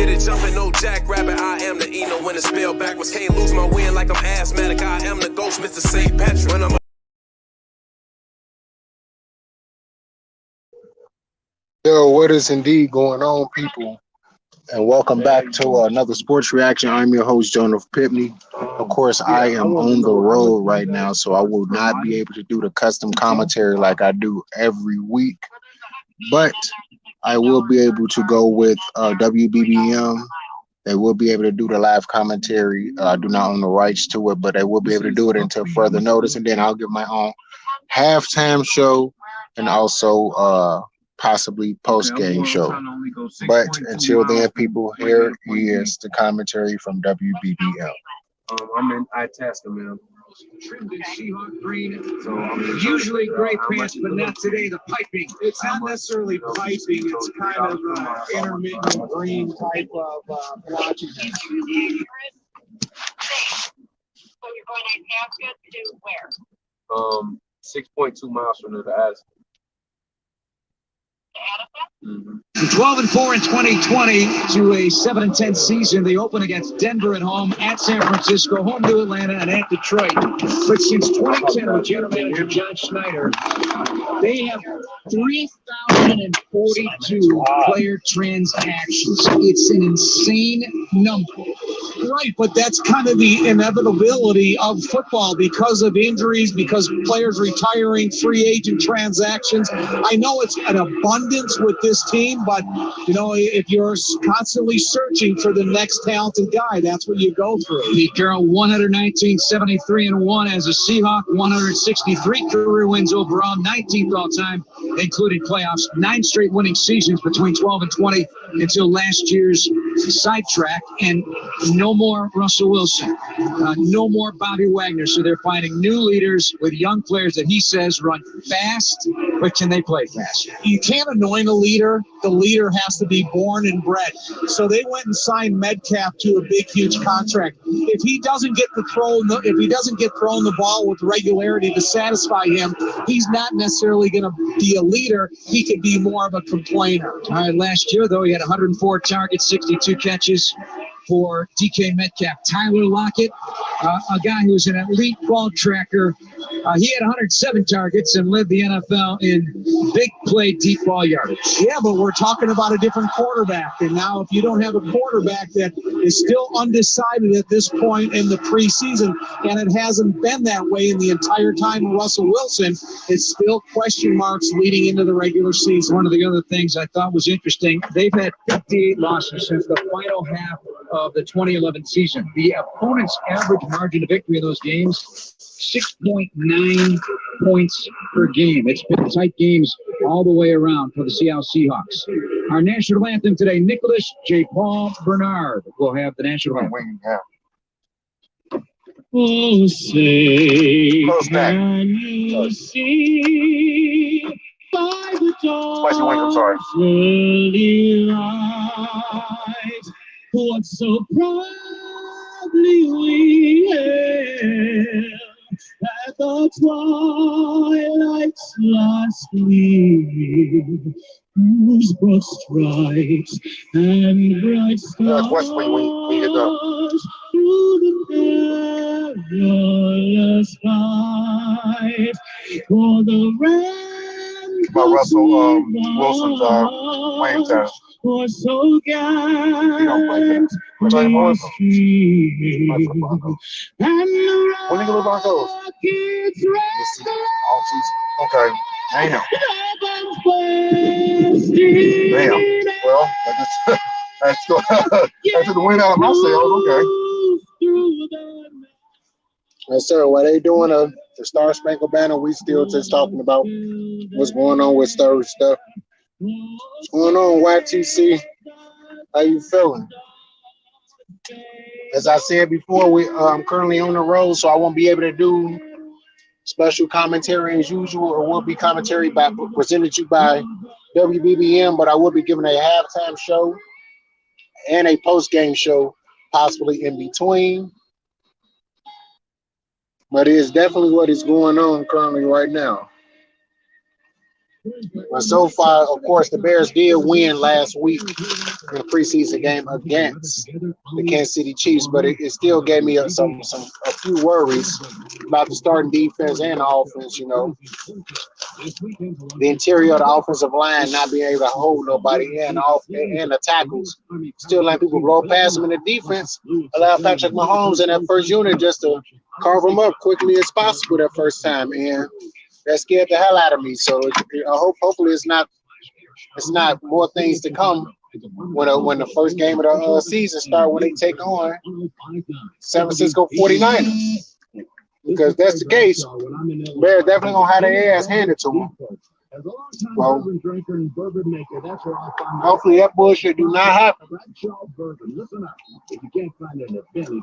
it jumping, no jackrabbit. I am the Eno when it's spelled backwards. Can't lose my win like I'm asthmatic. I am the ghost, Mr. St. Patrick. When I'm Yo, what is indeed going on, people? And welcome back to another Sports Reaction. I'm your host, Geno.F.E. Of course, I am on the road right now, so I will not be able to do the custom commentary like I do every week. But I will be able to go with WBBM. They will be able to do the live commentary. I do not own the rights to it, but they will be able to do it until further notice. And then I'll give my own halftime show and also possibly post-game show. But until then, people, here is the commentary from WBBM. I'm in Itasca, man. Trimmed in Seahawks green. Usually great pass, but not today. The piping. It's not necessarily piping. It's kind of intermittent green type of blotching. So you're going Itasca to where? 6.2 miles from the Addison. Mm-hmm. 12-4 in 2020 to a 7-10 season. They open against Denver at home, at San Francisco, home to Atlanta, and at Detroit. But since 2010, with general manager John Schneider, they have 3,042 player transactions. It's an insane number. Right, but that's kind of the inevitability of football because of injuries, because players retiring, free agent transactions. I know it's an abundance with this team, but, you know, if you're constantly searching for the next talented guy, that's what you go through. Pete Carroll, 119, 73-1 as a Seahawk, 163 career wins overall, 19th all-time, including playoffs, 9 straight winning seasons between 12 and 20 until last year's sidetrack, and no more Russell Wilson, no more Bobby Wagner. So they're finding new leaders with young players that he says run fast, but can they play fast? You can't anoint a leader. The leader has to be born and bred. So they went and signed Metcalf to a big, huge contract. If he doesn't get thrown the ball with regularity to satisfy him, he's not necessarily going to be a leader. He could be more of a complainer. All right, last year, though, he had 104 targets, 62 catches for DK Metcalf. Tyler Lockett, a guy who was an elite ball tracker. He had 107 targets and led the NFL in big play, deep ball yardage. Yeah, but we're talking about a different quarterback. And now if you don't have a quarterback that is still undecided at this point in the preseason, and it hasn't been that way in the entire time of Russell Wilson, it's still question marks leading into the regular season. One of the other things I thought was interesting, they've had 58 losses since the final half of the 2011 season. The opponent's average margin of victory in those games, 6.9 points per game. It's been tight games all the way around for the Seattle Seahawks. Our national anthem today, Nicholas J. Paul Bernard will have the national anthem. Oh, say, can you see by the dawn's early light what so proudly we hailed at the twilight's last gleam, whose broad stripes and bright stars through the perilous fight for the Russell Wilson's playing time. For so gallant we stream, and the rockets Okay. Damn. Damn. Well, that's the wind out of my sails. Okay. Yes, sir. While they doing the Star Spangled Banner, we still just talking about what's going on with Star stuff. What's going on, YTC? How you feeling? As I said before, I'm currently on the road, so I won't be able to do special commentary as usual, or will be commentary presented to you by WBBM, but I will be giving a halftime show and a post-game show, possibly in between. But it is definitely what is going on currently right now. But so far, of course, the Bears did win last week in the preseason game against the Kansas City Chiefs, but it still gave me a few worries about the starting defense and the offense. You know, the interior of the offensive line not being able to hold nobody and the tackles, still letting people blow past them in the defense, allow Patrick Mahomes in that first unit just to carve them up quickly as possible that first time, and that scared the hell out of me. So hopefully it's not more things to come when the first game of the season start, when they take on San Francisco 49ers. Because if that's the case, Bears definitely gonna have their ass handed to them. Well, hopefully that bullshit do not happen.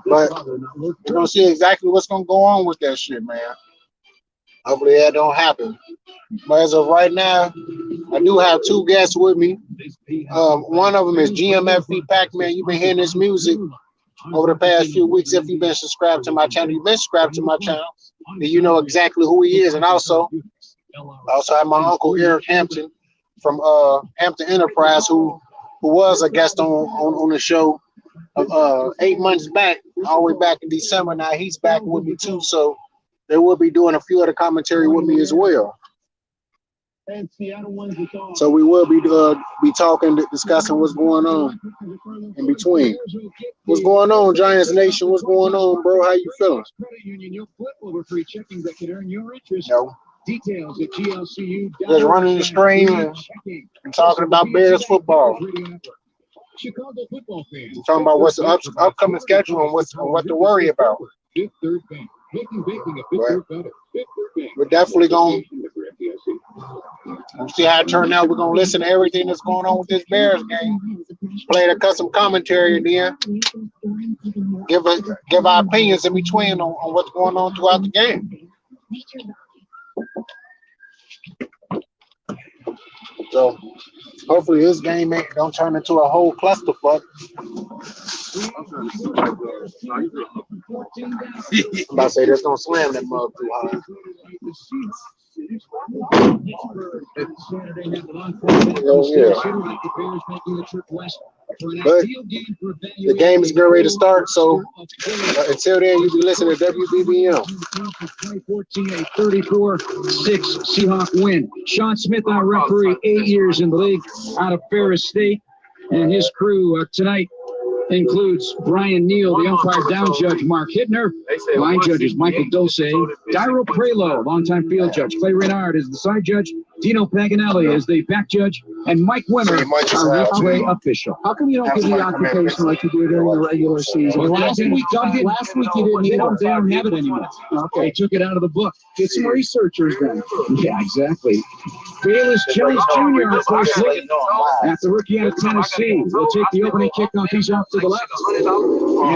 But we're gonna see exactly what's gonna go on with that shit, man. Hopefully that don't happen. But as of right now, I do have two guests with me. One of them is G.M.F.E. PACMAN. You've been hearing this music over the past few weeks. If you've been subscribed to my channel, then you know exactly who he is. And I also have my uncle Eric Hampton from Hampton Enterprise, who was a guest on the show 8 months back, all the way back in December. Now he's back with me too, so they will be doing a few other commentary with me as well. So we will be talking, discussing what's going on in between. What's going on, Giants Nation? What's going on, bro? How you feeling? No. Just running the stream and talking about Bears football. I'm talking about what's the upcoming schedule and what to worry about. We're definitely going to see how it turned out. We're going to listen to everything that's going on with this Bears game, play the custom commentary, and then give our opinions in between on what's going on throughout the game. So hopefully this game don't turn into a whole clusterfuck. I'm about to say that's gonna slam that mug too hard. Oh, yeah. But the game is getting ready to start, so until then, you can listen to WBBM. 34-6 Seahawks win. Sean Smith, our referee, 8 years in the league out of Ferris State, and his crew tonight includes Brian Neal, the umpire down judge, Mark Hittner, line judges Michael Dulce, Dairo Prelo, longtime field judge, Clay Renard is the side judge, Dino Paganelli is the back judge, and Mike Wimmer, our replay official. How come you don't give the occupation like you do during the regular season? Well, last week you didn't need it. They don't have it anymore. Okay, they took it out of the book. Get some researchers then. Yeah, exactly. Bayless Jones Jr., of course, at the rookie out of Tennessee. Will take the opening kickoff. He's off to the left. And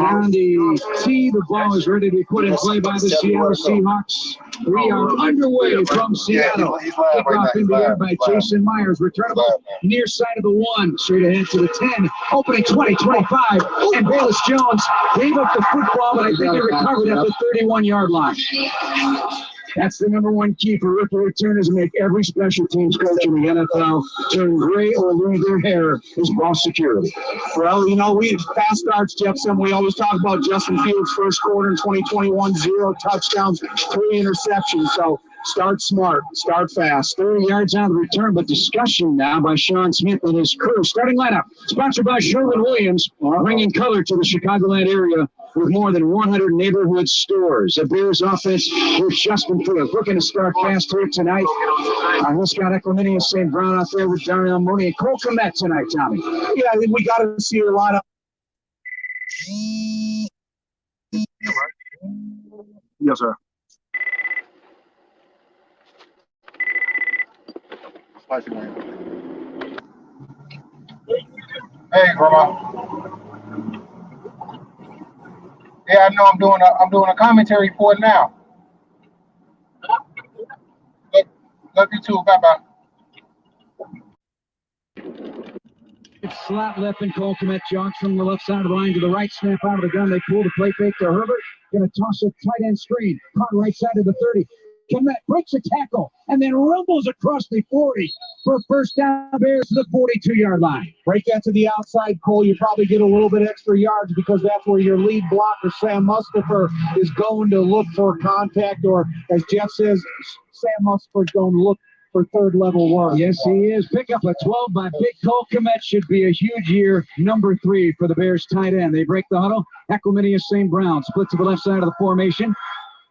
on the tee, the ball is ready to be put in play by the Seattle Seahawks. We are underway from Seattle. Kickoff in the air by Jason Myers. Returnable near side of the 1. Straight ahead to the 10. Opening 20, 25. And Bayless Jones gave up the football, but I think he recovered at the 31-yard line. That's the number one key for rookie returners, to make every special teams coach in the NFL turn gray or lose their hair is ball security. Well, you know, we fast starts, Jefferson. We always talk about Justin Fields' first quarter in 2021, 0 touchdowns, 3 interceptions. So start smart, start fast. 30 yards on the return, but discussion now by Sean Smith and his crew. Starting lineup, sponsored by Sherwin-Williams, bringing color to the Chicagoland area with more than 100 neighborhood stores. The Bears offense with Justin Fields looking to start fast here tonight. He's got Equanimeous St. Brown out there with Darnell Mooney and Cole Kmet tonight, Tommy. Yeah, I think we got to see a lot of. Yes, sir. Hey, Grandma. Yeah, I know I'm doing a commentary for it now. Love you too. Bye-bye. Slot left and Cole Kmet jogs from the left side of the line to the right. Snap out of the gun. They pull the play fake to Herbert. Going to toss a tight end screen. Caught right side of the 30. Komet breaks a tackle and then rumbles across the 40 for first down. Bears to the 42-yard line. Break that to the outside, Cole. You probably get a little bit extra yards because that's where your lead blocker, Sam Mustipher, is going to look for contact, or as Jeff says, Sam Mustipher's going to look for third-level work. Yes, he is. Pick up a 12 by Big Cole Komet. Should be a huge year. Number 3 for the Bears tight end. They break the huddle. Equiminius St. Brown split to the left side of the formation.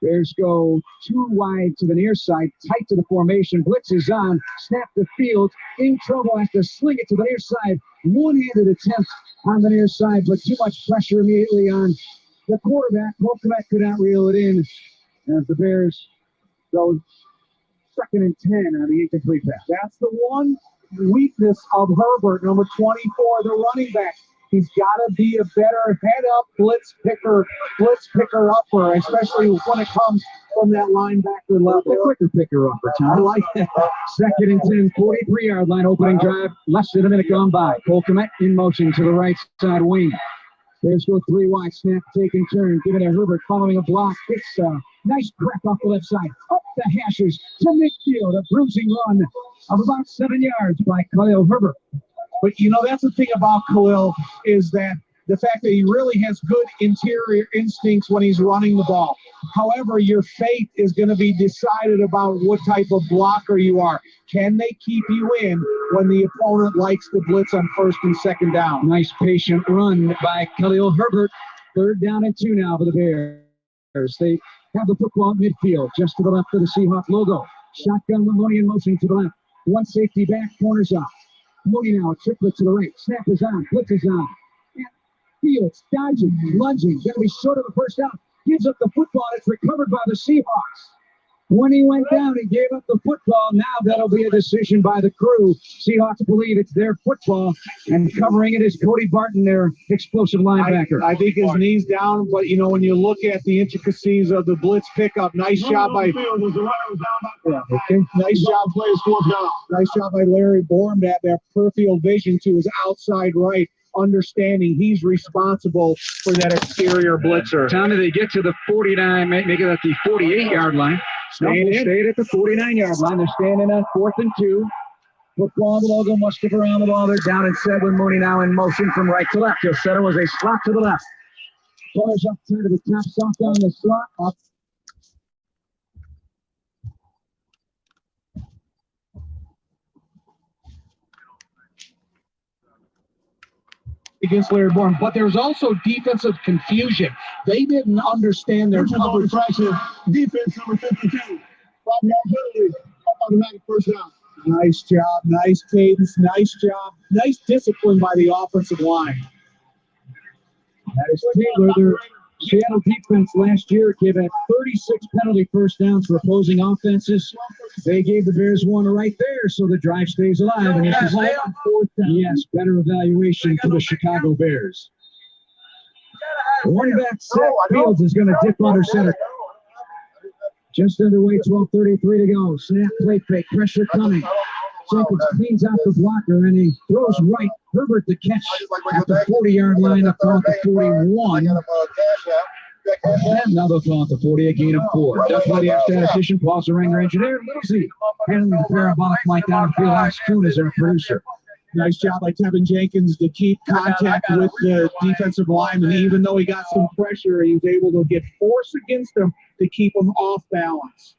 Bears go 2 wide to the near side, tight to the formation. Blitz is on. Snap to Fields. In trouble. Has to sling it to the near side. One-handed attempt on the near side, but too much pressure immediately on the quarterback. Cole Komet could not reel it in as the Bears go 2nd and 10 on the incomplete pass. That's the one weakness of Herbert, number 24, the running back. He's got to be a better head-up blitz picker upper, especially when it comes from that linebacker level. The quicker picker upper, Tom. I like that. 2nd and 10, 43-yard line opening drive. Less than a minute gone by. Cole Komet in motion to the right side wing. Bears go 3 wide, snap, take and turn. Give it to Herbert following a block. It's a nice crack off the left side. Up the hashes to midfield. A bruising run of about 7 yards by Khalil Herbert. But, you know, that's the thing about Khalil is that the fact that he really has good interior instincts when he's running the ball. However, your fate is going to be decided about what type of blocker you are. Can they keep you in when the opponent likes to blitz on 1st and 2nd down? Nice patient run by Khalil Herbert. 3rd down and 2 now for the Bears. They have the football at midfield, just to the left of the Seahawks logo. Shotgun with Mooney in motion to the left. One safety back, corners off. Mooney now, a triplet to the right. Snap is on, blitz is on. Fields, dodging, lunging, going to be short of the first down. Gives up the football. It's recovered by the Seahawks. When he went down, he gave up the football. Now that'll be a decision by the crew. Seahawks believe it's their football, and covering it is Cody Barton, their explosive linebacker. I think his knee's down, but, you know, when you look at the intricacies of the blitz pickup, nice job by Nice job by Larry Bourne, that peripheral vision to his outside right, understanding he's responsible for that exterior blitzer. Tommy, they get to the 49, make it at the 48-yard line. Stayed at the 49-yard line. They're standing on 4th and 2. Football, the logo, Mustipher around the ball. They're down and 7. Mooney now in motion from right to left. He'll settle as a slot to the left. Corners up to the top, soft down the slot. Up. Against Larry Bourne, but there's also defensive confusion. They didn't understand their coverage. Defense number 52. 5-yard penalty. Automatic first down. Nice job, nice cadence, nice job, nice discipline by the offensive line. That is Taylor. Their Seattle defense last year gave a 36 penalty first downs for opposing offenses. They gave the Bears one right there, so the drive stays alive. And this is on 4th down. Yes, better evaluation for the Chicago Bears. One back set. Fields is going to dip under center. Just underway, 12:33 to go. Snap, play fake, pressure coming. Jenkins cleans out the blocker, and he throws right. Herbert the catch at the 40-yard line, up front the 41. And now they'll call it the 40, a gain of 4. Duck Lady, our statistician, Paul Seranger, engineer, Little Z, handling the parabolic flight downfield. Alex Kuhn is our producer. Nice job by Tevin Jenkins to keep contact with the defensive lineman. Even though he got some pressure, he was able to get force against him to keep him off balance.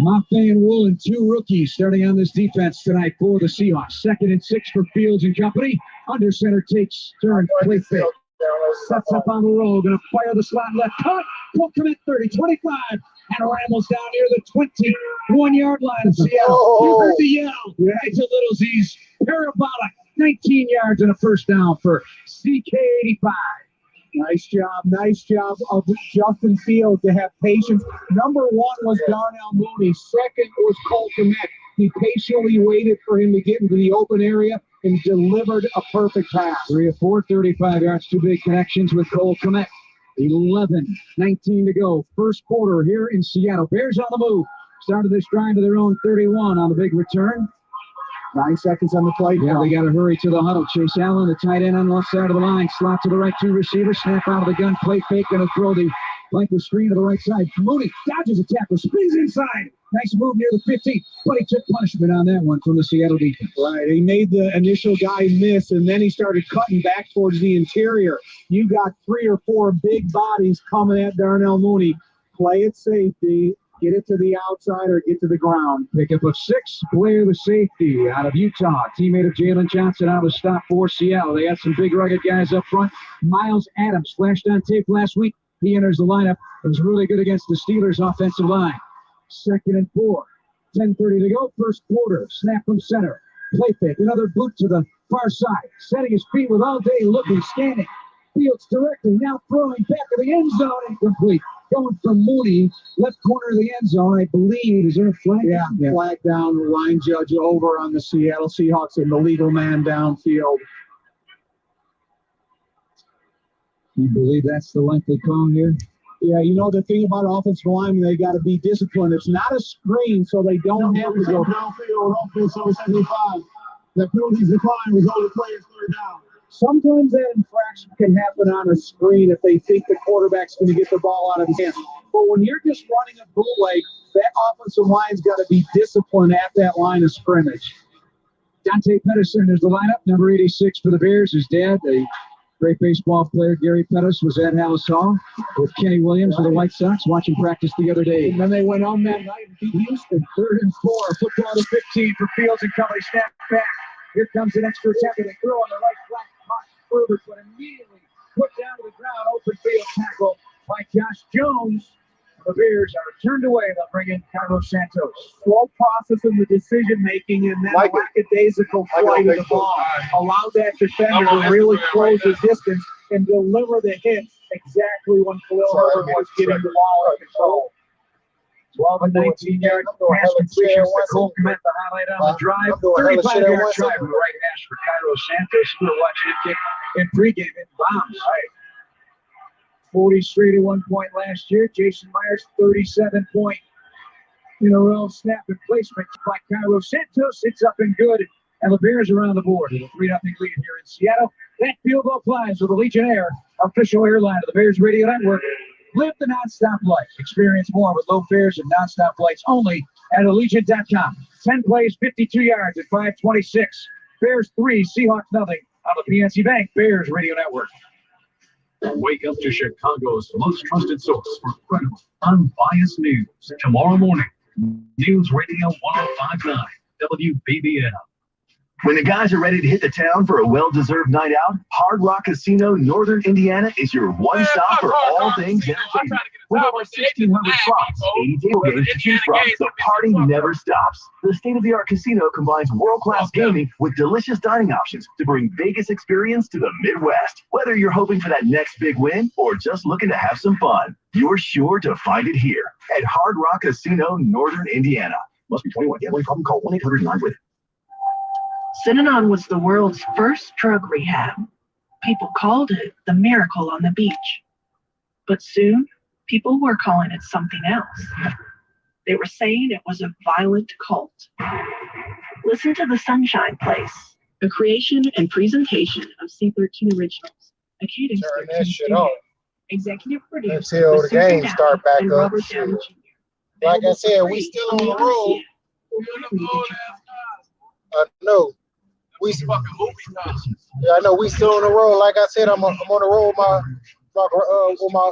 Mafe and Woolen, 2 rookies starting on this defense tonight for the Seahawks. 2nd and 6 for Fields and company. Under center takes turn, play fake. Sets up on the roll, going to fire the slot left. Cut! Will commit 30, 25, and rambles down near the 21-yard line of Seattle. You heard the yell. Right to Little Z's parabolic. 19 yards and a first down for CK85. Nice job of Justin Fields to have patience. Number 1 was Darnell Mooney. 2nd was Cole Komet. He patiently waited for him to get into the open area and delivered a perfect pass. 3 of 4, 35 yards, 2 big connections with Cole Komet. 11:19 to go. First quarter here in Seattle. Bears on the move. Started this drive to their own 31 on the big return. 9 seconds on the play. Yeah, they got to hurry to the huddle. Chase Allen, the tight end on the left side of the line. Slot to the right, 2 receivers. Snap out of the gun, play fake, going to throw the Like the screen to the right side. Mooney dodges a tackle, spins inside. Nice move near the 15, but he took punishment on that one from the Seattle defense. Right, he made the initial guy miss, and then he started cutting back towards the interior. You got 3 or 4 big bodies coming at Darnell Mooney. Play it safety, get it to the outside or get to the ground. Pick up a 6, Blair the safety out of Utah. Teammate of Jalen Johnson out of stop for Seattle. They had some big rugged guys up front. Miles Adams flashed on tape last week. He enters the lineup. It was really good against the Steelers' offensive line. 2nd and 4. 10:30 to go. First quarter. Snap from center. Play fake. Another boot to the far side. Setting his feet with all day looking, scanning. Fields directly. Now throwing back of the end zone. Incomplete. Going for Mooney. Left corner of the end zone, I believe. Is there a flag? Yeah. Flag down. The line judge over on the Seattle Seahawks and the legal man downfield. You believe that's the lengthy call here? Yeah, you know the thing about offensive linemen, they got to be disciplined. It's not a screen, so they don't have to go downfield. Offense over 75. The penalties decline was over players 3rd down. Sometimes that infraction can happen on a screen if they think the quarterback's going to get the ball out of his hands. But when you're just running a bootleg, that offensive line's got to be disciplined at that line of scrimmage. Dante Pedersen is the lineup. Number 86 for the Bears. His dad, a great baseball player, Gary Pettis, was at Hallis Hall with Kenny Williams of the White Sox, watching practice the other day. And then they went on that night and beat Houston. 3rd and 4. Football to 15 for Fields and company. Snap back. Here comes an extra attempt, and they throw on the right flank. Herbert, but immediately put down to the ground. Open field tackle by Josh Jones. The Bears are turned away. They'll bring in Carlos Santos. Slow process in the decision-making and then lackadaisical flight of the ball. Allow that defender to really close the distance and deliver the hit exactly when Khalil Herbert was getting the ball under control. 12 and 19 yards pass completion for Cole Kmet, the highlight on the drive. 35-yard try from the right hash for Cairo Santos. We were watching him kick in pregame in bombs. 40 straight at one point last year. Jason Myers, 37 point in a row. Snap and placement by Cairo Santos. It's up and good. And the Bears are on the board with a 3-0 lead here in Seattle. That field goal flies with the Legion Air, official airline of the Bears Radio Network. Live the nonstop life. Experience more with low fares and nonstop flights only at Allegiant.com. 10 plays, 52 yards at 5:26. Bears 3, Seahawks nothing on the PNC Bank Bears Radio Network. Wake up to Chicago's most trusted source for credible, unbiased news. Tomorrow morning, News Radio 105.9 WBBM. When the guys are ready to hit the town for a well-deserved night out, Hard Rock Casino Northern Indiana is your one-stop for all things entertainment. With over 1,600 slots, 80 table games to choose from, the party never stops. The state-of-the-art casino combines world-class gaming with delicious dining options to bring Vegas experience to the Midwest. Whether you're hoping for that next big win or just looking to have some fun, you're sure to find it here at Hard Rock Casino Northern Indiana. Must be 21. Gambling problem? Call 1-800-9-WITH. Synanon was the world's first drug rehab. People called it the miracle on the beach. But soon, people were calling it something else. They were saying it was a violent cult. Listen to The Sunshine Place, a creation and presentation of C13 Originals. A cadence Turn that shit on. Executive producer until the game start back and up. Robert Downey Jr. Like I said, we still on the road. I know. I know we still on the road. Like I said, I'm on the road with my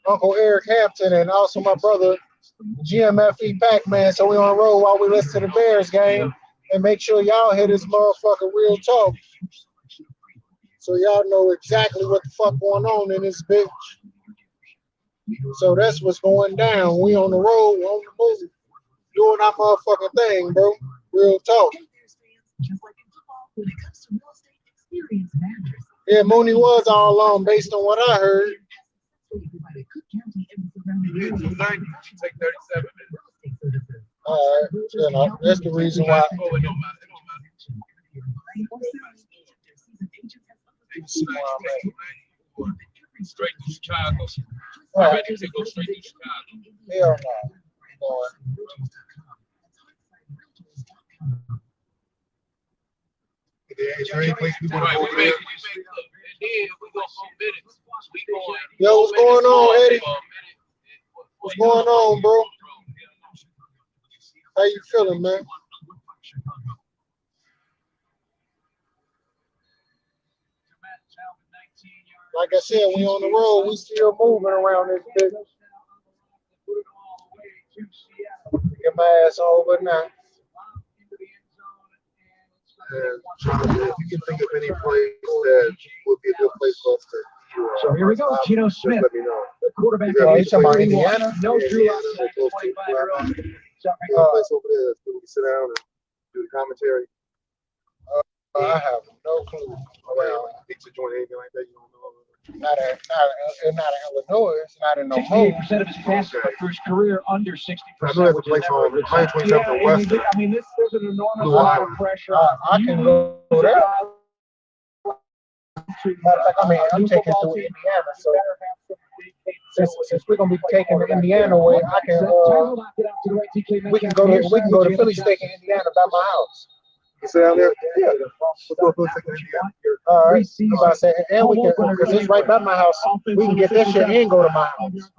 Uncle Eric Hampton, and also my brother G.M.F.E. PACMAN. So we on the road while we listen to the Bears game, and make sure y'all hear this motherfucker real talk, so y'all know exactly what the fuck going on in this bitch. So that's what's going down. We on the road, we on the move, doing our motherfucking thing, bro. Real talk. Yeah, Mooney was all along based on what I heard. Take 37 minutes. All right, you know, that's the reason why. Straight to Chicago. Right. Ready to go straight to Chicago. Hell no. Is there any place we want to go Right, over we there? make Yo, what's going on, Eddie? What's going on, bro? How you feeling, man? Like I said, we on the road. We still moving around this business. Get my ass over now. And if you can think of any place that would be a good place for us to. So here we go, Geno Smith, let me know. the quarterback Oh, of you talking about Indiana? No Drew Indiana, outside, close to 25-year-old. place over there that we can sit down and do the commentary. I have no clue. Around pizza joint, anything like that, you don't know. Not in Illinois. It's not in no 68% of his passes for his career under 60%. I know there's a place on 127th and Western. I mean, there's an enormous Blue amount of Island. pressure. I can go there. I mean, I'm taking through Indiana, so since we're gonna be taking the Indiana way, I can we can go to Philly Steak in Indiana by my house. You sit down there? Yeah. Let's go to Indiana. All right. So I said, and we can, because it's right by my house. We can get that shit and go to my house.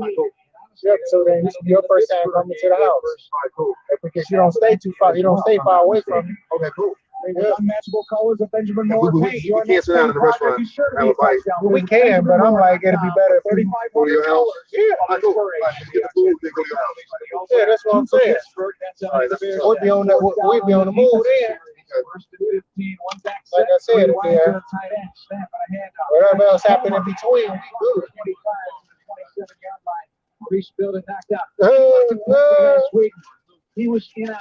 Yep. So then this will be your first time coming to the house. All right, cool. Because you don't stay too far. You don't stay far away from me. Okay, cool. Unmatchable colors of Benjamin Moore. We can't sit down in the restaurant and have a bite. We can, but I'm like, it'd be better if we Go to your house? Yeah. All right, cool. All right, get the food, then go to your house. Yeah, that's what I'm saying. All right, We'll be on the move then. Like I said, yeah. Whatever else happened in between, we good. Building knocked out. Last week, he was in on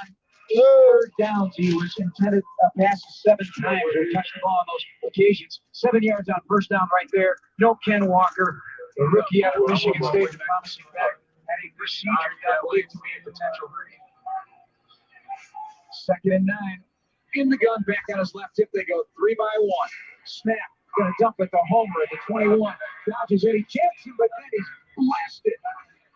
8 third downs. He was intended passes 7 times. He touched the ball on those occasions. 7 yards on first down right there. No Ken Walker, the rookie out of Michigan State, the promising back, had a procedure that believed to be a potential hurry. 2nd and 9. In the gun, back on his left hip, they go 3 by 1. Snap, gonna dump it to Homer at the 21. Dodges Eddie Jackson, but then he's blasted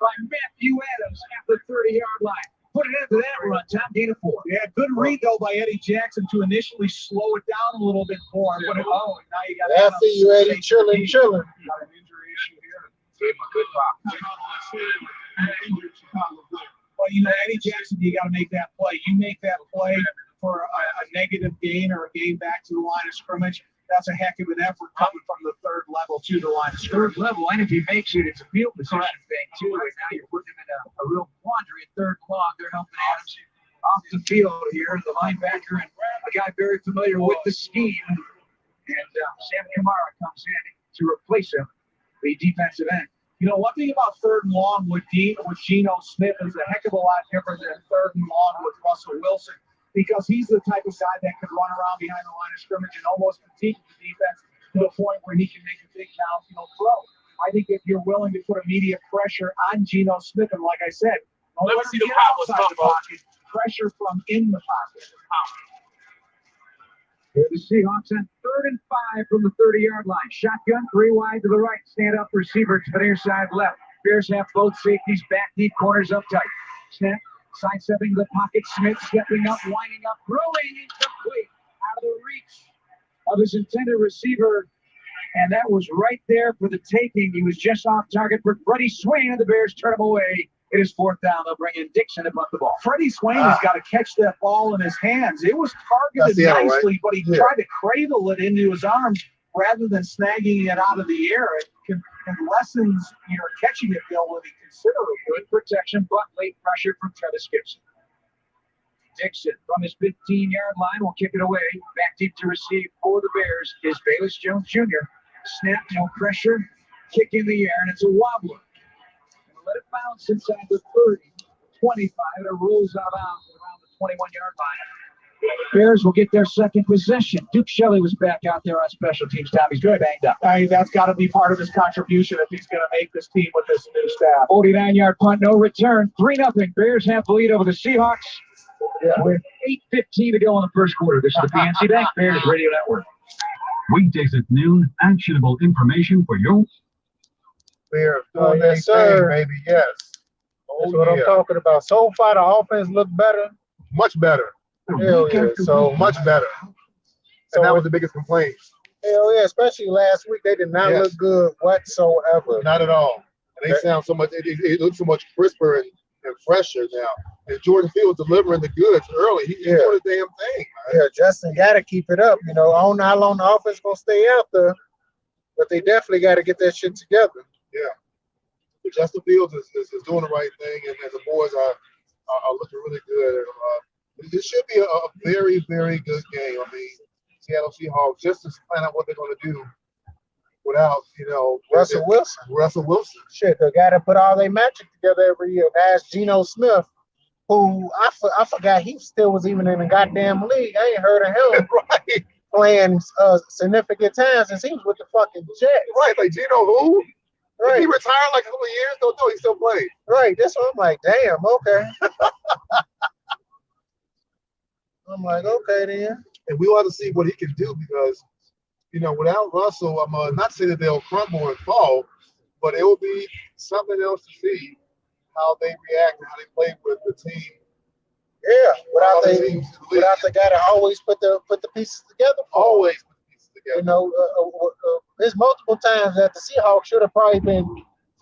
by Matthew Adams at the 30-yard line. Put it into that run, Tom, gain of 4. Yeah, good read though by Eddie Jackson to initially slow it down a little bit for him. But now you got. I see you, Eddie, chilling. Got an injury issue here. Gave him a good pop. Well, you know, Eddie Jackson, you got to make that play. You make that play for a negative gain or a gain back to the line of scrimmage. That's a heck of an effort coming from the 3rd level to the line of scrimmage. 3rd level, and if he makes it, it's a field position thing too. And now you're putting him in a real quandary at 3rd and long. They're helping Adams off the field here. The linebacker and a guy very familiar with the scheme. And Sam Kamara comes in to replace him, the defensive end. You know, one thing about 3rd and long with Geno Smith is a heck of a lot different than 3rd and long with Russell Wilson, because he's the type of guy that can run around behind the line of scrimmage and almost critique the defense to the point where he can make a big downfield throw. I think if you're willing to put immediate pressure on Geno Smith, and like I said, let me see the pocket. Pressure from in the pocket. Here the Seahawks on 3rd and 5 from the 30-yard line. Shotgun, 3 wide to the right. Stand up receiver to the near side left. Bears have both safeties back deep, corners up tight. Snap. Sidestepping the pocket, Smith stepping up, winding up, throwing incomplete, out of the reach of his intended receiver, and that was right there for the taking. He was just off target for Freddie Swain, and the Bears turn him away. It is 4th down. They'll bring in Dixon to punt the ball. Freddie Swain has got to catch that ball in his hands. It was targeted nicely, right? But he tried to cradle it into his arms rather than snagging it out of the air. It lessens your catching ability considerably. Good protection, but late pressure from Travis Gibson. Dixon from his 15-yard line will kick it away. Back deep to receive for the Bears is Bayless Jones Jr. Snap, no pressure, kick in the air, and it's a wobbler. Let it bounce inside the 30, 25, and it rolls out of bounds around the 21-yard line. Bears will get their 2nd possession. Duke Shelley was back out there on special teams. Tommy's good banged up. That's got to be part of his contribution if he's going to make this team with this new staff. 49-yard punt, no return. 3-0. Bears have the lead over the Seahawks with 8:15 to go in the 1st quarter. This is the PNC Bank Bears Radio Network. Weekdays at noon, actionable information for you. Bears Oh, doing yes, their sir. thing, baby. Yes. That's what I'm talking about. So far, the offense looked better. Much better. Hell yeah. So much better. And that was the biggest complaint. Hell yeah, especially last week. They did not look good whatsoever. Not at all. And they sound so much, it looks so much crisper and fresher now. And Jordan Fields delivering the goods early. He's doing the damn thing, man. Yeah, Justin got to keep it up. You know, I don't know how long the offense is going to stay out there, but they definitely got to get that shit together. Yeah. But Justin Fields is doing the right thing, and the boys are looking really good. This should be a very, very good game. I mean, Seattle Seahawks just to plan out what they're going to do without, Russell Wilson. Shit, they got to put all their magic together every year. That's Geno Smith, who I forgot he still was even in the goddamn league. I ain't heard of him right. playing significant times since he was with the fucking Jets. Right, like Geno who? Right. He retired like a couple of years ago. No, he still played. Right, that's what I'm like, damn, okay. I'm like, okay then. And we want to see what he can do because, without Russell, I'm not saying that they'll crumble and fall, but it will be something else to see how they react and how they play with the team. Yeah, without the guy to always put the pieces together. Always put the pieces together. There's multiple times that the Seahawks should have probably been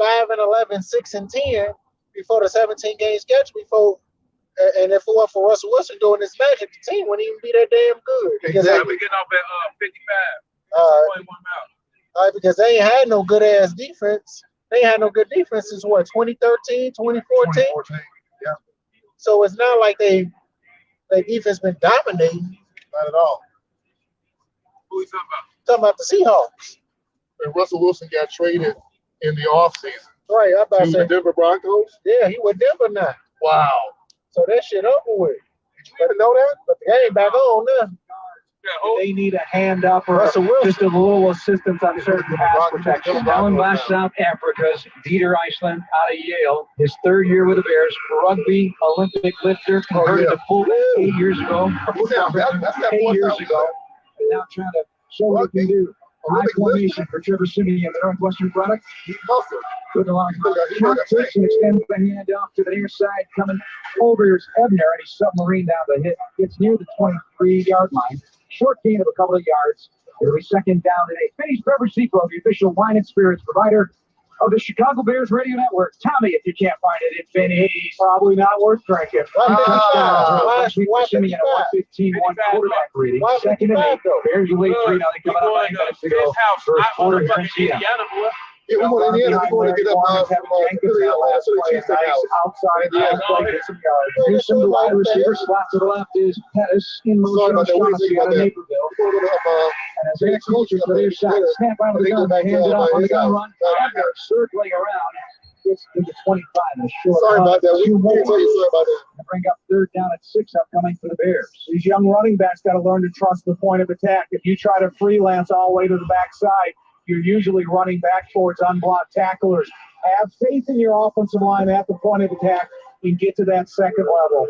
5-11, 6-10 before the 17-game schedule before. And if it weren't for Russell Wilson doing his magic, the team wouldn't even be that damn good. Because we're getting off at 55. Because they ain't had no good ass defense. They ain't had no good defense since what, 2013, 2014? Yeah. So it's not like their defense been dominating. Not at all. Who are we talking about? Talking about the Seahawks. And Russell Wilson got traded in the offseason. Right, I'm about to say. The Denver Broncos? Yeah, he with Denver now. Wow. So that shit over with. Did you even know that? But the game back on now. They need a hand up or just a little assistance on certain pass protection. Down by South Africa's Dieter Iceland out of Yale, his third year with the Bears, rugby Olympic lifter, converted to full 8 years ago. 8 years ago, and now trying to show what he can do. High formation for Trevor Simeon, the Northwestern product. Good line. Short takes and extends the hand off to the near side, coming over here's Ebner, and he's submarine down the hit. Gets near the 23-yard line. Short gain of a couple of yards. It'll be second down today. Finney's Beverage Depot, the official wine and spirits provider of the Chicago Bears Radio Network. Tommy, if you can't find it in Finney's, probably not worth drinking. Last week for Simeon at 115, one quarterback rating. Second and 8. Bears you lead 3-0. Coming up 9 minutes to go. First quarter in Indiana. Yeah, we want Indiana. We want to get up outside some yards. Here's some wide receiver. Slot to the left is Pettis in motion. Shaughnessy out of Naperville. And as they closer to their side, snap out of the gun, hand it off on the gun run. Ebner circling around. Gets to the 25 in a short. Sorry about that. We sorry about that. Bring up third down at 6 upcoming for the Bears. These young running backs got to learn to trust the point of attack. If you try to freelance all the way to the backside, you're usually running back towards unblocked tacklers. Have faith in your offensive line at the point of attack and get to that second level.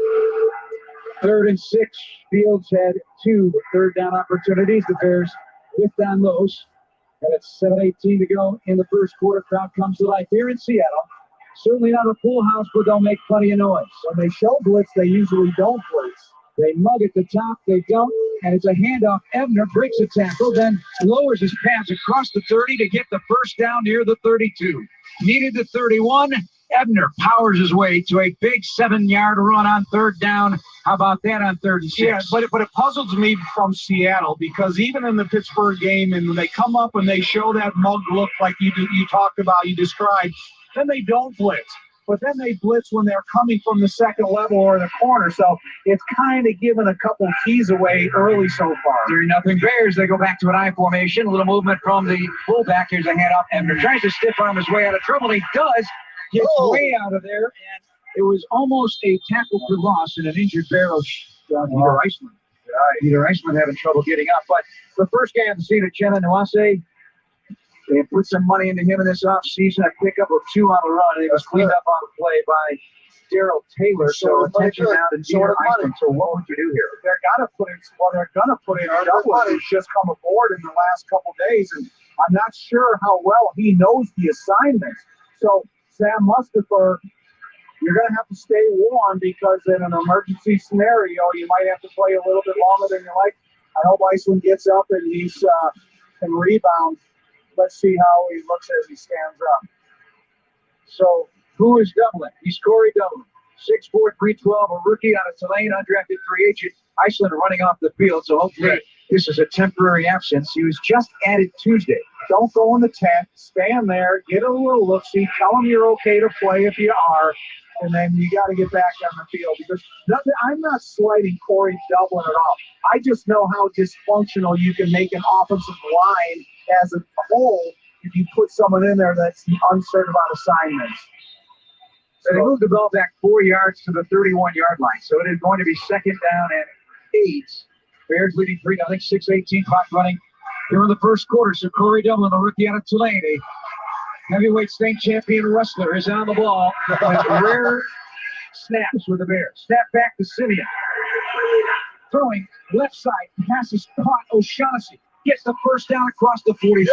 3rd and 6. Fields had 2 third down opportunities. The Bears whipped on those. And it's 7:18 to go in the first quarter. Crowd comes to life here in Seattle. Certainly not a full house, but they'll make plenty of noise. When they show blitz, they usually don't blitz. They mug at the top, they don't, and it's a handoff. Ebner breaks a tackle, then lowers his pass across the 30 to get the first down near the 32. Needed the 31. Ebner powers his way to a big 7-yard run on third down. How about that on 3rd and 6? Yeah, but it puzzles me from Seattle because even in the Pittsburgh game, and when they come up and they show that mug look like you talked about, you described, then they don't blitz. But then they blitz when they're coming from the second level or in the corner. So it's kind of given a couple keys away early so far. 3-0 Bears. They go back to an I formation. A little movement from the fullback. Here's a handoff. Ebner tries to stiff arm his way out of trouble. He does. Gets way out of there. And it was almost a tackle for loss and an injured Barrow. Dieter Iceland. Dieter Iceland having trouble getting up. But the first game of the season, Uchenna Nwase, they had put some money into him in this offseason. A pickup of 2 on the run. And it was cleaned up on the play by Darrell Taylor. So attention now to Dieter Iceland. So what would you do here? They're going to put in Douglas, who's just come aboard in the last couple days. And I'm not sure how well he knows the assignments. So Sam Mustipher, you're going to have to stay warm because in an emergency scenario, you might have to play a little bit longer than you like. I hope Iceland gets up and he's and rebound. Let's see how he looks as he stands up. So who is doubling? He's Corey Dublin. 6'4", 312, a rookie out of Tulane, undrafted free agent. Iceland running off the field, so hopefully this is a temporary absence. He was just added Tuesday. Don't go in the tent. Stand there. Get a little look-see. Tell them you're okay to play if you are. And then you got to get back on the field. Because I'm not slighting Corey Dublin at all. I just know how dysfunctional you can make an offensive line as a whole if you put someone in there that's uncertain about assignments. So they moved the ball back 4 yards to the 31-yard line. So it is going to be second down and 8. Bears leading 3-0, 6:18 clock running during the first quarter. So Corey Dublin, the rookie out of Tulane, a heavyweight state champion wrestler, is on the ball. Rare snaps with the Bears. Snap back to Simeon. Throwing left side, passes caught O'Shaughnessy. Gets the first down across the 45.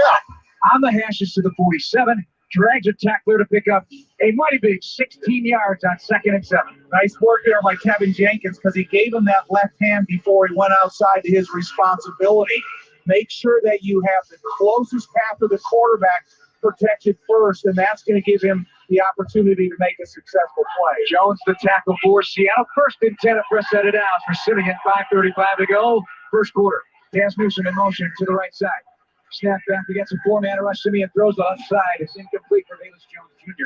On the hashes to the 47. Drags a tackler to pick up a mighty big 16 yards on 2nd and 7. Nice work there by Kevin Jenkins because he gave him that left hand before he went outside to his responsibility. Make sure that you have the closest path to the quarterback protected first, and that's going to give him the opportunity to make a successful play. Jones the tackle for Seattle. 1st and 10 at press set it out for Simeon. 5:35 to go. First quarter. Taz Newsom in motion to the right side. Snap back against a 4-man rush. Simeon throws the left side. It's incomplete for Bayless Jones Jr.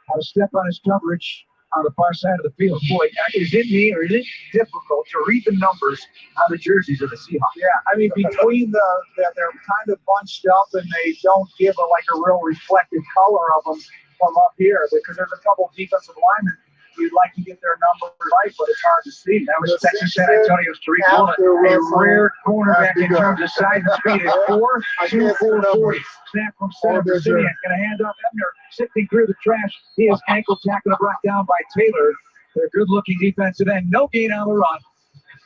Had a step on his coverage on the far side of the field. Boy, is it me or is it difficult to read the numbers on the jerseys of the Seahawks? Yeah, I mean, between that they're kind of bunched up and they don't give a real reflective color of them from up here because there's a couple defensive linemen you'd like to get their numbers right, but it's hard to see. That was Texas San Antonio's Tariq Woolen, a rare cornerback in terms of size and speed. It's 4.24 40. Snap from center for Simeon. Going to hand off Ebner, sifting through the trash. He is ankle tackled and brought down by Taylor. Their good-looking defensive end. No gain on the run.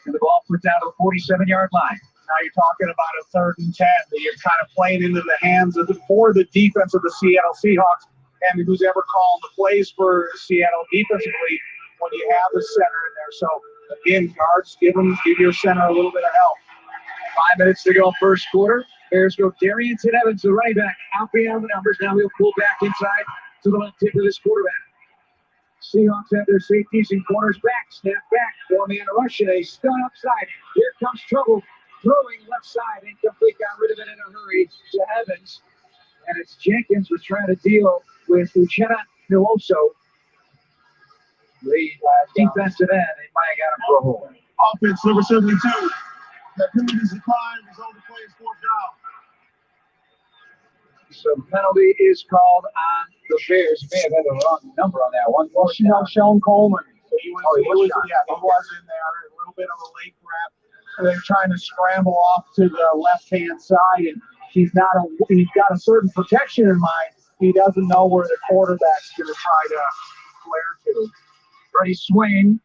And the ball put down to the 47-yard line. Now you're talking about a 3rd and 10 that you're kind of playing into the hands of for the defense of the Seattle Seahawks. And who's ever calling the plays for Seattle defensively when you have the center in there. So, again, guards, give your center a little bit of help. 5 minutes to go, first quarter. Bears go Darrington Evans, the running back, out beyond the numbers. Now he'll pull back inside to the left tip of this quarterback. Seahawks have their safeties and corners back. Snap back, 4-man rush, and a stun upside. Here comes trouble. Throwing left side, incomplete, got rid of it in a hurry to Evans. And it's Jenkins who's trying to deal with Uchenna Nwosu. The defensive end, they might have got him for a hole. Offense, number 72. That penalty is declined. Result of play is 4th down. So the penalty is called on the Bears. He may have had the wrong number on that one. Well, Sean Coleman. He was in there. A little bit of a late grab. They're trying to scramble off to the left-hand side, and he's got a certain protection in mind. He doesn't know where the quarterback's going to try to flare to. Ready swing.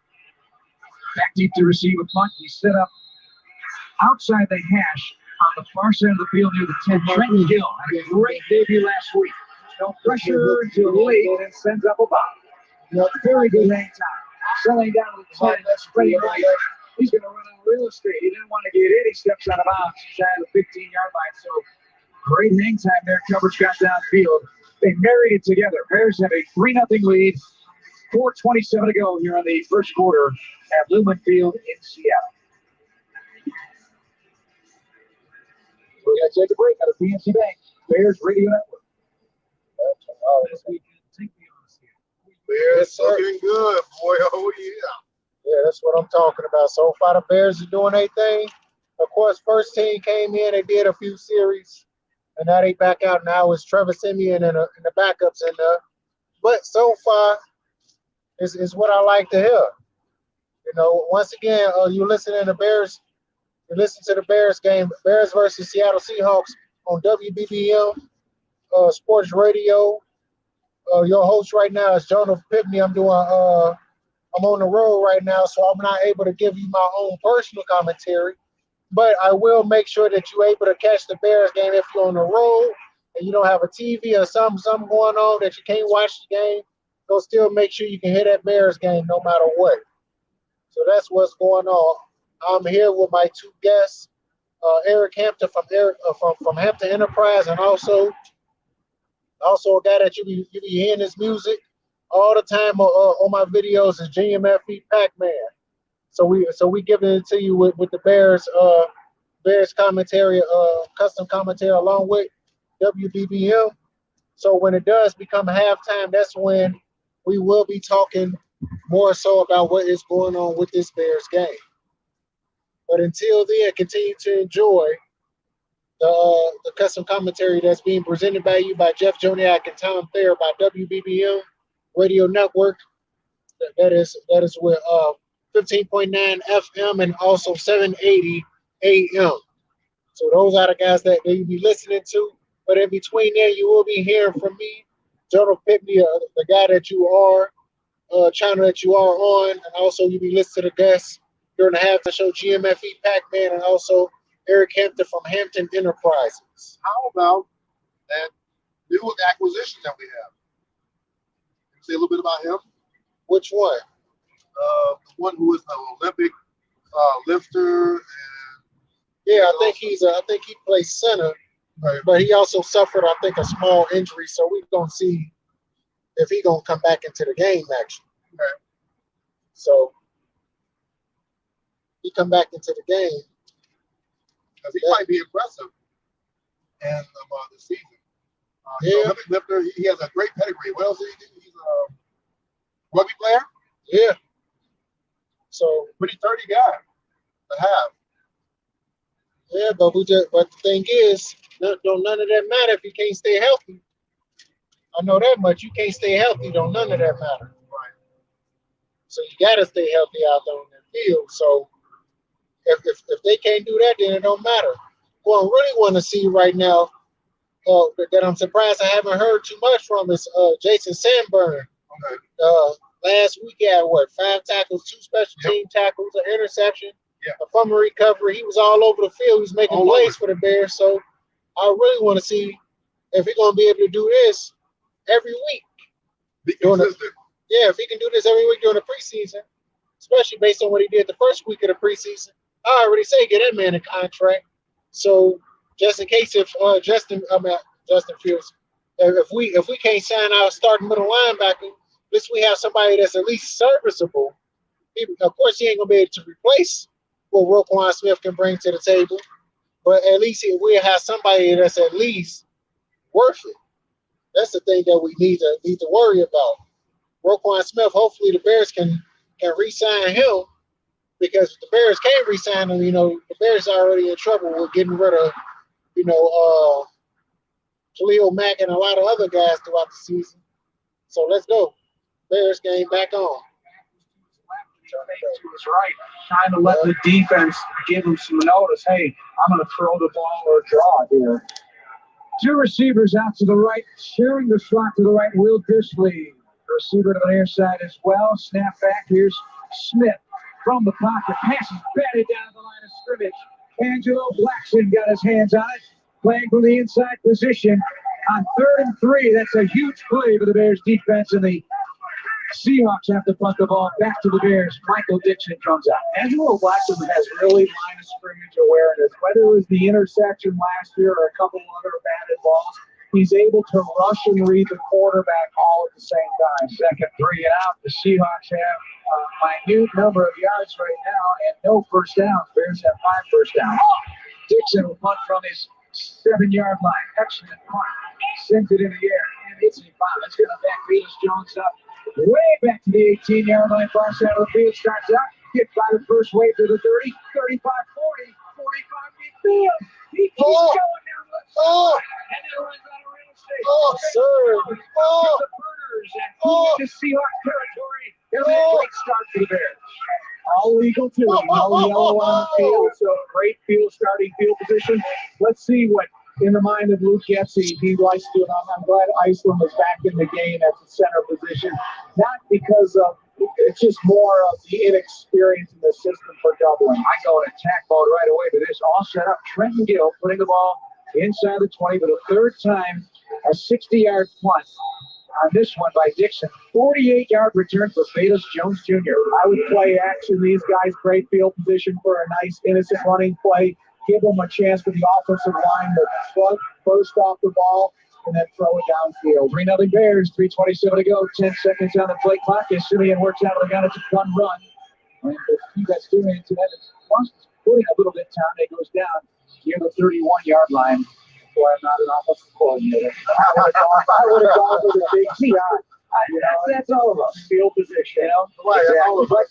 Back deep to receive a punt. He's set up outside the hash on the far side of the field near the 10. Trent Gill had a great debut last week. No pressure until late and sends up a bomb. Very good hang time. Selling down to the 10. That's pretty right. He's going to run out of real estate. He didn't want to get it. He steps out of bounds shy of the 15-yard line. So great hang time there. Coverage got downfield. They married it together. Bears have a 3-0 lead. 4:27 to go here on the first quarter at Lumen Field in Seattle. We're going to take a break out of PNC Bank. Bears Radio Network. This weekend, take me on this here. Bears looking good, boy. Oh, yeah. Yeah, that's what I'm talking about. So far, the Bears are doing their thing. Of course, first team came in, they did a few series, and now they back out. Now it's Trevor Siemian and the backups. But so far, is what I like to hear. You know, once again, you listen to the Bears game, Bears versus Seattle Seahawks on WBBM Sports Radio. Your host right now is Geno Smith. I'm on the road right now, so I'm not able to give you my own personal commentary. But I will make sure that you're able to catch the Bears game if you're on the road and you don't have a TV or something going on that you can't watch the game. Go still make sure you can hear that Bears game no matter what. So that's what's going on. I'm here with my two guests. Eric Hampton from Hampton Enterprise, and also a guy that you be hearing his music all the time on my videos is G.M.F.E. PACMAN. So we giving it to you with the Bears commentary, custom commentary along with WBBM. So when it does become halftime, that's when we will be talking more so about what is going on with this Bears game. But until then, continue to enjoy the custom commentary that's being presented by you by Jeff Joniak and Tom Thayer by WBBM Radio Network. That is with 15.9 FM and also 780 AM. So those are the guys that you'll be listening to. But in between there, you will be hearing from me, Jonah Pitney, the guy that you are, channel that you are on, and also you'll be listening to the guests during the halftime show, G.M.F.E. PACMAN, and also Eric Hampton from Hampton Enterprises. How about that new acquisition that we have? Can you say a little bit about him? Which one? The one who is an Olympic lifter. And, yeah, I think he plays center, right. But he also suffered, I think, a small injury. So we're gonna see if he's gonna come back into the game actually. Right. So he come back into the game. Because he might be impressive in the season. Yeah. Olympic lifter, he has a great pedigree. What else did he do? He's a rugby player? Yeah. So pretty 30 guy to have. Yeah, but the thing is, none of that matter if you can't stay healthy. I know that much. You can't stay healthy, none of that matter. Right. So you gotta stay healthy out there on the field. So if they can't do that, then it don't matter. Who I really want to see right now, that I'm surprised I haven't heard too much from is Jason Sandberg. Okay. Last week he had 5 tackles, 2 special team tackles, an interception, a fumble recovery. He was all over the field. He was making plays for the Bears. So I really want to see if he's going to be able to do this every week. If he can do this every week during the preseason, especially based on what he did the first week of the preseason. I already say get that man a contract. So just in case if Justin Fields, if we can't sign our starting middle linebacker, at least we have somebody that's at least serviceable. Of course, he ain't gonna be able to replace what Roquan Smith can bring to the table, but at least we'll have somebody that's at least worth it. That's the thing that we need to worry about. Roquan Smith. Hopefully, the Bears can re-sign him. Because if the Bears can't re-sign him, the Bears are already in trouble with getting rid of, Khalil Mack and a lot of other guys throughout the season. So let's go. Bears game back on. To his right, trying to let the defense give him some notice. Hey, I'm going to throw the ball or draw here. 2 receivers out to the right, sharing the slot to the right. Will Dissly, receiver to the near side as well. Snap back. Here's Smith. From the pocket, passes batted down the line of scrimmage. Angelo Blackson got his hands on it, playing from the inside position on 3rd and 3. That's a huge play for the Bears defense, and the Seahawks have to punt the ball back to the Bears. Michael Dixon comes out. Angelo Blackson has really line of scrimmage awareness. Whether it was the interception last year or a couple other batted balls, he's able to rush and read the quarterback all at the same time. 2nd 3 and out. The Seahawks have a minute number of yards right now and no first downs. Bears have 5 first downs. Dixon will punt from his 7-yard line. Excellent punt. Sends it in the air. And it's a bomb. It's going to back Felix Jones up way back to the 18-yard line. Far side of the field. Starts out. Hit by the first wave to the 30, 35, 40, 45 midfield. He keeps going down the side. And then runs out of real estate. Sir. The Burners and into Seahawks territory. It'll be a great start for the Bears. All legal too. No yellow on the field. So great starting field position. Let's see what in the mind of Luke Getsy he likes to do. I'm glad Iceland was back in the game at the center position. Not because of it's just more of the inexperience in the system for doubling. I go in attack mode right away, but it's all set up. Trenton Gill putting the ball inside the 20 for the 3rd time. A 60-yard punt on this one by Dixon. 48-yard return for Felix Jones Jr. I would play action. These guys, great field position for a nice, innocent running play. give them a chance for the offensive line to first off the ball and then throw it downfield. 3-0 Bears, 3:27 to go, 10 seconds on the play clock. As Simeon works out of the gun, it's a fun run. And the team that's doing it tonight is putting a little bit of time. It goes down near the 31-yard line. That's why I'm not an offensive coordinator. I would have gone for the big shot. That's all of us. Field position. You know? That's all of us.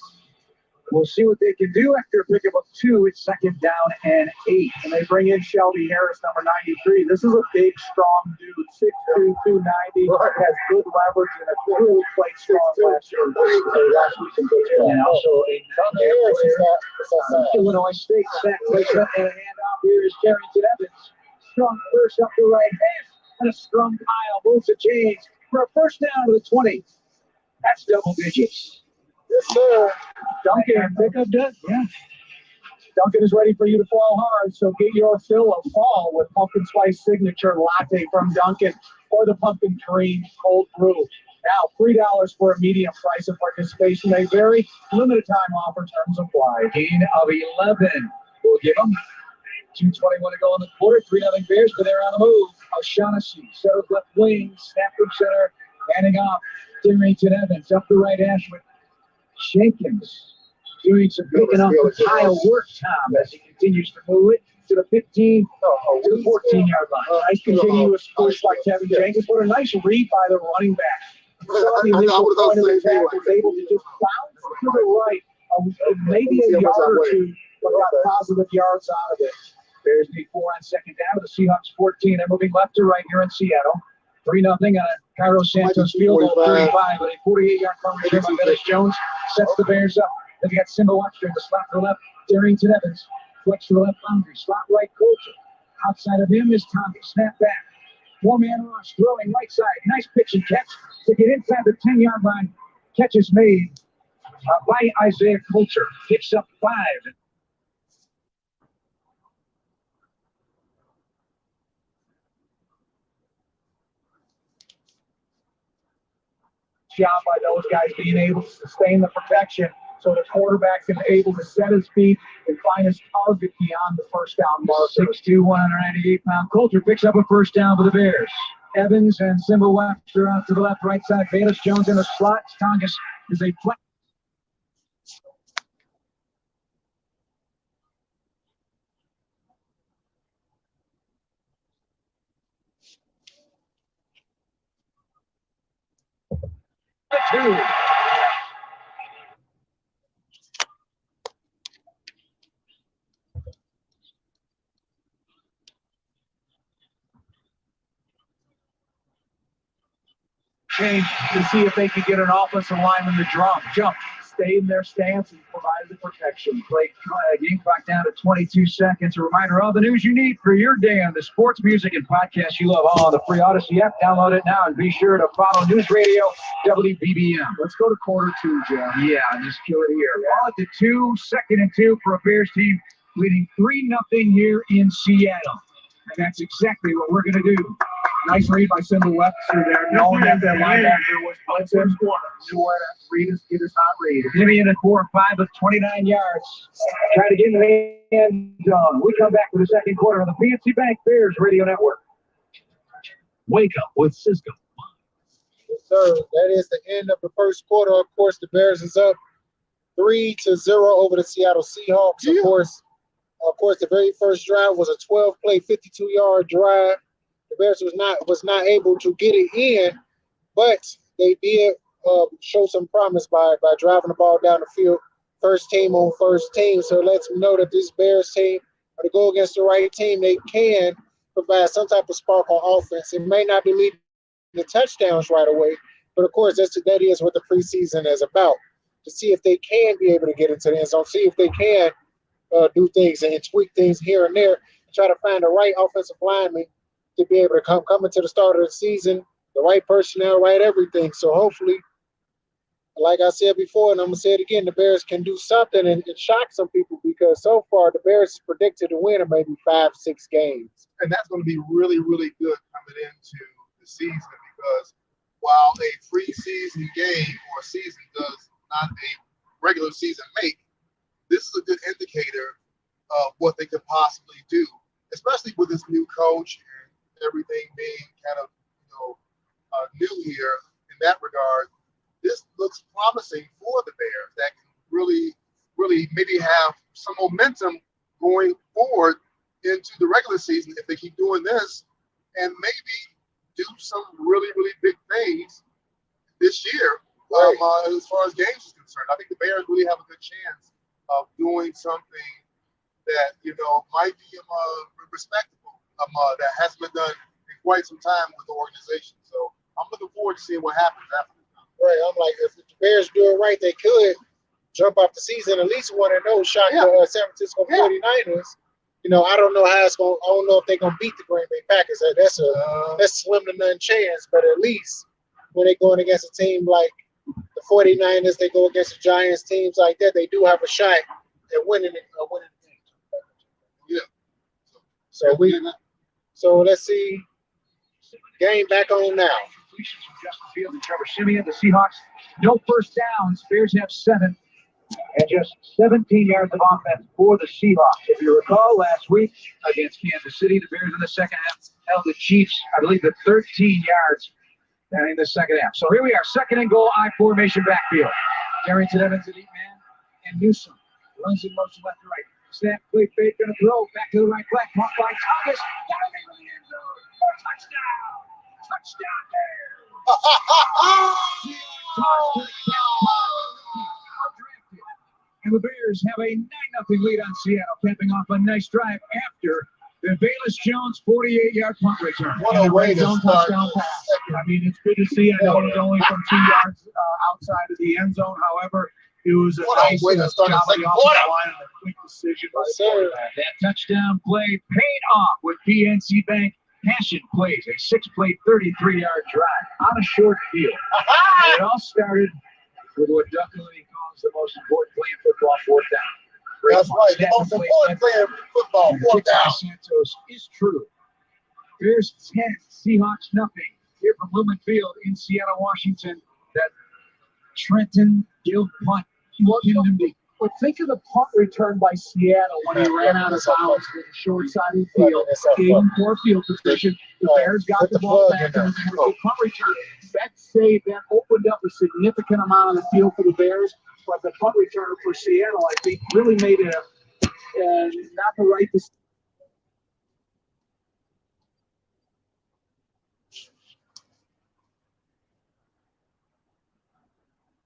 We'll see what they can do after a pickup of 2. It's 2nd down and 8. And they bring in Shelby Harris, number 93. This is a big, strong dude. 6'2", 290. Has good leverage and a really played strong last year. And also a Illinois State sack placement and a handoff. Here is Carrington Evans. Strong first up the right hand. And a strong pile moves the chains for a first down to the 20. That's double digits. Yes, sir. Duncan, pick up that. Yeah. Duncan is ready for you to fall hard, so get your fill of fall with Pumpkin Spice Signature Latte from Duncan or the Pumpkin Cream Cold Brew. Now, $3 for a medium price of participation. They vary. Limited time offer, terms apply. Gain of 11. We'll give them 2:21 to go in the quarter. 3-0 Bears, but they're on the move. O'Shaughnessy, center left wing, snap from center, handing off Carrington Evans up the right hash with Jenkins doing some picking up the tile work time as he continues to move it to the 15 to the 14-yard line. Nice continuous push by Kevin Jenkins, but a nice read by the running back. So the initial point of attack was able to just bounce to the right, maybe a yard or two, but got positive yards out of it. Bears need 4 on 2nd down. The Seahawks 14. They're moving left to right here in Seattle. 3-0 on a Cairo Santos field goal, 35, but a 48-yard conversion by Dennis Jones sets the Bears up. Then you got Simba Webster in the slot to the left, Carrington Evans, flex to the left boundary, slot right Coulter. Outside of him is Tommy, snap back. 4-man rush, throwing right side, nice pitch and catch to get inside the 10-yard line. Catch is made by Isaiah Coulter, picks up 5. Job by those guys being able to sustain the protection so the quarterback can be able to set his feet and find his target beyond the first down mark. 6'2", 198-pound Coulter picks up a first down for the Bears. Evans and Simba Webster out to the left, right side. Bayless Jones in the slot. Tongas is a flex. Two. Change to see if they can get an offensive lineman to jump, stay in their stance, and provide the protection. Play game clock down to 22 seconds. A reminder of the news you need for your day on the sports, music, and podcasts you love all on the free Odyssey app. Download it now and be sure to follow News Radio WBBM. Let's go to quarter 2, Jeff. Yeah, just kill it here. Ball at the 2, 2nd and 2 for a Bears team leading 3-0 here in Seattle. And that's exactly what we're going to do. Nice read by Simba Webster there, knowing that their linebacker was blitzing. Knew where to read his, get his hot read. Jimmy in at 4 and 5 with 29 yards. Trying to get in the end zone. We come back for the second quarter on the PNC Bank Bears Radio Network. Wake up with Cisco. Yes, sir. That is the end of the first quarter. Of course, the Bears is up 3-0 over the Seattle Seahawks. Of course, the very first drive was a 12-play, 52-yard drive. The Bears was not able to get it in, but they did show some promise by driving the ball down the field, first team on first team. So it lets me know that this Bears team, to go against the right team, they can provide some type of spark on offense. It may not be leading the touchdowns right away, but of course that is what the preseason is about, to see if they can be able to get into the end zone, see if they can do things and tweak things here and there, and try to find the right offensive lineman to be able to come into the start of the season, the right personnel, right everything. So hopefully, like I said before, and I'm going to say it again, the Bears can do something and shock some people, because so far the Bears is predicted to win in maybe 5-6 games. And that's going to be really, really good coming into the season, because while a preseason game or season does not a regular season make, this is a good indicator what they could possibly do, especially with this new coach and everything being kind of new here in that regard. This looks promising for the Bears that can really maybe have some momentum going forward into the regular season if they keep doing this, and maybe do some really big things this year. As far as games is concerned, I think the Bears really have a good chance of doing something that might be respectable, that hasn't been done in quite some time with the organization. So I'm looking forward to seeing what happens after this. Right, I'm like, if the Bears do it right, they could jump off the season at least 1-0, shock the San Francisco 49ers. I don't know how it's going. I don't know if they're going to beat the Green Bay Packers. That's slim to none chance. But at least when they're going against a team like the 49ers, they go against the Giants, teams like that, they do have a shot at winning the game. Yeah. So let's see. Game back on now. Completions from Justin Fields and Trevor Siemian. The Seahawks, no first downs. Bears have 7. And just 17 yards of offense for the Seahawks. If you recall, last week against Kansas City, the Bears in the second half held the Chiefs, I believe, to 13 yards in the second half. So here we are, second and goal, I formation backfield. Darrington Evans, elite man, and Newsom runs in motion left to right. Snap, play fake, going to throw back to the right flank. Caught by Thomas. Got it in the end zone. Touchdown! Touchdown Bears! And the Bears have a 9-0 lead on Seattle, capping off a nice drive after the Bayless Jones 48-yard punt return. What a way to start. Touchdown pass. I mean, it's good to see. I know it was only from 2 yards outside of the end zone. However, it was a nice way to start job the of the second offensive quarter. line and a quick decision by the quarterback. That touchdown play paid off with PNC Bank Passion plays, a 6-play, 33-yard drive on a short field. And it all started with what Duck Lee calls the most important play in football, fourth down. That's right, the most important play in football, fourth down. Santos is true. Bears 10, Seahawks nothing. Here from Lumen Field in Seattle, Washington, that Trenton Gill punt. But think of the punt return by Seattle when he ran out of bounds to the short side of the field, gave him poor field position. The Bears got the ball back, and the punt return, that save, that opened up a significant amount of the field for the Bears. But the punt returner for Seattle, I think, really made it not the right decision.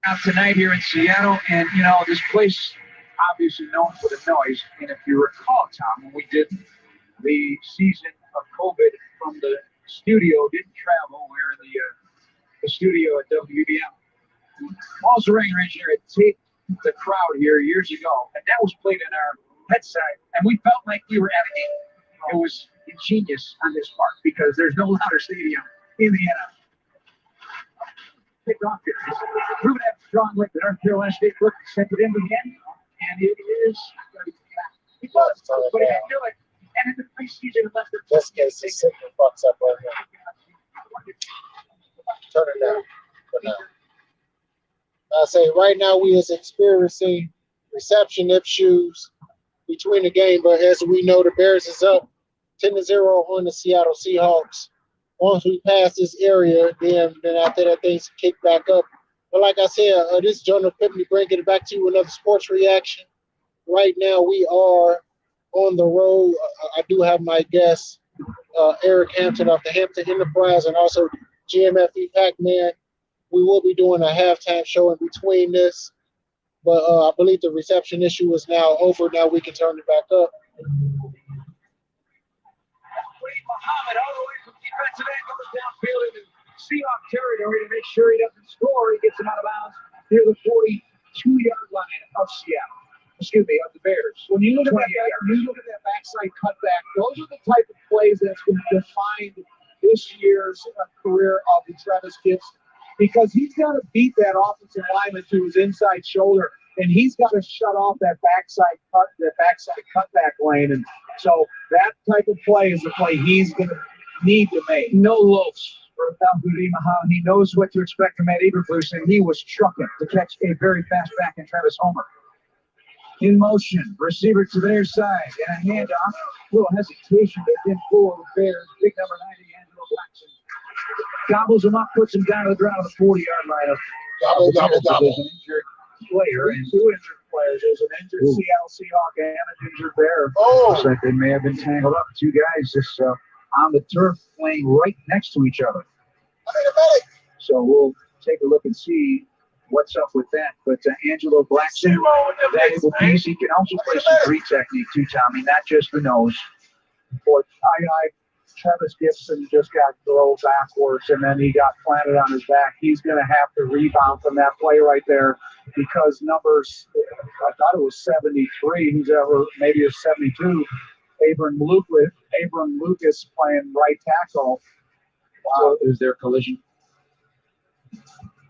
Out tonight here in Seattle, and this place obviously known for the noise. And if you recall, Tom, when we did the season of COVID from the studio, didn't travel. We were in the studio at WBM. Paul Zerang, our engineer, had taped the crowd here years ago, and that was played in our headset, and we felt like we were at a game. It was ingenious on this part because there's no louder stadium in the NFL. Pick off here. Proven to have strong leg. The North Carolina State look sent it in again, and it is. He was, but he didn't do it. And in the preseason, left it. This case is super fucks up right here. Turn it down for now. I say right now we is experiencing reception issues between the game, but as we know, the Bears is up 10-0 on the Seattle Seahawks. Once we pass this area, then after that, things kick back up. But like I said, this is Geno Smith bringing it back to you, another sports reaction. Right now, we are on the road. I do have my guest, Eric Hampton of the Hampton Enterprise, and also G.M.F.E. PACMAN. We will be doing a halftime show in between this, but I believe the reception issue is now over. Now we can turn it back up. Muhammad all the way from defensive end goes downfield in Seahawks territory to make sure he doesn't score. He gets him out of bounds near the 42-yard line of Seattle. Excuse me, of the Bears. When you look at that backside cutback, those are the type of plays that's going to define this year's career of the Travis Gibson, because he's got to beat that offensive lineman to his inside shoulder, and he's got to shut off that backside cutback lane. And so that type of play is the play he's going to need to make. No loafs for Al-Hudi Muhammad. He knows what to expect from Matt Eberflus, and he was trucking to catch a very fast back in Travis Homer. In motion, receiver to their side, and a handoff. Little hesitation, but then for the Bears. Big number 90, Angelo Blackson. Gobbles him up, puts him down to the ground on the 40-yard line. Gobble. There's an injured player and two injured players. There's an injured Seattle Seahawk and an injured Bear. Looks like they may have been tangled up. Two guys just on the turf playing right next to each other. So we'll take a look and see what's up with that. But Angelo Blackson, valuable piece. He can also play some great technique too, Tommy, not just the nose. But Travis Gibson just got thrown backwards, and then he got planted on his back. He's going to have to rebound from that play right there because numbers, I thought it was 73. Who's ever, maybe it's 72. Abram Lucas playing right tackle. So is there collision?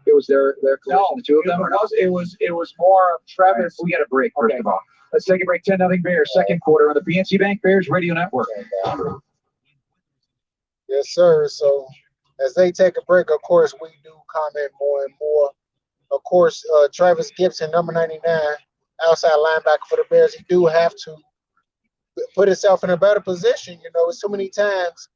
It was their collision, No, the two of them? Or no? it was more of Travis. We got a break, first of all. Let's take a break. 10-0 Bears, second quarter on the PNC Bank Bears Radio Network. Yes, sir. So as they take a break, of course, we do comment more and more. Of course, Travis Gibson, number 99, outside linebacker for the Bears, he do have to put himself in a better position. You know, it's so many times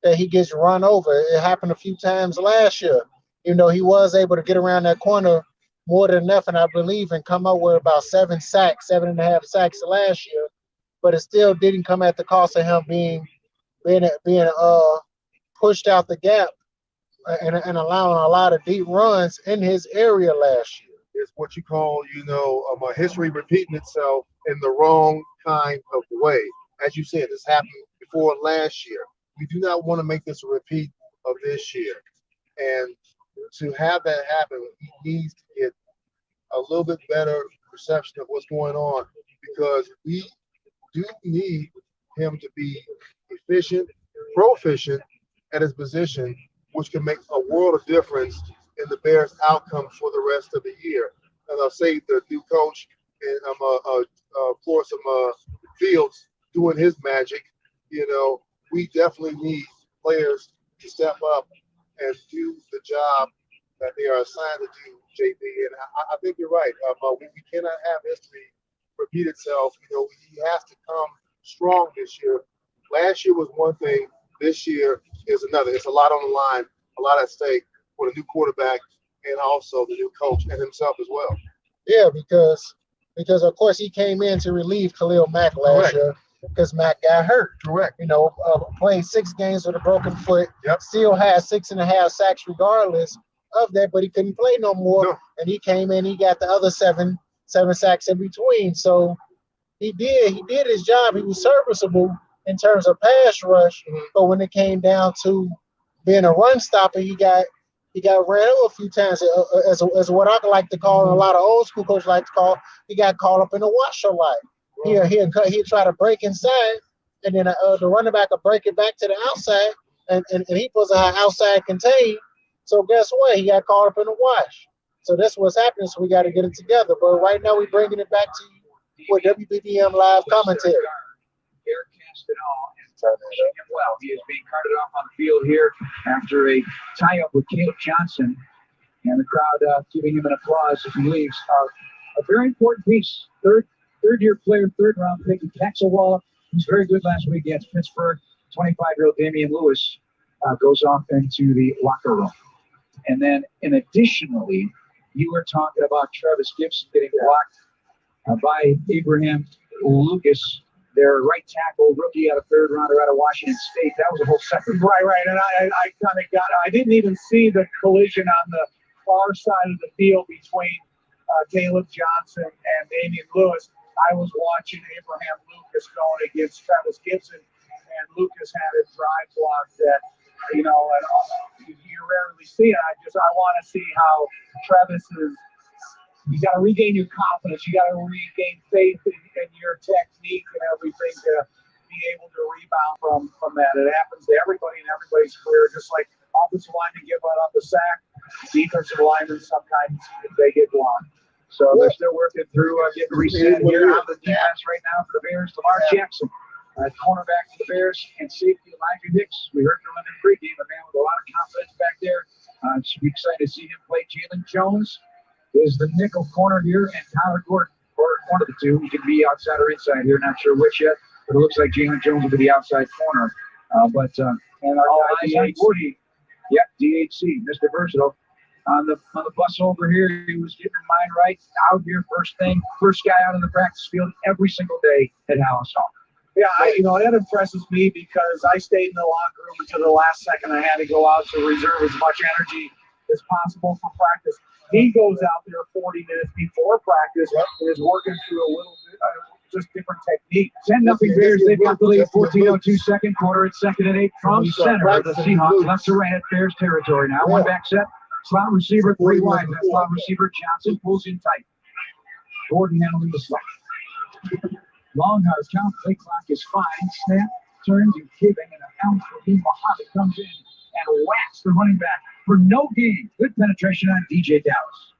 that he gets run over. It happened a few times last year. You know, he was able to get around that corner more than enough, and I believe, and come up with about 7.5 sacks last year. But it still didn't come at the cost of him being pushed out the gap and allowing a lot of deep runs in his area last year. It's what you call, history repeating itself in the wrong kind of way. As you said, this happened before last year. We do not want to make this a repeat of this year. And to have that happen, he needs to get a little bit better perception of what's going on, because we do need him to be efficient, proficient at his position, which can make a world of difference in the Bears' outcome for the rest of the year. And I'll say the new coach and for some Fields doing his magic, we definitely need players to step up and do the job that they are assigned to do, JP. And I think you're right. We cannot have history repeat itself. He has to come strong this year. Last year was one thing. This year is another. It's a lot on the line, a lot at stake for the new quarterback and also the new coach and himself as well. Yeah, because of course he came in to relieve Khalil Mack last year because Mack got hurt. Correct. Played 6 games with a broken foot. Yep. Still had 6.5 sacks regardless of that, but he couldn't play no more. No. And he came in, he got the other seven sacks in between. So he did his job. He was serviceable in terms of pass rush, but when it came down to being a run stopper, he got ran over a few times. As what I like to call, and a lot of old school coaches like to call, he got caught up in the washer line. He'd try to break inside, and then the running back will break it back to the outside, and he was outside contained. So guess what? He got caught up in the wash. So that's what's happening. So we got to get it together. But right now we're bringing it back to you with WBBM live commentary. Eric Castanal and wishing him well. He is being carted off on the field here after a tie-up with Caleb Johnson, and the crowd giving him an applause as he leaves. A very important piece, third-year player, third-round pick, Taxawalla. He was very good last week against Pittsburgh. 25-year-old Damian Lewis goes off into the locker room. And then, additionally, you were talking about Travis Gibson getting blocked by Abraham Lucas, their right tackle, rookie out of third rounder out of Washington State. That was a whole second. Right. And I didn't even see the collision on the far side of the field between Caleb Johnson and Damian Lewis. I was watching Abraham Lucas going against Travis Gibson, and Lucas had a drive block that, and you rarely see it. I want to see how Travis is. You got to regain your confidence. You got to regain faith in your technique and everything to be able to rebound from that. It happens to everybody in everybody's career, just like offensive linemen get right off the sack. Defensive linemen, sometimes they get blocked. So they're still working through getting reset here on the defense right now for the Bears. Lamar Jackson, cornerback for the Bears, and safety Elijah Hicks. We heard from him in pregame, a man with a lot of confidence back there. Should be excited to see him play. Jalen Jones is the nickel corner here, and Tyler Gordon for one of the two. He could be outside or inside here, not sure which yet, but it looks like Jalen Jones will be the outside corner. And our guy DHC. Yep, DHC, Mr. Versatile. On the bus over here, he was getting his mind right. Out here, first guy out in the practice field every single day at Hallis Hall. Yeah, that impresses me because I stayed in the locker room until the last second. I had to go out to reserve as much energy as possible for practice. He goes out there 40 minutes before practice and is working through a little bit, just different technique. 10-0 Bears. They've got the lead. 14:02 second quarter. It's 2nd and 8 from center of the Seahawks. Left to right at Bears territory now. One back set. Slot receiver, 3 wide. That slot receiver, Johnson, pulls in tight. Gordon handling the slot. Long hard count. Play clock is fine. Snap, turns, and giving, and a bounce for Muhammad comes in and whacks the running back for no gain. Good penetration on DJ Dallas.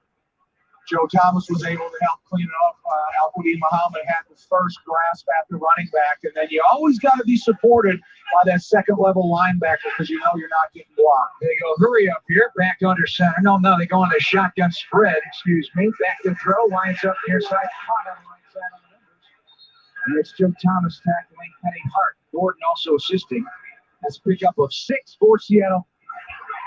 Joe Thomas was able to help clean it up. Al-Qadim Muhammad had the first grasp at the running back, and then you always got to be supported by that second-level linebacker because you know you're not getting blocked. They go, hurry up here, back under center. No, they go on a shotgun spread, back to throw, lines up near side, caught on the right side on the numbers. And it's Joe Thomas tackling Penny Hart. Gordon also assisting. That's a pickup of 6 for Seattle.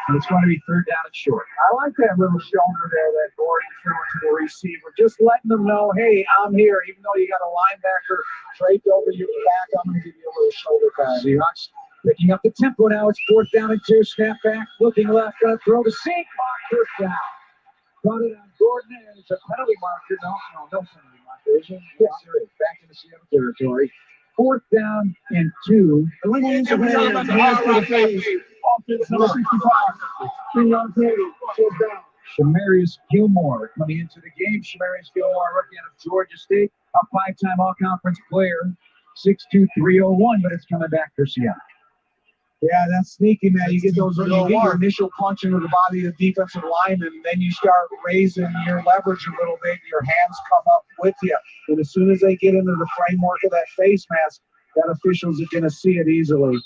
And it's going to be 3rd down and short. I like that little shoulder there that Gordon threw to the receiver. Just letting them know, hey, I'm here. Even though you got a linebacker draped over your back, I'm going to give you a little shoulder pad. Seahawks picking up the tempo now. It's 4th down and 2. Snap back, looking left, going to throw the seam. 1st down. Got it on Gordon, and it's a penalty marker. No penalty marker. Yes, there is. Back in the Seattle territory. 4th down and 2. And we're going to use the hands to the face. Offense number 65. 3-yard penalty. Fourth down. Shamarius Gilmore coming into the game. Shamarius Gilmore, rookie out of Georgia State, a 5-time all-conference player, 6'2", 301, but it's coming back for Seattle. Yeah, that's sneaky, man. You get your initial punch into the body of the defensive lineman, and then you start raising your leverage a little bit. Your hands come up with you. And as soon as they get into the framework of that face mask, that officials are going to see it easily.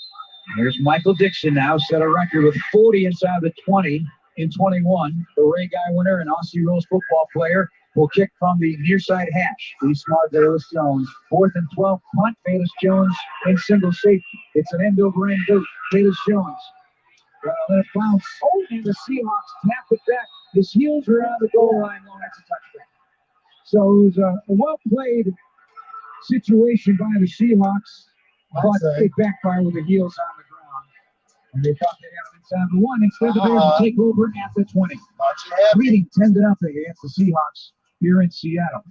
Here's Michael Dixon now, set a record with 40 inside the 20 in 21. The Ray Guy winner and Aussie Rules football player will kick from the near side hash. He's smart, Bayless Jones. 4th and 12 punt, Bayless Jones in single safety. It's an end-over-end boot. Bayless Jones. Let it bounce. Oh, and the Seahawks tap it back. His heels are on the goal line. No, that's a touchdown. So it was a well-played situation by the Seahawks. But they backfire with the heels on the ground. And they thought they had him inside the 1. Instead, the Bears will take over at the 20. Leading 10-0 against the Seahawks here in Seattle.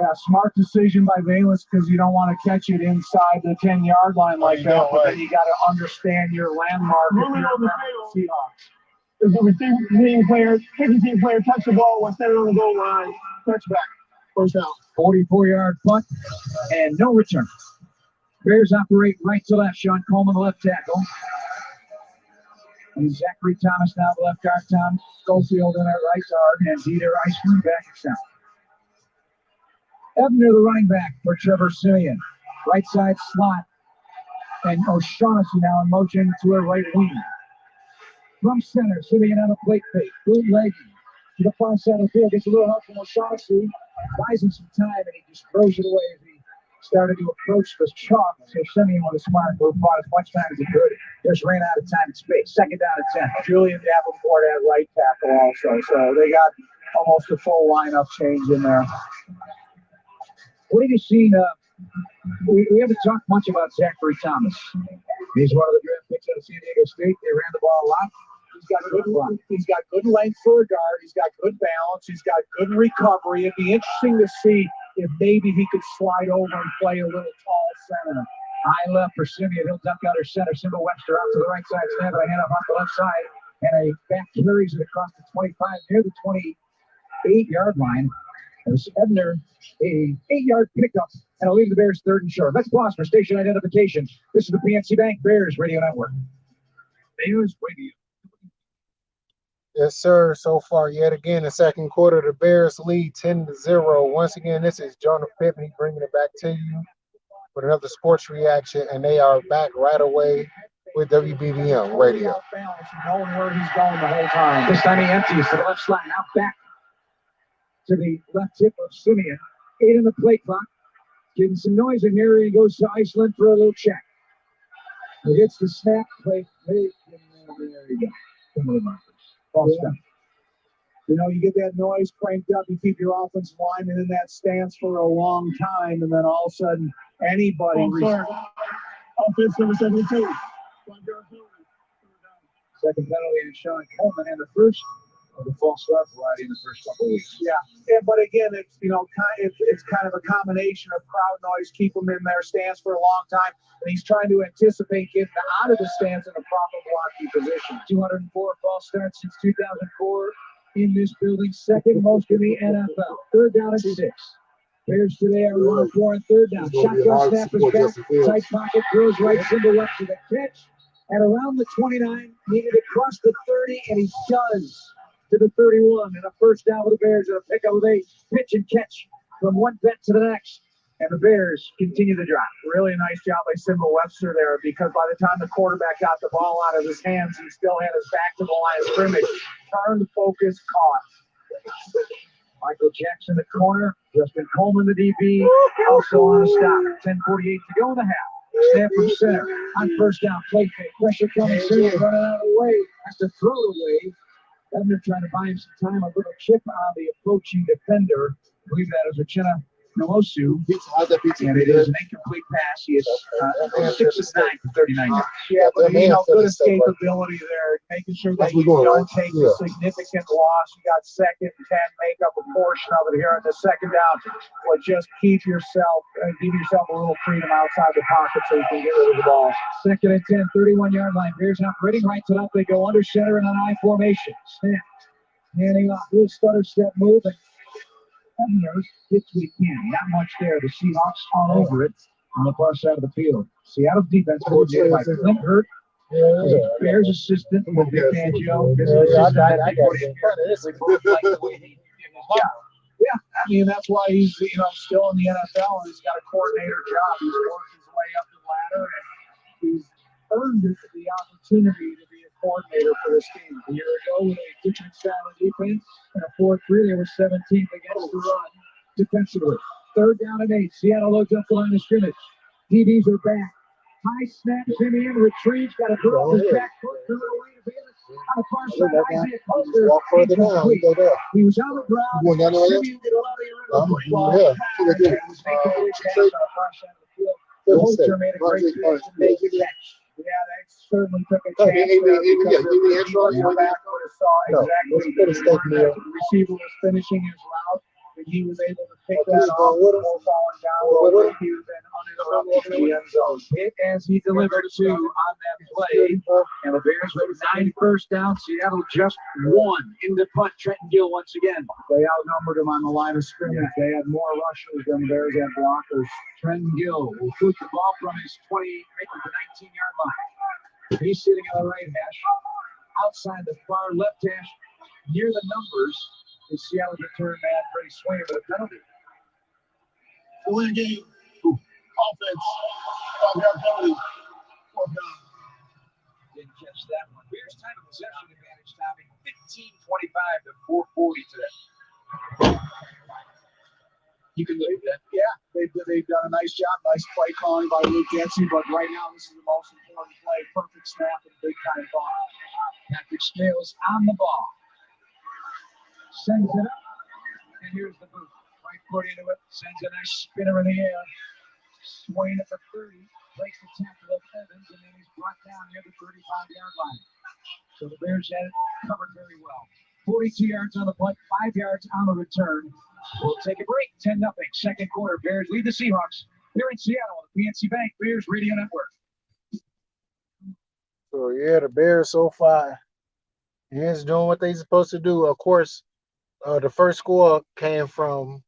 Yeah, smart decision by Bayless because you don't want to catch it inside the 10-yard line like that. But then you got to understand your landmark. Moving on the field. Seahawks. There's a receiving player, kicking player touch the ball while standing on the goal line. Touchback. First down. 44-yard punt and no return. Bears operate right to left. Sean Coleman, the left tackle. And Zachary Thomas now the left guard. Tom Schofield in our right guard. And Dieter Eisman back at center. Ebner, the running back for Trevor Simeon. Right side slot. And O'Shaughnessy now in motion to a right wing. From center, Simeon on a plate fake. Bootlegging to the far side of the field. Gets a little help from O'Shaughnessy. Buys him some time and he just throws it away as he started to approach the chalk. So Simeon with a smart move, bought as much time as he could. Just ran out of time and space. 2nd down and 10. Julian Davenport at right tackle also. So they got almost a full lineup change in there. What have you seen? We haven't talked much about Zachary Thomas. He's one of the draft picks out of San Diego State. They ran the ball a lot. He's got good length for a guard. He's got good balance. He's got good recovery. It'd be interesting to see if maybe he could slide over and play a little tall center. High left for Simeon. He'll duck out her center. Simba Webster out to the right side. Snap and a hand up on the left side. And a back carries it across the 25 near the 28-yard line. There's Ebner, a 8-yard pickup, and I'll leave the Bears 3rd and short. Let's pause for station identification. This is the PNC Bank Bears Radio Network. Bears Radio. Yes, sir. So far, yet again, the second quarter, the Bears lead 10-0. Once again, this is Geno Smith bringing it back to you with another sports reaction, and they are back right away with WBBM Radio. Knowing where he's going the whole time. This time he empties to the left slot. Now back to the left tip of Simeon. 8 in the play clock. Getting some noise in here. He goes to Iceland for a little check. He hits the snap. Play. There you go. Some of the markers. False start. You know, you get that noise cranked up, you keep your offensive lineman in that stance for a long time, and then all of a sudden, anybody. Offense number 72. Second penalty is Sean Coleman, and the first of the false start variety in the first couple of weeks. Yeah, but again, it's it's kind of a combination of crowd noise, keep them in their stance for a long time, and he's trying to anticipate getting out of the stance in a proper blocking position. 204 false starts since 2004 in this building, second most in the NFL. Third down and 6. Bears today are 1 of 4 on third down. Shotgun snap is back. Tight pocket, throws right, single left to the catch. At around the 29, needed to cross the 30, and he does to the 31. And a first down for the Bears and a pickup with 8. Pitch and catch from one vet to the next. And the Bears continue to drive. Really nice job by Simba Webster there, because by the time the quarterback got the ball out of his hands, he still had his back to the line of scrimmage. Turned, focus, caught. Michael Jackson, the corner. Justin Coleman, the DB. Also on a stop. 10:48 to go in the half. Snap from center. On first down, play fake. Pressure coming soon. Running out of the way. Has to throw it away. Evner trying to buy him some time. A little chip on the approaching defender. I believe that is Uchenna Nwosu. And it is an incomplete pass. He is 6 of 9 for 39 yards. Yeah, but good escapability there, making sure that you don't take a significant loss. You got 2nd and 10, make up a portion of it here in the second down, but just give yourself a little freedom outside the pocket so you can get rid of the ball. 2nd and 10, 31-yard line. Bears operating right to left. They go under center in an I formation. Snap. Handing off. Little stutter step move. Evner hits what he can. Not much there. The Seahawks all over it on the far side of the field. Seattle's defense coordinated by Clint Hurt. Bears assistant with Vic Fangio. Yeah, I mean, that's why he's still in the NFL, and he's got a coordinator job. He's worked his way up the ladder, and he's earned the opportunity to be a coordinator for this team. A year ago, with a different style of defense and a 4-3, they were 17th against the run defensively. Third down and 8. Seattle loads up the line of scrimmage. DBs are back. High snap, Simeon retrieves, got a throw his back foot, threw it away to Bayless. On the far side, Isaiah Coaster. He was on the ground. Simeon did a lot of the football. Coaster made a great catch and made the catch. Yeah, they certainly took a chance. The receiver was finishing his route, and he was able to pick that off before falling down. He was then uninterrupted in the end zone. Hit as he delivered to on that play. And the Bears with 9 first down. Seattle just 1 in the punt. Trenton Gill once again. They outnumbered him on the line of scrimmage. They had more rushers than the Bears had blockers. Trenton Gill will flip the ball from his 20, making the 19-yard line. He's sitting on the right hash. Outside the far left hash, near the numbers, is Seattle's return man, Freddie Swain, with a penalty. To win a game, offense, 5-yard penalty, 4th down. Didn't catch that one. Bears time of possession advantage, Tommy. 15:25 to 4:40 today. You can believe that. Yeah, they've done a nice job. Nice play calling by Luke Getsy, but right now this is the most important play. Perfect snap and big time ball. Patrick Scales on the ball. Sends it up. And here's the boot. Right foot into it. Sends a nice spinner in the air. Swain at the 30. Breaks the tackle of Evans, and then he's brought down near the 35-yard line. So the Bears had it covered very well. 42 yards on the punt, 5 yards on the return. We'll take a break. 10-0. Second quarter. Bears lead the Seahawks here in Seattle on the PNC Bank Bears Radio Network. So yeah, the Bears so far is doing what they're supposed to do. Of course, the first score came from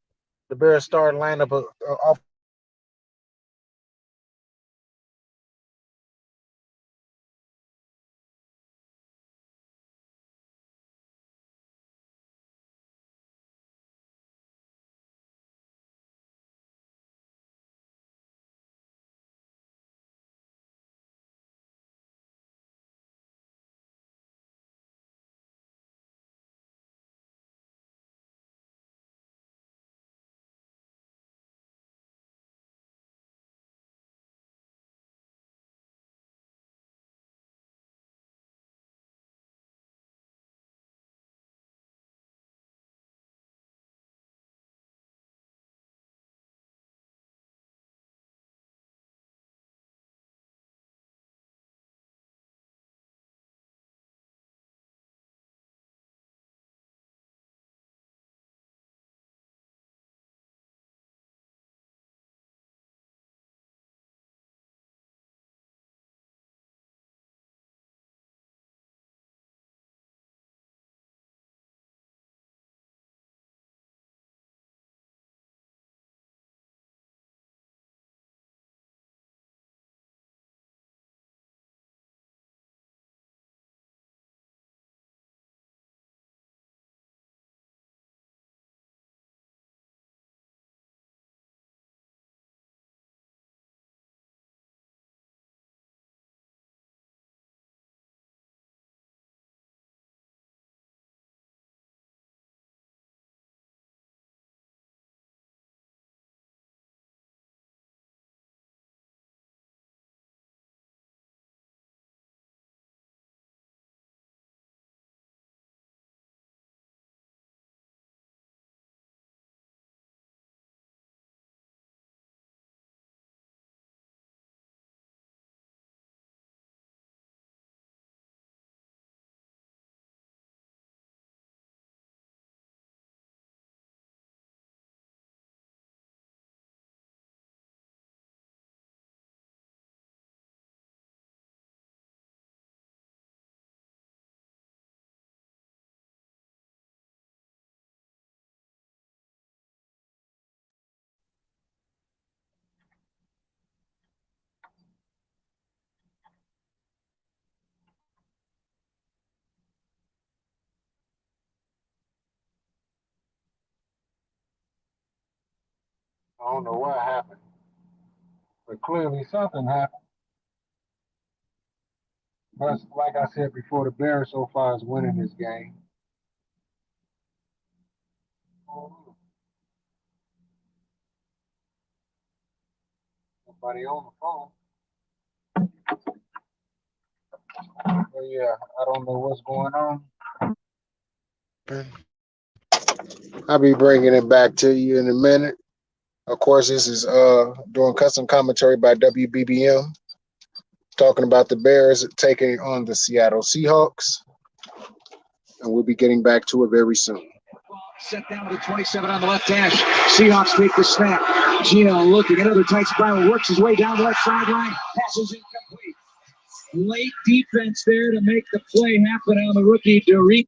the Bears starting lineup off I don't know what happened, but clearly something happened. But like I said before, the Bears so far is winning this game. Nobody on the phone. But yeah, I don't know what's going on. I'll be bringing it back to you in a minute. Of course, this is doing custom commentary by WBBM, talking about the Bears taking on the Seattle Seahawks. And we'll be getting back to it very soon. Set down with a 27 on the left hash. Seahawks take the snap. Geno looking, another tight spiral, works his way down the left sideline. Passes incomplete. Late defense there to make the play happen on the rookie, Derek.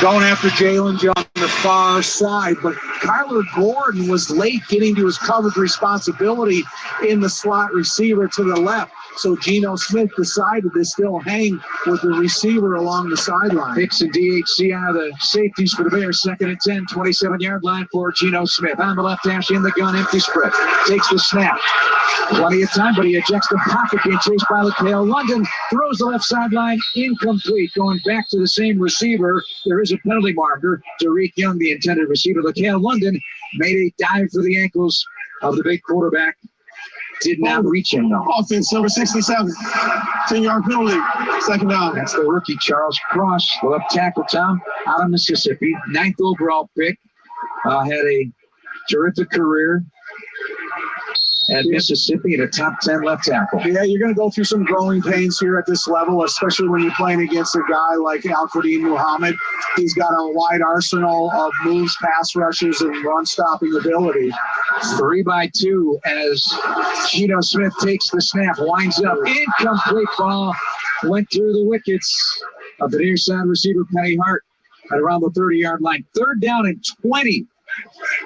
Going after Jalen Jones on the far side, but Kyler Gordon was late getting to his coverage responsibility in the slot receiver to the left. So Geno Smith decided to still hang with the receiver along the sideline. Hicks and DHC out of the safeties for the Bears. 2nd and 10, 27-yard line for Geno Smith. On the left hash in the gun, empty spread. Takes the snap. Plenty of time, but he ejects the pocket, being chased by LaCale London. Throws the left sideline, incomplete. Going back to the same receiver. There is a penalty marker. Derek Young, the intended receiver. LaCale London made a dive for the ankles of the big quarterback. Did not reach him, though. Offense, number 67. 10-yard penalty. 2nd down. That's the rookie, Charles Cross, the left tackle, Tom, out of Mississippi. 9th overall pick. Had a terrific career at Mississippi and a top 10 left tackle. Yeah, you're going to go through some growing pains here at this level, especially when you're playing against a guy like Al-Quadin Muhammad. He's got a wide arsenal of moves, pass rushes, and run-stopping ability. 3-by-2 as Geno Smith takes the snap, winds up, incomplete ball, went through the wickets of the near side receiver, Penny Hart, at around the 30-yard line. 3rd down and 20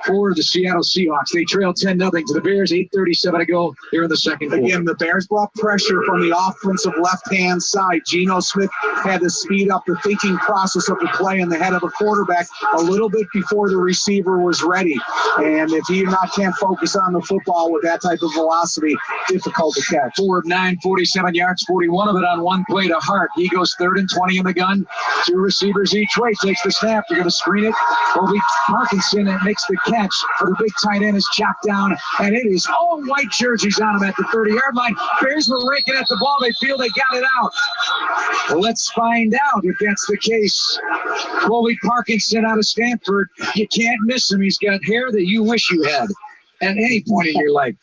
for the Seattle Seahawks. They trail 10-0 to the Bears. 8:37 to go here in the second quarter. Again, the Bears brought pressure from the offensive left-hand side. Geno Smith had to speed up the thinking process of the play in the head of a quarterback a little bit before the receiver was ready. And if you can't focus on the football with that type of velocity, difficult to catch. 4 of 9, 47 yards, 41 of it on one play to Hart. He goes 3rd and 20 in the gun. 2 receivers each way. Takes the snap. They're going to screen it. Kobe Parkinson makes the catch for the big tight end, is chopped down, and it is all white jerseys on him at the 30-yard line. Bears were raking at the ball. They feel they got it out. Well, let's find out if that's the case. Colby Parkinson out of Stanford. You can't miss him. He's got hair that you wish you had at any point in your life.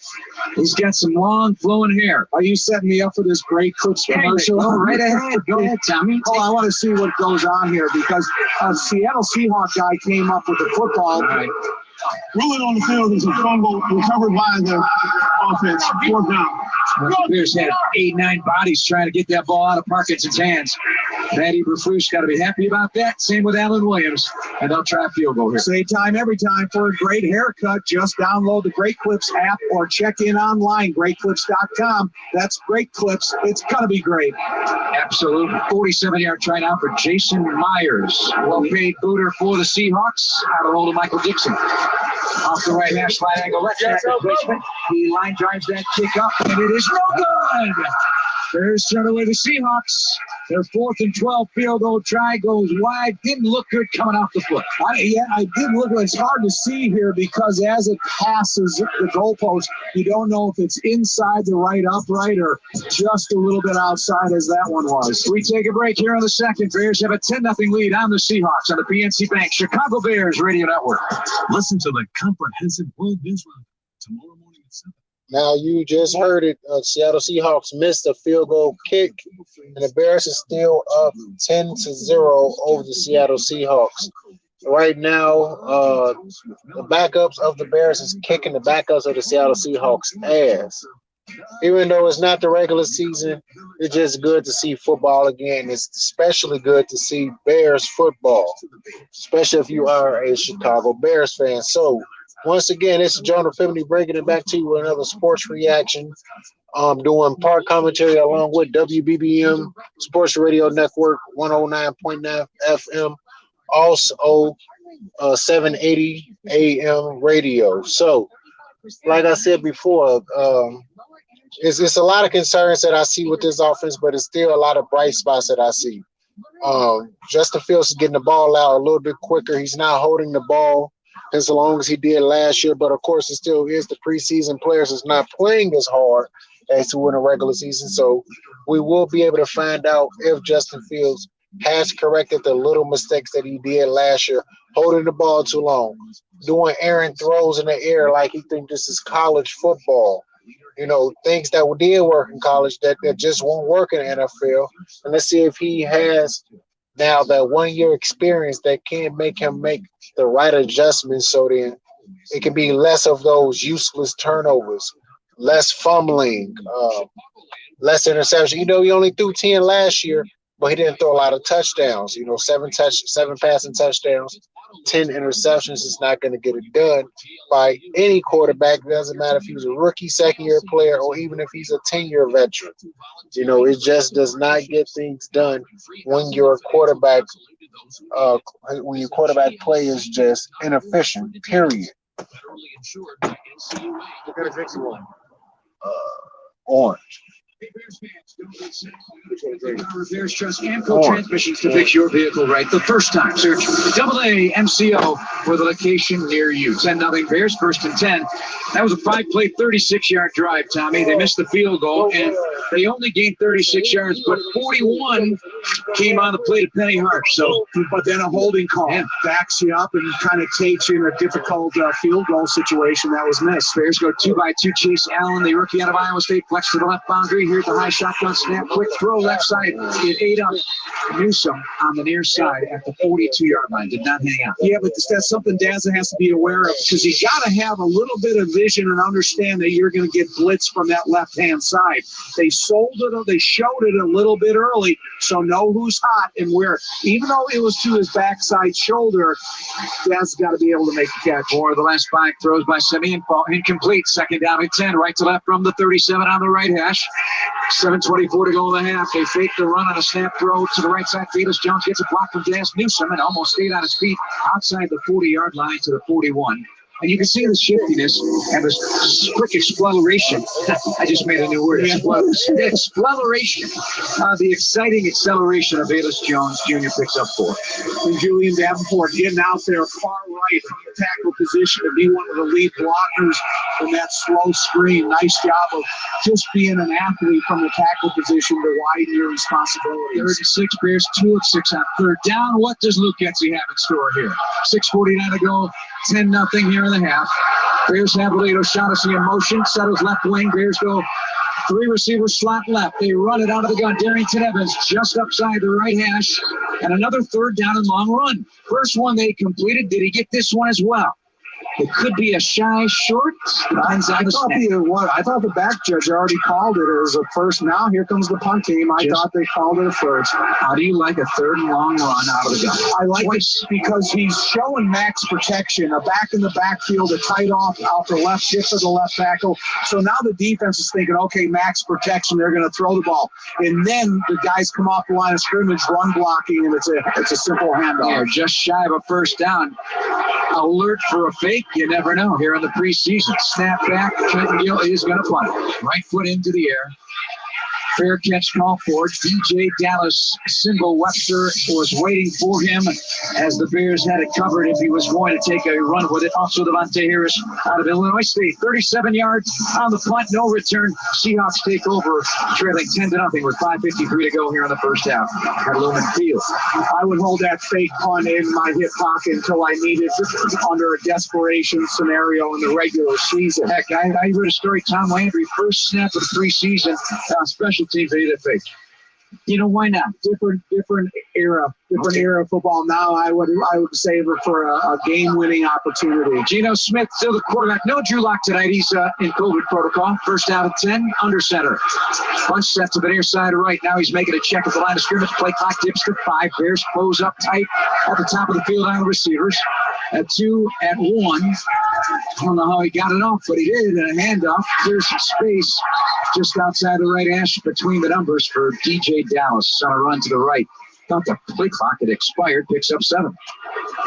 He's got some long flowing hair. Are you setting me up for this great Clips commercial? Go right ahead. Go ahead, Tommy. Oh, I want to see what goes on here because a Seattle Seahawks guy came up with the football. Right. Rolling on the field is a fumble recovered by the offense. 4th down. Bears had 8-9 bodies trying to get that ball out of Parkinson's hands. Matty Berflus got to be happy about that. Same with Alan Williams. And they'll try a field goal here. Same time every time for a great haircut. Just download the Great Clips app or check in online, greatclips.com. That's Great Clips. It's going to be great. Absolutely. 47-yard try now for Jason Myers. Well-paid booter for the Seahawks. Out of hold of Michael Dixon. Off the right hash, slight angle left tackle placement. He line drives that kick up, and it is no good. Bears turn away the Seahawks. Their 4th and 12 field goal try goes wide. Didn't look good coming off the foot. I did look. It's hard to see here because as it passes the goalpost, you don't know if it's inside the right upright or just a little bit outside as that one was. We take a break here on the second. Bears have a 10-0 lead on the Seahawks on the PNC Bank Chicago Bears Radio Network. Listen to the comprehensive World News Roundup tomorrow morning at 7. Now, you just heard it. Seattle Seahawks missed a field goal kick, and the Bears are still up 10-0 over the Seattle Seahawks. Right now, the backups of the Bears is kicking the backups of the Seattle Seahawks' ass. Even though it's not the regular season, it's just good to see football again. It's especially good to see Bears football, especially if you are a Chicago Bears fan. So, Once again, this is Jonah Fibney bringing it back to you with another sports reaction. Doing part commentary along with WBBM Sports Radio Network 109.9 FM, also 780 AM radio. So, like I said before, it's a lot of concerns that I see with this offense, but it's still a lot of bright spots that I see. Justin Fields is getting the ball out a little bit quicker. He's not holding the ball as long as he did last year, but of course it still is the preseason. Players is not playing as hard as to win a regular season, so we will be able to find out if Justin Fields has corrected the little mistakes that he did last year, holding the ball too long, doing errant throws in the air like he thinks this is college football. Things that did work in college that just won't work in the NFL. And let's see if he has now that 1 year experience that can make him make the right adjustments, so then it can be less of those useless turnovers, less fumbling, less interception. He only threw 10 last year, but he didn't throw a lot of touchdowns. 7 passing touchdowns, 10 interceptions is not going to get it done by any quarterback. It doesn't matter if he's a rookie, second-year player, or even if he's a 10-year veteran. It just does not get things done when your quarterback play is just inefficient, period. Orange. Bears Trust Amco Transmissions to fix your vehicle right the first time. Search AA MCO for the location near you. 10-0 Bears, first and 10. That was a 5-play, 36-yard drive, Tommy. They missed the field goal, and they only gained 36 yards, but 41 came on the plate of Penny Hart. But then a holding call backs you up and kind of takes you in a difficult field goal situation that was missed. Bears go 2-by-2. Chase Allen, the rookie out of Iowa State, flex to the left boundary. Here's the high shotgun snap, quick throw left side. It ate up Newsome on the near side at the 42-yard line. Did not hang out. Yeah, but that's something Daza has to be aware of, because you got to have a little bit of vision and understand that you're going to get blitzed from that left-hand side. They showed it a little bit early, so know who's hot and where. Even though it was to his backside shoulder, Daza's got to be able to make the catch. 4 of the last 5 throws by Simeon fall incomplete. Second down at 10, right to left from the 37 on the right hash. 7:24 to go in the half. They fake the run on a snap throw to the right side. Felix Jones gets a block from Daz Newsome and almost stayed on his feet outside the 40-yard line to the 41. And you can see the shiftiness and the quick exploration. I just made a new word. Exploration. The exciting acceleration of Velus Jones Jr. picks up 4. And Julian Davenport getting out there far right from the tackle position to be one of the lead blockers in that slow screen. Nice job of just being an athlete from the tackle position to widen your responsibilities. 36 Bears, 2 of 6 on third down. What does Luke Getsy have in store here? 6:49 to go. 10-0 here in the half. Bears have Lito Shaughnessy in motion. Settles left wing. Bears go 3 receivers slot left. They run it out of the gun. Darrington Evans just upside the right hash. And another third down and long run. First one they completed. Did he get this one as well? It could be a shy short. I thought the back judge already called it as a first. Now here comes the punt team. I thought they called it a first. How do you like a third and long run out of the gun? I like it because he's showing max protection. A back in the backfield, a tight off out the left, shift to the left tackle. So now the defense is thinking, okay, max protection. They're going to throw the ball, and then the guys come off the line of scrimmage, run blocking, and it's a simple handoff. Yeah, just shy of a first down. Alert for a fake. You never know here in the preseason. Snap back. Trenton Gill is going to punt it. Right foot into the air. Fair catch call for DJ Dallas. Symbol Webster was waiting for him as the Bears had it covered if he was going to take a run with it. Also, Devontae Harris out of Illinois State. 37 yards on the punt, no return. Seahawks take over, trailing 10-0 with 5:53 to go here in the first half at Lumen Field. I would hold that fake punt in my hip pocket until I need it under a desperation scenario in the regular season. Heck, I heard a story. Tom Landry, first snap of the preseason, special teams, they did a fake. Why not? Different era of football. Now I would savor for a game-winning opportunity. Geno Smith still the quarterback. No Drew Lock tonight. He's in COVID protocol. First out of 10, under center. Bunch set to the near side right. Now he's making a check at the line of scrimmage. Play clock dips to 5. Bears close up tight at the top of the field on the receivers. At 2, at 1. I don't know how he got it off, but he did. And a handoff clears some space just outside the right hash between the numbers for DJ Dallas on a run to the right. Thought the play clock had expired, picks up 7.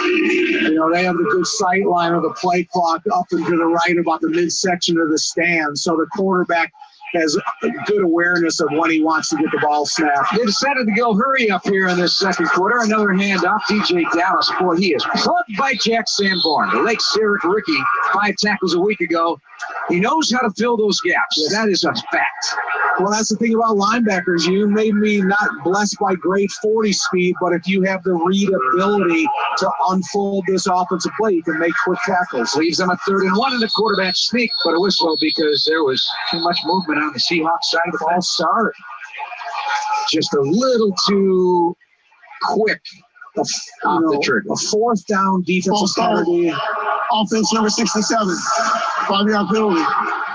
You know, they have the good sight line of the play clock up and to the right about the midsection of the stand. So the quarterback has a good awareness of when he wants to get the ball snapped. They decided to go hurry up here in this second quarter. Another handoff. DJ Dallas, boy, he is plugged by Jack Sanborn. The Lake Syric rookie, 5 tackles a week ago. He knows how to fill those gaps. Yes. That is a fact. Well, that's the thing about linebackers. You may be not blessed by great 40 speed, but if you have the readability to unfold this offensive play, you can make quick tackles. Leaves them a 3rd and 1 in the quarterback sneak, but a whistle because there was too much movement on the Seahawks side of the ball. Start. Just a little too quick off the trigger. A 4th down defensive penalty. Offense number 67. 5-yard penalty.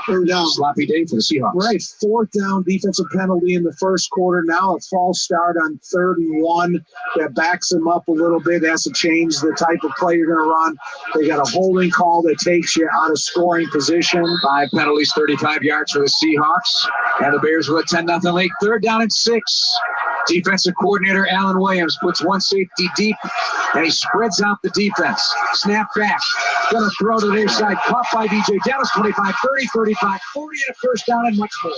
3rd down. Sloppy day for the Seahawks. Right. 4th down defensive penalty in the first quarter. Now a false start on 3rd and 1 that backs them up a little bit. Has to change the type of play you're going to run. They got a holding call that takes you out of scoring position. 5 penalties, 35 yards for the Seahawks. And the Bears with a 10-0 lead. 3rd down and 6. Defensive coordinator Alan Williams puts one safety deep, and he spreads out the defense. Snap back. Going to throw to their side. Caught by DJ Dallas. 25, 30, 35, 40, and a 1st down and much more.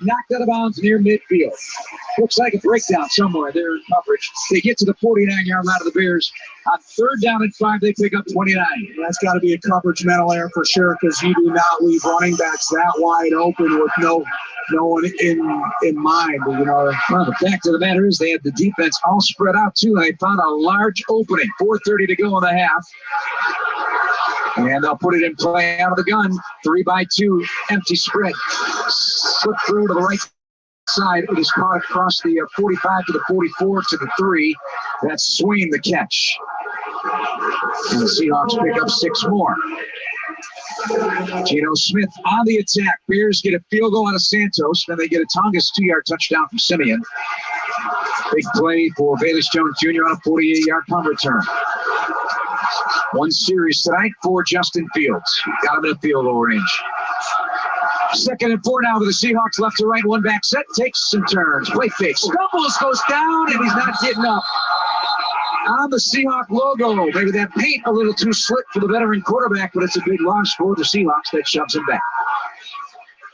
Knocked out of bounds near midfield. Looks like a breakdown somewhere there in coverage. They get to the 49-yard line of the Bears. On 3rd down and 5, they pick up 29. That's got to be a coverage mental error for sure, because you do not leave running backs that wide open with no one in mind. You know. Well, the fact of the matter is they had the defense all spread out too, and they found a large opening. 4:30 to go in the half. And they'll put it in play out of the gun. 3-by-2, empty spread. Slip through to the right side. It is caught across the 45 to the 44 to the 3. That's Swain the catch. And the Seahawks pick up 6 more. Geno Smith on the attack. Bears get a field goal out of Santos. Then they get a Tonga's 2-yard touchdown from Simeon. Big play for Bayless Jones Jr. on a 48-yard punt return. 1 series tonight for Justin Fields. Got him in a field goal range. 2nd and 4 now with the Seahawks left to right. 1 back set. Takes some turns. Play fake. Stumbles, goes down, and he's not getting up. On the Seahawk logo. Maybe that paint a little too slick for the veteran quarterback, but it's a big loss for the Seahawks that shoves him back.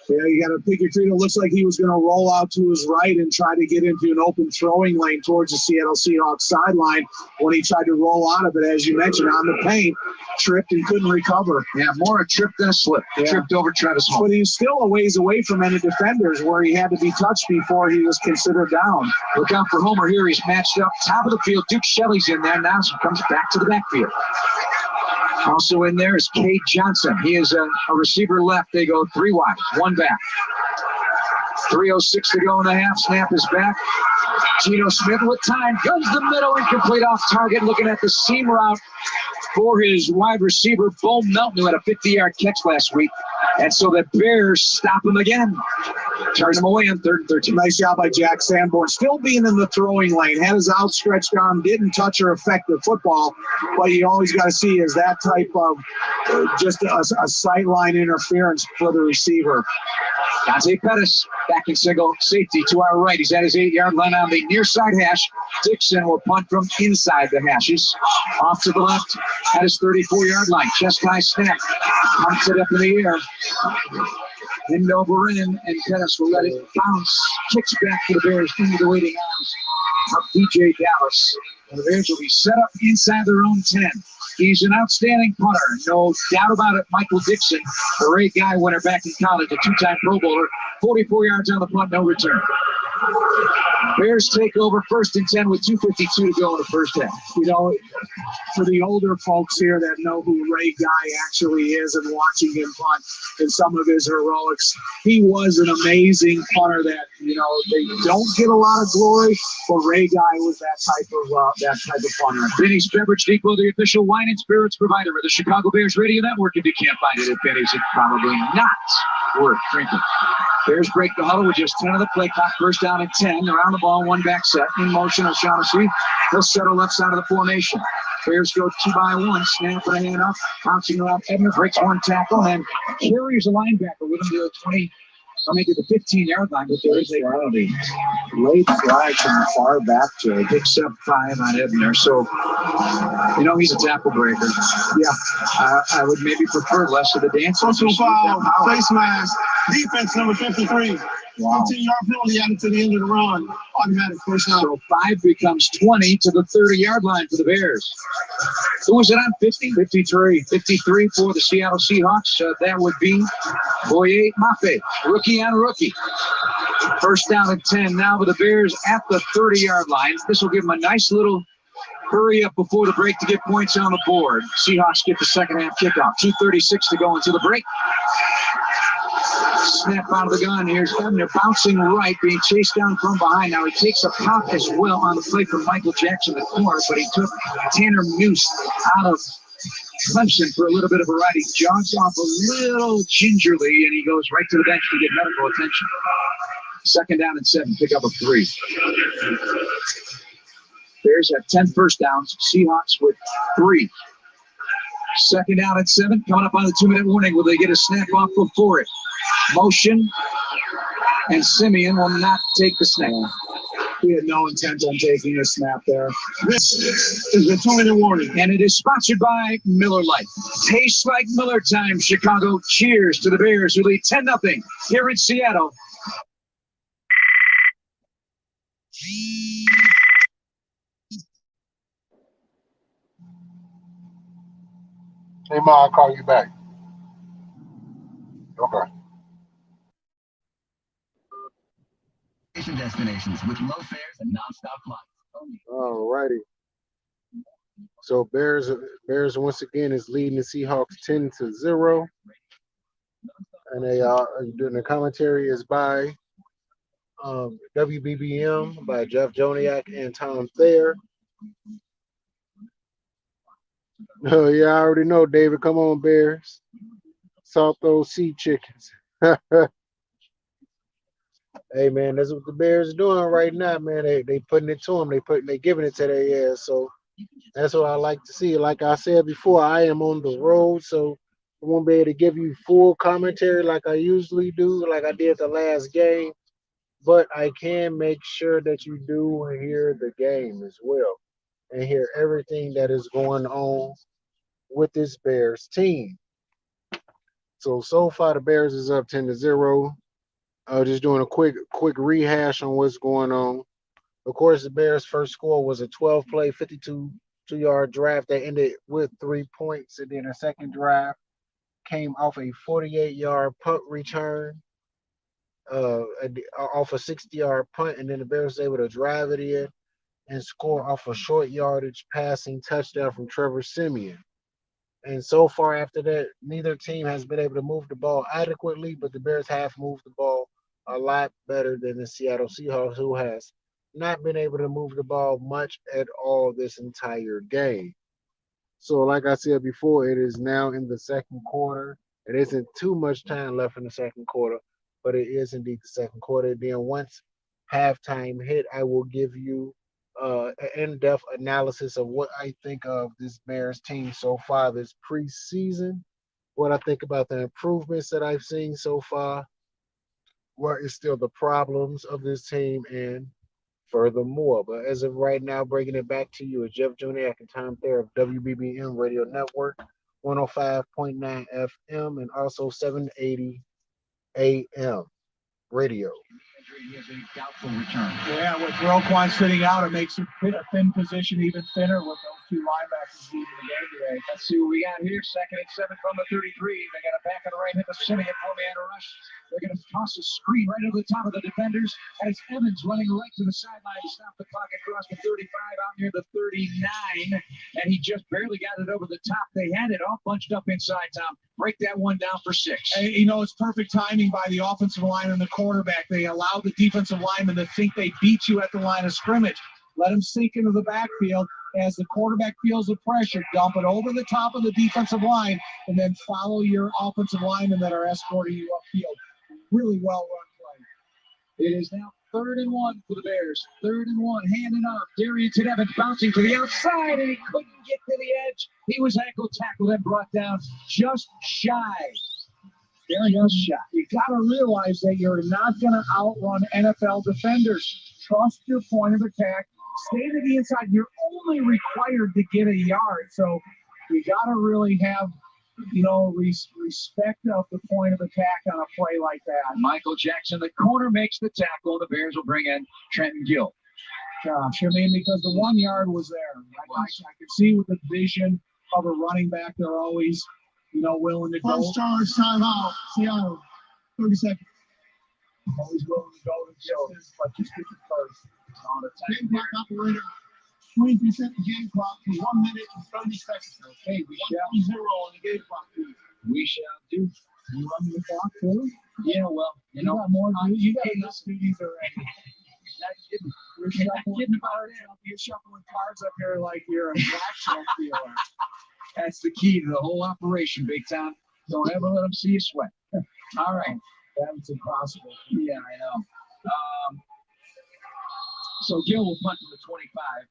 Yeah, you got a figure 3. It looks like he was going to roll out to his right and try to get into an open throwing lane towards the Seattle Seahawks sideline. When he tried to roll out of it, as you mentioned, on the paint, tripped and couldn't recover. Yeah, more a trip than a slip. Yeah. Tripped over Travis Homer. But he's still a ways away from any defenders where he had to be touched before he was considered down. Look out for Homer here. He's matched up top of the field. Duke Shelley's in there now, so comes back to the backfield. Also in there is Cade Johnson. He is a receiver left. They go 3 wide, 1 back. 3:06 to go in the half. Snap is back. Geno Smith with time. Goes the middle, incomplete off target. Looking at the seam route for his wide receiver, Bo Melton, who had a 50-yard catch last week. And so the Bears stop him again. Turn him away on 3rd and 13. Nice job by Jack Sanborn. Still being in the throwing lane. Had his outstretched arm. Didn't touch or affect the football. But you always got to see is that type of just a sideline interference for the receiver. Dante Pettis back in single safety to our right. He's at his 8-yard line on the near side hash. Dixon will punt from inside the hashes. Off to the left at his 34-yard line. Chest high snap. Pumps it up in the air. End over in, and Pettis will let it bounce. Kicks back to the Bears into the waiting arms of DJ Dallas. And the Bears will be set up inside their own 10. He's an outstanding punter, no doubt about it. Michael Dixon, a Ray Guy winner back in college, a 2-time Pro Bowler, 44 yards on the punt, no return. Bears take over 1st and 10 with 2:52 to go in the first half. You know, for the older folks here that know who Ray Guy actually is and watching him punt and some of his heroics, he was an amazing punter that, you know, they don't get a lot of glory, but Ray Guy was that type of punter. Benny's Beverage Depot, the official wine and spirits provider of the Chicago Bears Radio Network. If you can't find it at Benny's, it's probably not worth drinking. Bears break the huddle with just 10 on the play clock. First down and 10. They're on the ball, one back set. In motion, O'Shaughnessy. He'll settle left side of the formation. Bears go 2-by-1. Snap and a hand up. Bouncing around. Ebner breaks one tackle and carries a linebacker with him to the 20, or maybe the 15-yard line. But there is a penalty. Late flag from far back to picks up 5 on Ebner. So, he's a tackle breaker. Yeah, I would maybe prefer less of the dance. Social foul, face mask, defense number 53. Wow. 15-yard penalty added to the end of the run. Automatic first down. So 5 becomes 20 to the 30-yard line for the Bears. Who was it on? 50? 53. 53 for the Seattle Seahawks. That would be Boye Mafe. Rookie on rookie. First down and 10 now with the Bears at the 30-yard line. This will give them a nice little hurry up before the break to get points on the board. Seahawks get the second half kickoff. 2:36 to go until the break. Snap out of the gun. Here's Ebner bouncing right, being chased down from behind. Now he takes a pop as well on the play from Michael Jackson, the corner, but he took Tanner Muse out of Clemson for a little bit of variety. Jogs off a little gingerly, and he goes right to the bench to get medical attention. Second down and 7, pick up a 3. Bears have 10 first downs. Seahawks with 3. Second down and 7, coming up on the 2-minute warning. Will they get a snap off before it? Motion, and Simeon will not take the snap. He had no intent on taking a snap there. This is the 2-minute warning. And it is sponsored by Miller Lite. Tastes like Miller time, Chicago. Cheers to the Bears who lead 10-0 here in Seattle. Hey, Ma, I'll call you back. Okay. Destinations with low fares and non-stop flights. All righty. So Bears once again is leading the Seahawks 10-0. And they doing the commentary is by WBBM by Jeff Joniak and Tom Thayer. Oh yeah, I already know, David. Come on, Bears. Salt those sea chickens. Hey man, that's what the Bears are doing right now, man. They putting it to them. They giving it to their ass. So that's what I like to see. Like I said before, I am on the road, so I won't be able to give you full commentary like I usually do, like I did the last game. But I can make sure that you do hear the game as well and hear everything that is going on with this Bears team. So far the Bears is up 10-0. Just doing a quick rehash on what's going on. Of course, the Bears' first score was a 12-play, 52-yard drive that ended with 3 points. And then the second drive came off a 48-yard punt return, off a 60-yard punt. And then the Bears were able to drive it in and score off a short yardage passing touchdown from Trevor Siemian. And so far after that, neither team has been able to move the ball adequately, but the Bears have moved the ball a lot better than the Seattle Seahawks, who has not been able to move the ball much at all this entire game. So like I said before, it is now in the second quarter. It isn't too much time left in the second quarter, but it is indeed the second quarter. Then once halftime hit, I will give you an in-depth analysis of what I think of this Bears team so far this preseason, what I think about the improvements that I've seen so far, what is still the problems of this team, and furthermore. But as of right now, bringing it back to you is Jeff Joniak and Tom Thayer of WBBM Radio Network, 105.9 FM, and also 780 AM radio. Yeah, with Roquan sitting out, it makes a thin position even thinner with those 2 linebackers leading the game today. Let's see what we got here. Second and 7 from the 33. They got a back on the right, hit the Simeon four-man rush. They're going to toss a screen right over the top of the defenders as Evans running right to the sideline to stop the clock across the 35 out near the 39. And he just barely got it over the top. They had it all bunched up inside, Tom. Break that one down for 6. And, it's perfect timing by the offensive line and the quarterback. They allow the defensive lineman to think they beat you at the line of scrimmage. Let them sink into the backfield. As the quarterback feels the pressure, dump it over the top of the defensive line, and then follow your offensive linemen that are escorting you upfield. Really well run It is now 3rd and 1 for the Bears. 3rd and 1, handing off. Darrington Evans bouncing to the outside, and he couldn't get to the edge. He was ankle tackled and brought down just shy. Just shy. You got to realize that you're not going to outrun NFL defenders. Trust your point of attack. Stay to the inside. You're only required to get a yard, so you got to really have, respect of the point of attack on a play like that. Michael Jackson, the corner, makes the tackle. The Bears will bring in Trenton Gill. Gosh, because the 1 yard was there. I could see with the vision of a running back, they're always, willing to go. First charge, timeout. Seattle, 30 seconds. Always willing to go to distance, but just get it first. Game clock operator, 23-second game clock for 1 minute and 30 seconds. Okay, we shall. 1-0 on the game clock, please. We shall do. You run the clock too? Yeah, well, you got more. You got enough duties already. You're shuffling cards up here like you're a black dealer. That's the key to the whole operation, Big Tom. Don't ever let them see you sweat. All right. That's impossible. Yeah, I know. So Gill will punt to the 25.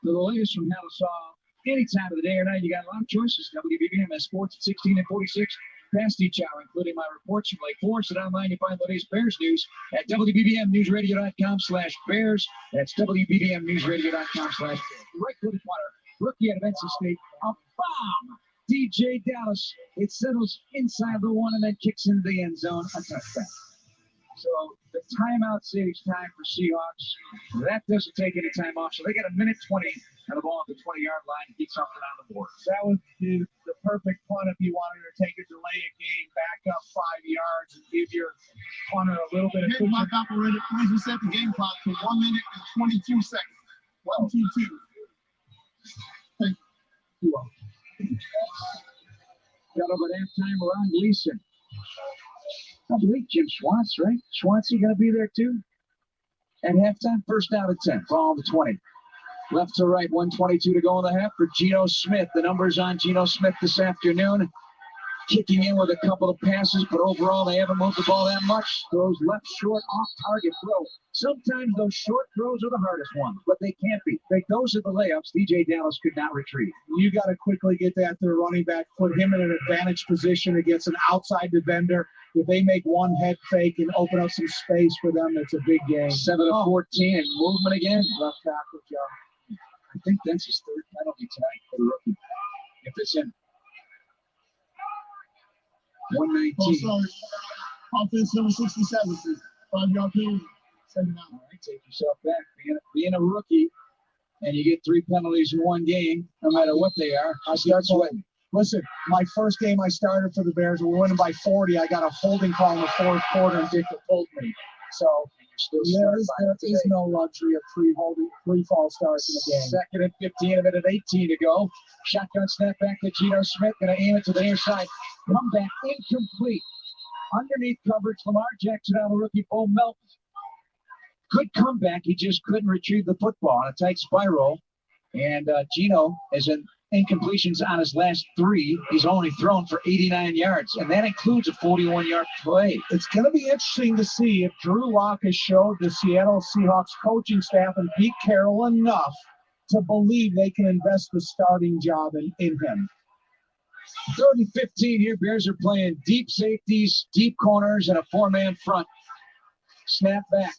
So the latest from Halisaw, any time of the day or night, you got a lot of choices. WBBM has sports at 16 and 46 past each hour, including my reports from Lake Forest. And online, you find the latest Bears news at WBBMNewsRadio.com/Bears. That's WBBMNewsRadio.com/Bears. Right-footed punter, rookie at Benson State, a bomb. DJ Dallas, it settles inside the one and then kicks into the end zone, a touchdown. So the timeout saves time for Seahawks. That doesn't take any time off. So they got 1:20 and the ball at the 20-yard line to get something on the board. That would be the perfect punt if you wanted to take a delay a game, back up 5 yards, and give your punter a little bit of game clock operator, please reset the game clock to 1 minute and 22 seconds. 1-2-2. Thank you. Got over at halftime around Gleason. I believe Jim Schwartz, right? Schwartz, you going to be there too? At halftime, first down at 10, ball the 20. Left to right, 1:22 to go in the half for Geno Smith. The numbers on Geno Smith this afternoon. Kicking in with a couple of passes, but overall they haven't moved the ball that much. Throws left short, off-target throw. Sometimes those short throws are the hardest ones, but they can't be. Those are the layups DJ Dallas could not retrieve. You got to quickly get that to the running back, put him in an advantage position against an outside defender. If they make one head fake and open up some space for them, it's a big game. 7-14 and movement again. Left tackle, Joe. I think that's his third penalty tonight for the rookie. If it's in 119. Offense number 67, 5-yard penalty. 7 out. All right, take yourself back. Being a rookie, and you get 3 penalties in one game, no matter what they are, I start sweating. Listen, my first game I started for the Bears, we were winning by 40. I got a holding call in the fourth quarter, and Dick pulled me. So there is no luxury of three false starts in the game. 2nd and 15, a minute 18 to go. Shotgun snap back to Geno Smith. Going to aim it to the near side. Comeback incomplete. Underneath coverage, Lamar Jackson on the rookie, Bo Melton. Good comeback. He just couldn't retrieve the football on a tight spiral. And Geno is in incompletions on his last 3. He's only thrown for 89 yards, and that includes a 41-yard play. It's going to be interesting to see if Drew Lock has showed the Seattle Seahawks coaching staff and Pete Carroll enough to believe they can invest the starting job in him. 3rd and 15 here. Bears are playing deep safeties, deep corners, and a 4-man front. Snap back.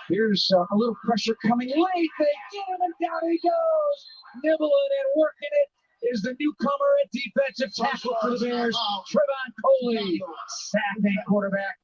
Here's a little pressure coming late. They get him, and down he goes. Nibbling and working it is the newcomer at defensive tackle for the Bears, Trevon Coley. Saturday quarterback.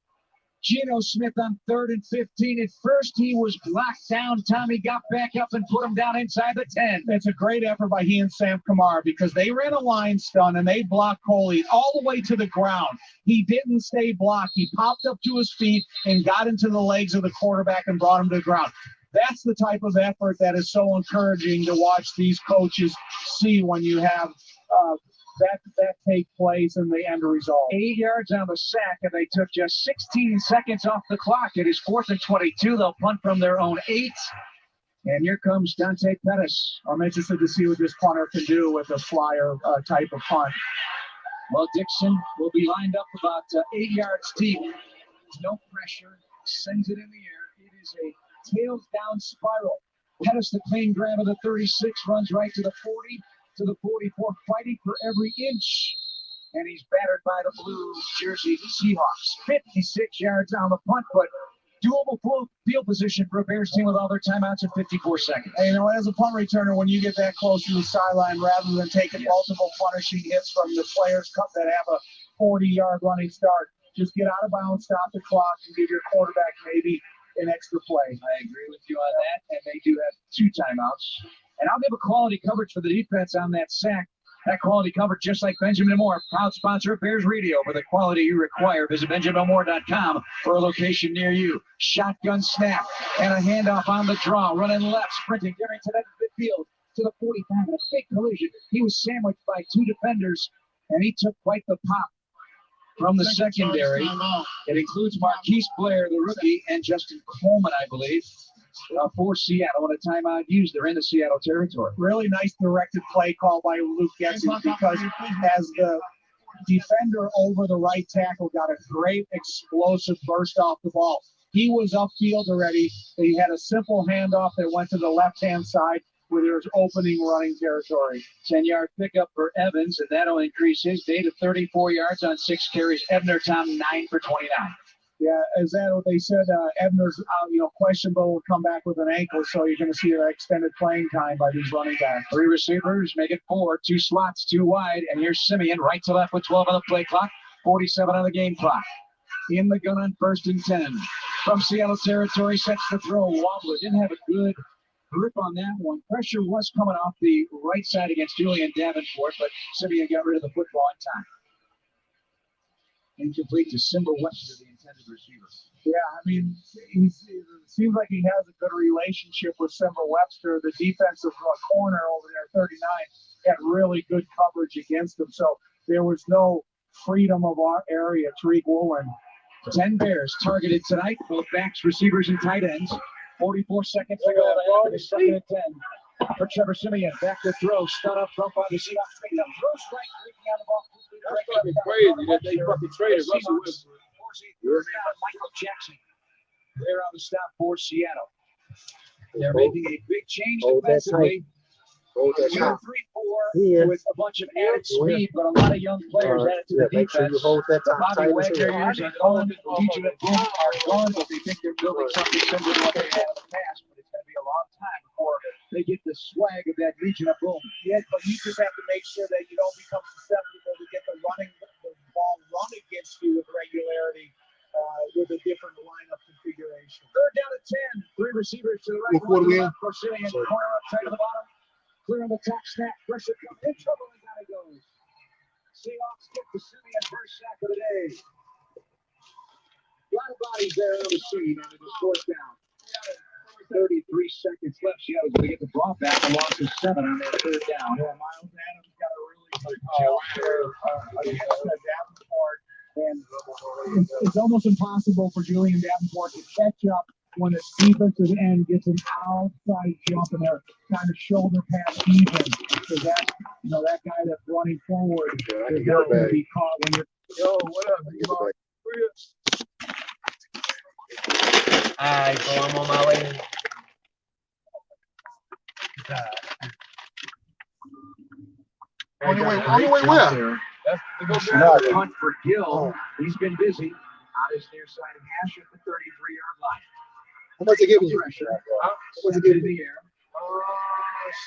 Geno Smith on 3rd and 15. At first, he was blocked down. Tommy got back up and put him down inside the 10. It's a great effort by he and Sam Kamara because they ran a line stun and they blocked Coley all the way to the ground. He didn't stay blocked. He popped up to his feet and got into the legs of the quarterback and brought him to the ground. That's the type of effort that is so encouraging to watch these coaches see when you have that take place and the end result. 8 yards on the sack, and they took just 16 seconds off the clock. It is 4th and 22. They'll punt from their own 8. And here comes Dante Pettis. I'm interested to see what this punter can do with a flyer type of punt. Well, Dixon will be lined up about 8 yards deep. There's no pressure. sends it in the air. It is a tails down spiral. Pettis, the clean grab of the 36, runs right to the 40, to the 44, fighting for every inch. And he's battered by the blue jersey Seahawks. 56 yards on the punt, but doable field position for a Bears team with all their timeouts in 54 seconds. And, as a punt returner, when you get that close to the sideline, rather than taking multiple punishing hits from the players that have a 40-yard running start, just get out of bounds, stop the clock, and give your quarterback maybe an extra play. I agree with you on that, and they do have 2 timeouts. And I'll give a quality coverage for the defense on that sack. That quality coverage, just like Benjamin Moore, proud sponsor of Bears Radio. For the quality you require, visit BenjaminMoore.com for a location near you. Shotgun snap and a handoff on the draw. Running left, sprinting, getting to that midfield to the 45 in a big collision. He was sandwiched by 2 defenders, and he took quite the pop from the secondary. It includes Marquise Blair, the rookie, and Justin Coleman, I believe, for Seattle. And a timeout used. They're in the Seattle territory. Really nice directed play call by Luke Getsy, because as the defender over the right tackle got a great explosive burst off the ball. He was upfield already. He had a simple handoff that went to the left-hand side where there's opening running territory. 10-yard pickup for Evans, and that'll increase his day to 34 yards on 6 carries. Ebner, Tom, 9 for 29. Yeah, is that what they said? Ebner's, questionable, will come back with an ankle, so you're going to see an extended playing time by these running backs. 3 receivers, make it 4, 2 slots, 2 wide, and here's Simeon right to left with 12 on the play clock, 47 on the game clock. In the gun on 1st and 10. From Seattle territory, sets the throw. Wobbler didn't have a good grip on that one. Pressure was coming off the right side against Julian Davenport, but Simeon got rid of the football in time. Incomplete to Simba Webster, the intended receiver. Yeah, it seems like he has a good relationship with Simba Webster. The defensive corner over there, 39, had really good coverage against him, so there was no freedom of our area. Tariq Woolen. 10 Bears targeted tonight, both backs, receivers, and tight ends. 44 seconds to go after the 2nd and 10. For Trevor Simeon, back to throw, start up front by the Seahawks. Throw strike, breaking out the ball. That's fucking crazy that they fucking traded Russell Wilson. Michael Jackson. They're on the stop for Seattle. They're making a big change defensively. 2-3-4 with a bunch of added speed, but a lot of young players added to the defense. Bobby Wagner years are gone. G.M.F.E are gone, but they think they're building something similar to what they had in the past. But it's going to be a long time before they get the swag of that G.M.F.E. Yeah, but you just have to make sure that you don't become susceptible to get the ball run against you with regularity with a different lineup configuration. 3rd down at 10. 3 receivers to the right. Corner up tight to the bottom. Clear on the top snap. Pressure comes in trouble, and down it goes. Seahawks get the Simeon first sack of the day. A lot of bodies there on the scene, and it is 4th down. 33 seconds left. Seattle's going to get the ball back. A loss of 7 on their 3rd down. Yeah, Miles Adams got a really good job there against Davenport. And it's almost impossible for Julian Davenport to catch up when the defensive end gets an outside jump and they're kind of shoulder pass even. So that guy that's running forward is not going to be caught when you're. Yo, what up, D-Mark? Alright, so I'm on my way. On your way where? Punt for Gill. He's been busy on his near side of hash at the 33-yard line. How much they giving you? What's it in the air?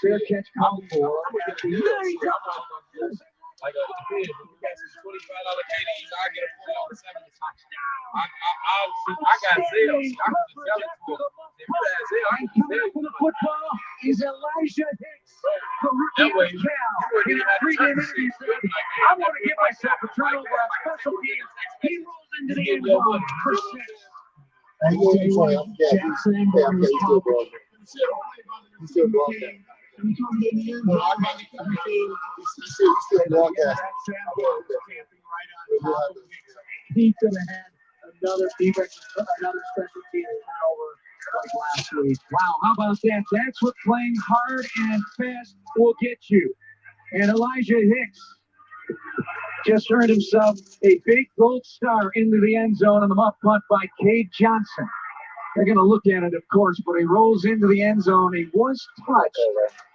Fair catch count for. Like a kid, if you got some $25 KDs, I get a $40 7. I got Zales. I can just sell it to him. If you got Zales, I can just sell it to him. The football is Elijah Hicks. That way, you wouldn't even have to turn the seat. I want to give myself a turnover on special teams. He rolls into the end zone for 6. Jackson He's still broadcasting. He could have had another special team turnover like last week. Wow, how about that? That's what playing hard and fast will get you. And Elijah Hicks just earned himself a big gold star into the end zone on the muff punt by Cade Johnson. They're going to look at it, of course, but he rolls into the end zone. He was touched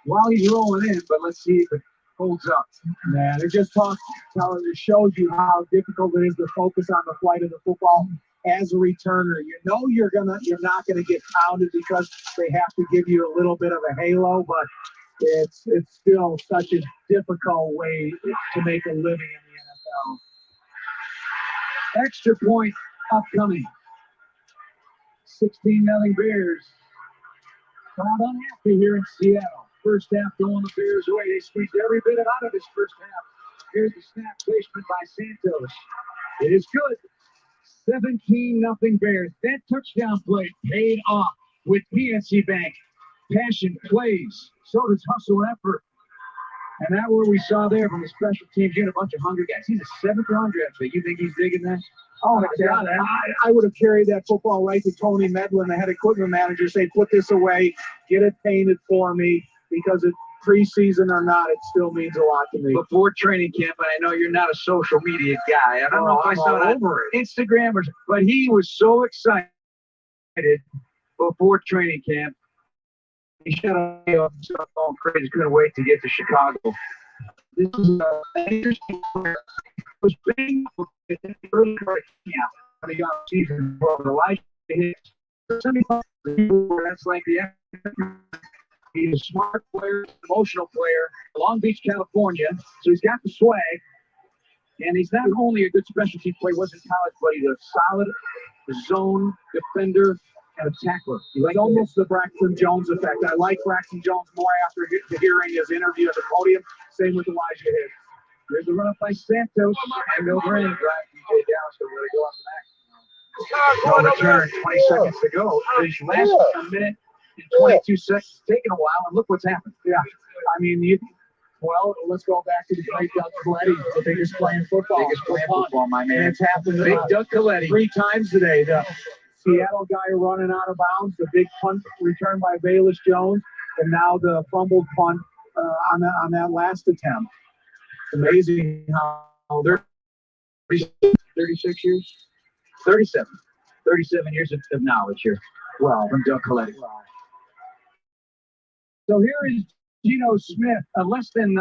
while he's rolling in, but let's see if it holds up. Yeah, they're just telling it shows you how difficult it is to focus on the flight of the football as a returner. You know you're not gonna get pounded because they have to give you a little bit of a halo, but it's still such a difficult way to make a living in the NFL. Extra point upcoming. 16-0 Bears. Crowd unhappy here in Seattle. First half going the Bears' way. They squeezed every bit out of this first half. Here's the snap placement by Santos. It is good. 17-0 Bears. That touchdown play paid off with PNC Bank. Passion plays. So does hustle and effort. And that what we saw there from the special teams. You had a bunch of hungry guys. He's a 7th-round draft pick. You think he's digging that? Oh, my God. I would have carried that football right to Tony Medlin, the head equipment manager, say, put this away, get it painted for me, because it's preseason or not, it still means a lot to me. Before training camp, and I know you're not a social media guy. I don't know if I saw that on Instagram, but he was so excited before training camp. He shut up himself all crazy. Couldn't wait to get to Chicago. This is an interesting player. Was being in the early part of camp for the offseason. Well, Elijah Hicks, that's like the he's a smart player, emotional player, Long Beach, California. So he's got the swag. And he's not only a good specialty player, was in college, but he's a solid zone defender and a tackler. He's almost the Braxton Jones effect. I like Braxton Jones more after hearing his interview at the podium. Same with Elijah Hicks. There's a run up by Santos and over in drive DJ Dallas to really go on the back. No return, 20 seconds to go. Finish last a minute and 22 seconds. Taking a while, and look what's happened. Yeah, I mean, well, let's go back to the great Doug Coletti, the biggest playing football. Biggest playing football, my man. And it's happened Big Doug Coletti 3 times today. The Seattle guy running out of bounds, the big punt return by Bayless Jones, and now the fumbled punt on that last attempt. Amazing how they're 36 years? 37. 37 years of knowledge here. Well, from Doug Coletti. So here is Geno Smith, a less than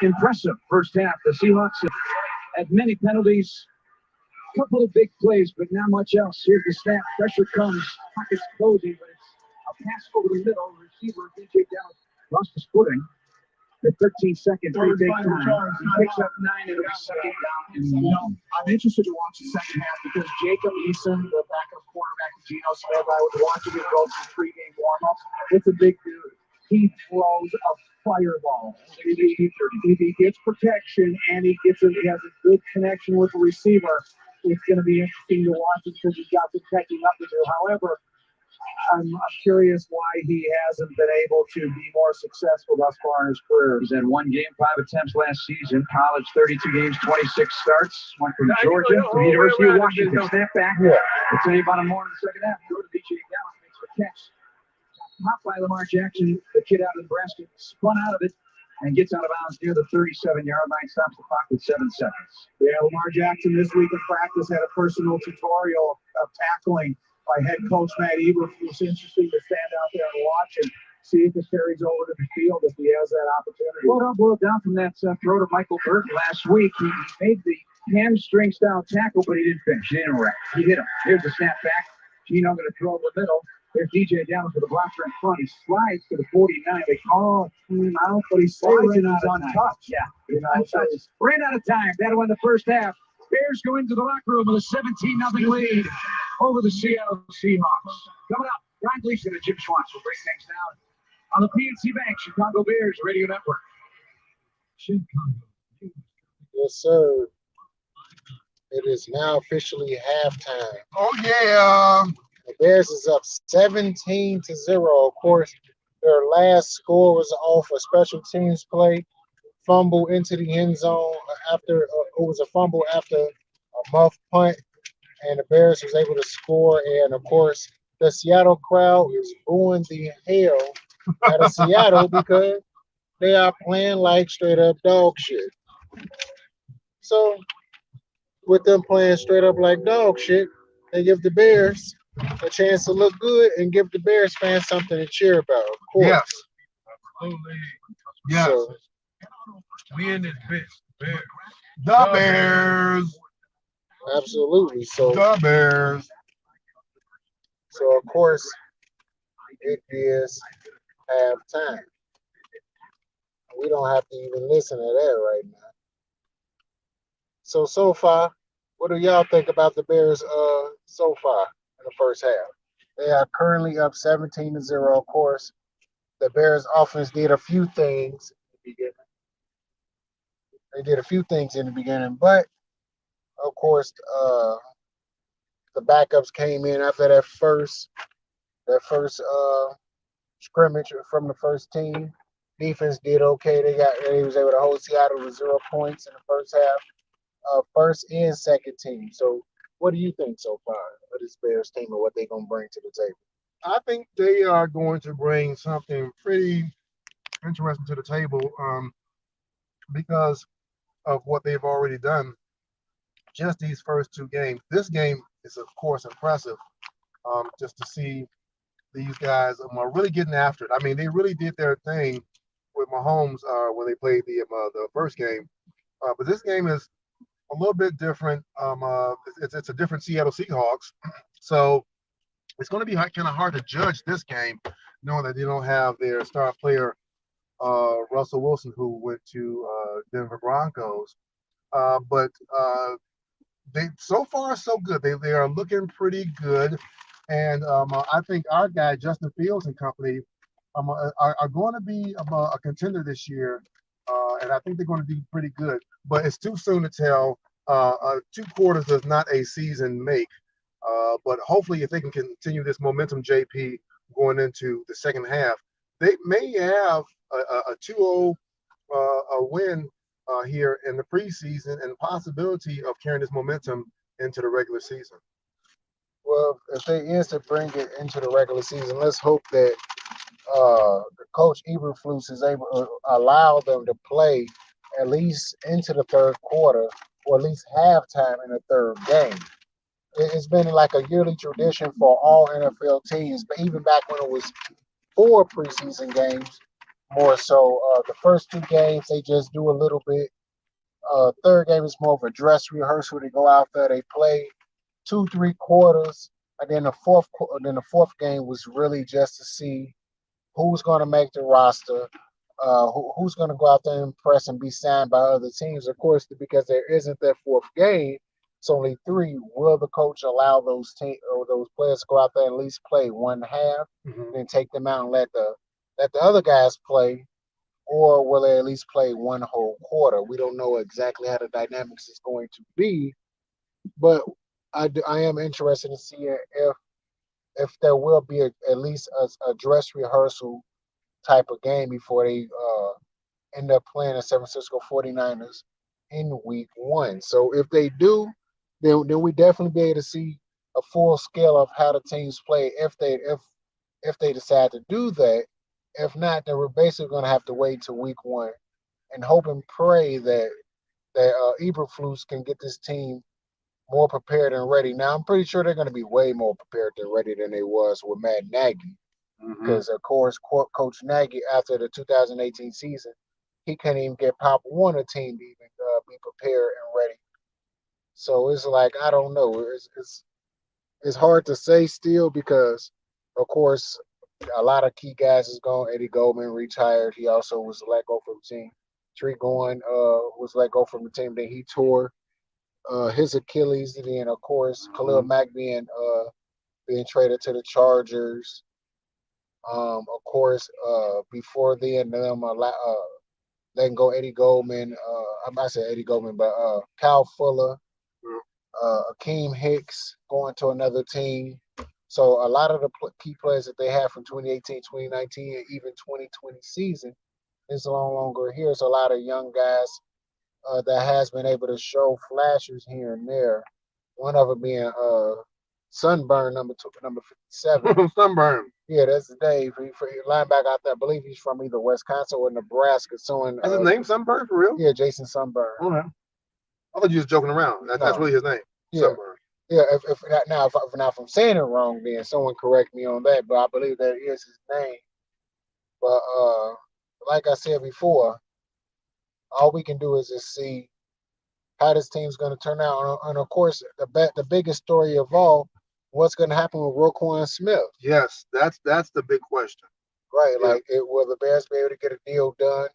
impressive first half. The Seahawks had many penalties, a couple of big plays, but not much else. Here's the snap. Pressure comes. Pockets closing, but it's a pass over the middle. Receiver DJ Dallas lost his footing. At 13 seconds, they take time. He picks up 9 and a second down. I'm interested to watch the second half because Jacob Eason, the backup quarterback of Geno Smith, I was watching him go through pregame warm-ups. It's a big dude. He throws a fireball. If he gets protection and he has a good connection with the receiver, it's going to be interesting to watch it because he's got some catching up to do. However, I'm curious why he hasn't been able to be more successful thus far in his career. He's had 1 game, 5 attempts last season. College, 32 games, 26 starts. Went from Georgia to the University of Washington. Snap back. I'll tell you about him more in the second half. Go to DJ Dallas, makes the catch. Hot by Lamar Jackson, the kid out of Nebraska, spun out of it and gets out of bounds near the 37-yard line, stops the clock with 7 seconds. Yeah, Lamar Jackson this week in practice had a personal tutorial of tackling by head coach Matt Eberflus. It's interesting to stand out there and watch and see if it carries over to the field if he has that opportunity. Well, I'll boil down from that throw to Michael Burke last week. He made the hamstring-style tackle, but he didn't finish. He didn't wreck. He hit him. Here's the snap back. Geno going to throw in the middle. There's DJ Dallas with the blocker in front. He slides to the 49. They call him out, but he slides and he's untouched. Yeah. Ran out of time. That'll win the first half. Bears go into the locker room with a 17-0 lead over the Seattle Seahawks. Coming up, Brian Gleason and Jim Schwartz will break things down on the PNC Bank Chicago Bears Radio Network. Yes, sir. It is now officially halftime. Oh, yeah. The Bears is up 17-0. Of course, their last score was off a special teams play. Fumble into the end zone after it was a fumble after a muff punt, and the Bears was able to score. And of course, the Seattle crowd is booing the hell out of Seattle because they are playing like straight up dog shit. So with them playing straight up like dog shit, they give the Bears a chance to look good and give the Bears fans something to cheer about. Of course. Yes. Absolutely. Yes. So, We in this bitch. Bears. The Bears. absolutely. So The Bears. So of course it is halftime. We don't have to even listen to that right now. So far, what do y'all think about the Bears so far in the first half? They are currently up 17-0. Of course, the Bears offense did a few things in the beginning. They did a few things in the beginning, but of course, the backups came in after that first scrimmage from the first team. Defense did okay. They was able to hold Seattle to 0 points in the first half. First and second team. So what do you think so far of this Bears team and what they're gonna bring to the table? I think they are going to bring something pretty interesting to the table because of what they've already done. Just these first two games. This game is, of course, impressive. Just to see these guys are really getting after it. I mean, they really did their thing with Mahomes when they played the first game. But this game is a little bit different. It's a different Seattle Seahawks. So it's going to be kind of hard to judge this game, knowing that they don't have their star player, Russell Wilson, who went to Denver Broncos. But they so far so good. They are looking pretty good, and I think our guy Justin Fields and company are going to be a contender this year, and I think they're going to do pretty good. But it's too soon to tell. 2 quarters does not a season make. But hopefully, if they can continue this momentum, JP, going into the second half, they may have a 2-0 win here in the preseason and possibility of carrying this momentum into the regular season. Well, if they is to bring it into the regular season, let's hope that the coach Eberflus is able to allow them to play at least into the third quarter or at least halftime in the third game. It's been like a yearly tradition for all NFL teams, but even back when it was 4 preseason games, more so. The first 2 games they just do a little bit. Third game is more of a dress rehearsal. They go out there, they play 2-3 quarters, and then the fourth game was really just to see who's going to make the roster, who's going to go out there and impress and be signed by other teams. Of course, because there isn't that fourth game, it's only 3. Will the coach allow those players to go out there and at least play one half, then take them out and let the other guys play, or will they at least play one whole quarter? We don't know exactly how the dynamics is going to be, but I am interested in seeing if there will be at least a dress rehearsal type of game before they end up playing the San Francisco 49ers in week 1. So if they do, then we definitely be able to see a full scale of how the teams play if they decide to do that. If not, then we're basically going to have to wait till week 1 and hope and pray that Eberflus can get this team more prepared and ready. Now, I'm pretty sure they're going to be way more prepared and ready than they was with Matt Nagy. Because, of course, Coach Nagy, after the 2018 season, he couldn't even get Pop Warner team to even be prepared and ready. So it's like, I don't know. It's hard to say still because, of course, a lot of key guys is gone. Eddie Goldman retired. He also was let go from the team. Tree Gowen was let go from the team. Then he tore his Achilles. And then, of course, Khalil Mack being traded to the Chargers. Of course, before then, them letting go Eddie Goldman. I'm not saying Eddie Goldman, but Kyle Fuller, Akeem Hicks going to another team. So a lot of the key players that they have from 2018, 2019, and even 2020 season is no longer here. So a lot of young guys that has been able to show flashes here and there. One of them being Sunburn, number 57. Sunburn. Yeah, that's Dave. He linebacker out there. I believe he's from either Wisconsin or Nebraska. So Is his name Sunburn for real? Yeah, Jason Sunburn. Okay. I thought you was joking around. That's really his name. Yeah. Sunburn. Yeah, if I'm saying it wrong, then someone correct me on that. But I believe that is his name. But like I said before, all we can do is just see how this team's going to turn out. And of course, the biggest story of all, what's going to happen with Roquan Smith? Yes, that's the big question. Right, like will the Bears be able to get a deal done?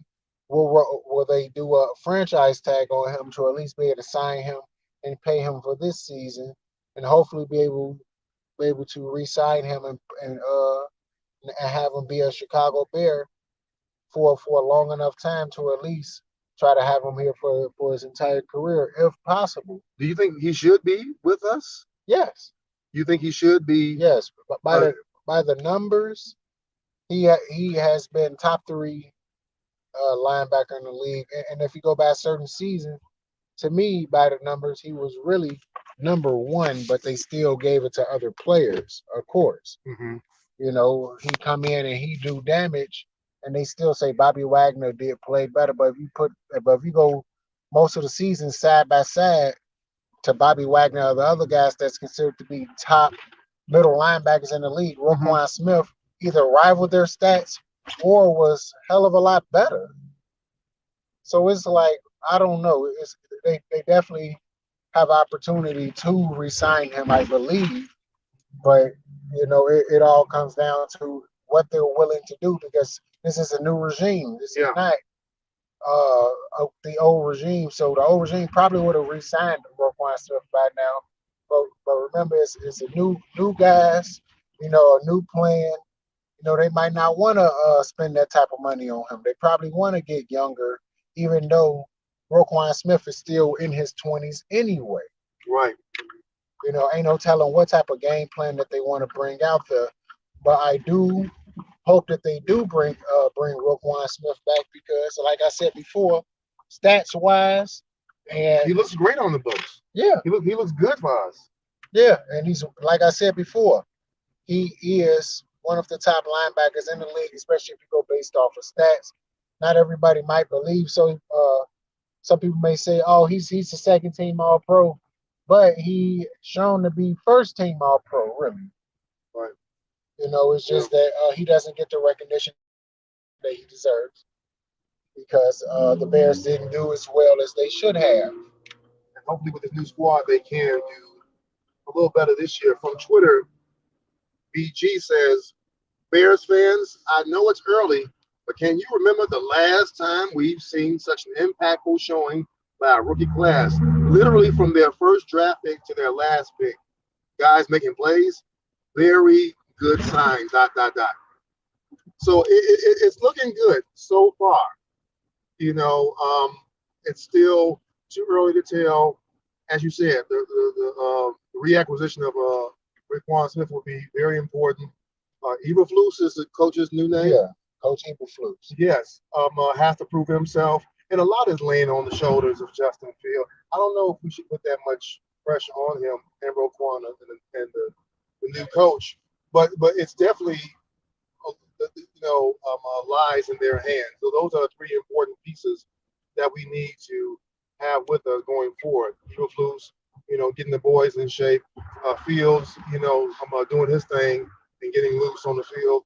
Will they do a franchise tag on him to at least be able to sign him and pay him for this season, and hopefully be able to re-sign him and have him be a Chicago Bear for a long enough time to at least try to have him here for his entire career, if possible. Do you think he should be with us? Yes. You think he should be? Yes, but by the numbers, he has been top 3 linebacker in the league, and if you go by a certain season, to me, by the numbers, he was really number 1, but they still gave it to other players, of course. Mm-hmm. You know, he come in and he do damage, and they still say Bobby Wagner did play better. But if you go most of the season side by side to Bobby Wagner or the other guys that's considered to be top middle linebackers in the league, Roquan Smith either rivaled their stats or was hell of a lot better. So it's like, I don't know. They definitely have opportunity to re-sign him, I believe. But, you know, it all comes down to what they're willing to do, because this is a new regime. This is not the old regime. So the old regime probably would have re-signed Roquan Smith by now. But remember, it's a new guys, you know, a new plan. You know, they might not want to spend that type of money on him. They probably want to get younger, even though Roquan Smith is still in his 20s anyway. Right. You know, ain't no telling what type of game plan that they want to bring out there. But I do hope that they do bring Roquan Smith back, because, like I said before, stats wise, and he looks great on the books. Yeah, he looks good for us. Yeah, and he's, like I said before, he is one of the top linebackers in the league, especially if you go based off of stats. Not everybody might believe so. Some people may say, "Oh, he's the second team All Pro," but he shown to be first team All Pro, really. Right. You know, it's just that he doesn't get the recognition that he deserves, because the Bears didn't do as well as they should have. And hopefully with this new squad, they can do a little better this year. From Twitter, BG says, Bears fans, I know it's early, but can you remember the last time we've seen such an impactful showing by a rookie class? Literally from their first draft pick to their last pick. Guys making plays, very good sign, ... So it's looking good so far. You know, it's still too early to tell. As you said, the reacquisition of Roquan Smith will be very important. Eberflus is the coach's new name. Yeah, Coach Eberflus. Yes, has to prove himself, and a lot is laying on the shoulders of Justin Field. I don't know if we should put that much pressure on him and Roquan and the new coach, but it's definitely lies in their hands. So those are 3 important pieces that we need to have with us going forward. Eberflus, getting the boys in shape. Fields, doing his thing and getting loose on the field.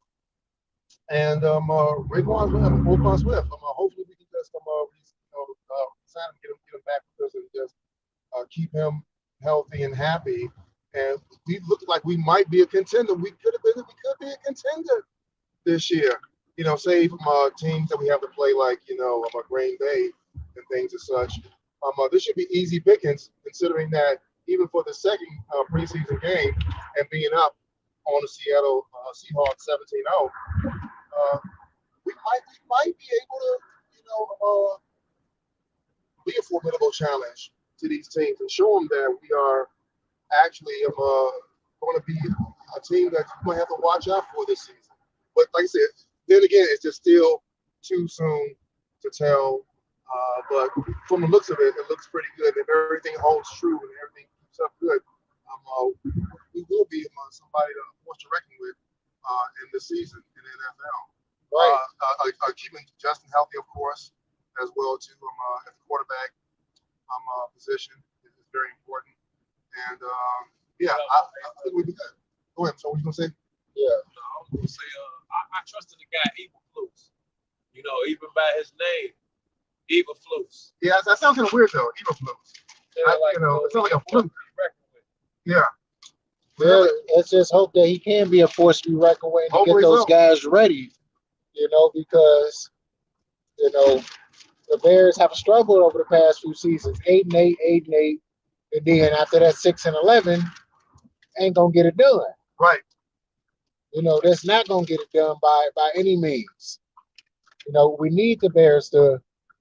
And Roquan Smith. Hopefully we can just sign him, get him back with us, and just keep him healthy and happy. And we look like we might be a contender. We could be a contender this year. Say from teams that we have to play like Green Bay and things as such. This should be easy pickings, considering that even for the second preseason game and being up on the Seattle Seahawks 17-0, we might be able to be a formidable challenge to these teams and show them that we are actually going to be a team that you might have to watch out for this season. But like I said, then again, it's just still too soon to tell. But from the looks of it, it looks pretty good. If everything holds true and everything keeps up good, we will be somebody to force to reckon with in the season in the NFL. Right. Keeping Justin healthy, of course, as well too, as a quarterback. position is very important. And I think we do that. Go ahead. So what you gonna say? Yeah. No, I was gonna say, I trusted the guy Eberflus. You know, even by his name, Eberflus. Yeah, that sounds kind of weird though. Eberflus. It sounds like a fluke. Yeah. Yeah, let's just hope that he can be a force to be reckoned with and get those guys ready. Because the Bears have struggled over the past few seasons, 8-8, 8-8, and then after that 6-11, ain't gonna get it done. Right. That's not gonna get it done by any means. We need the Bears to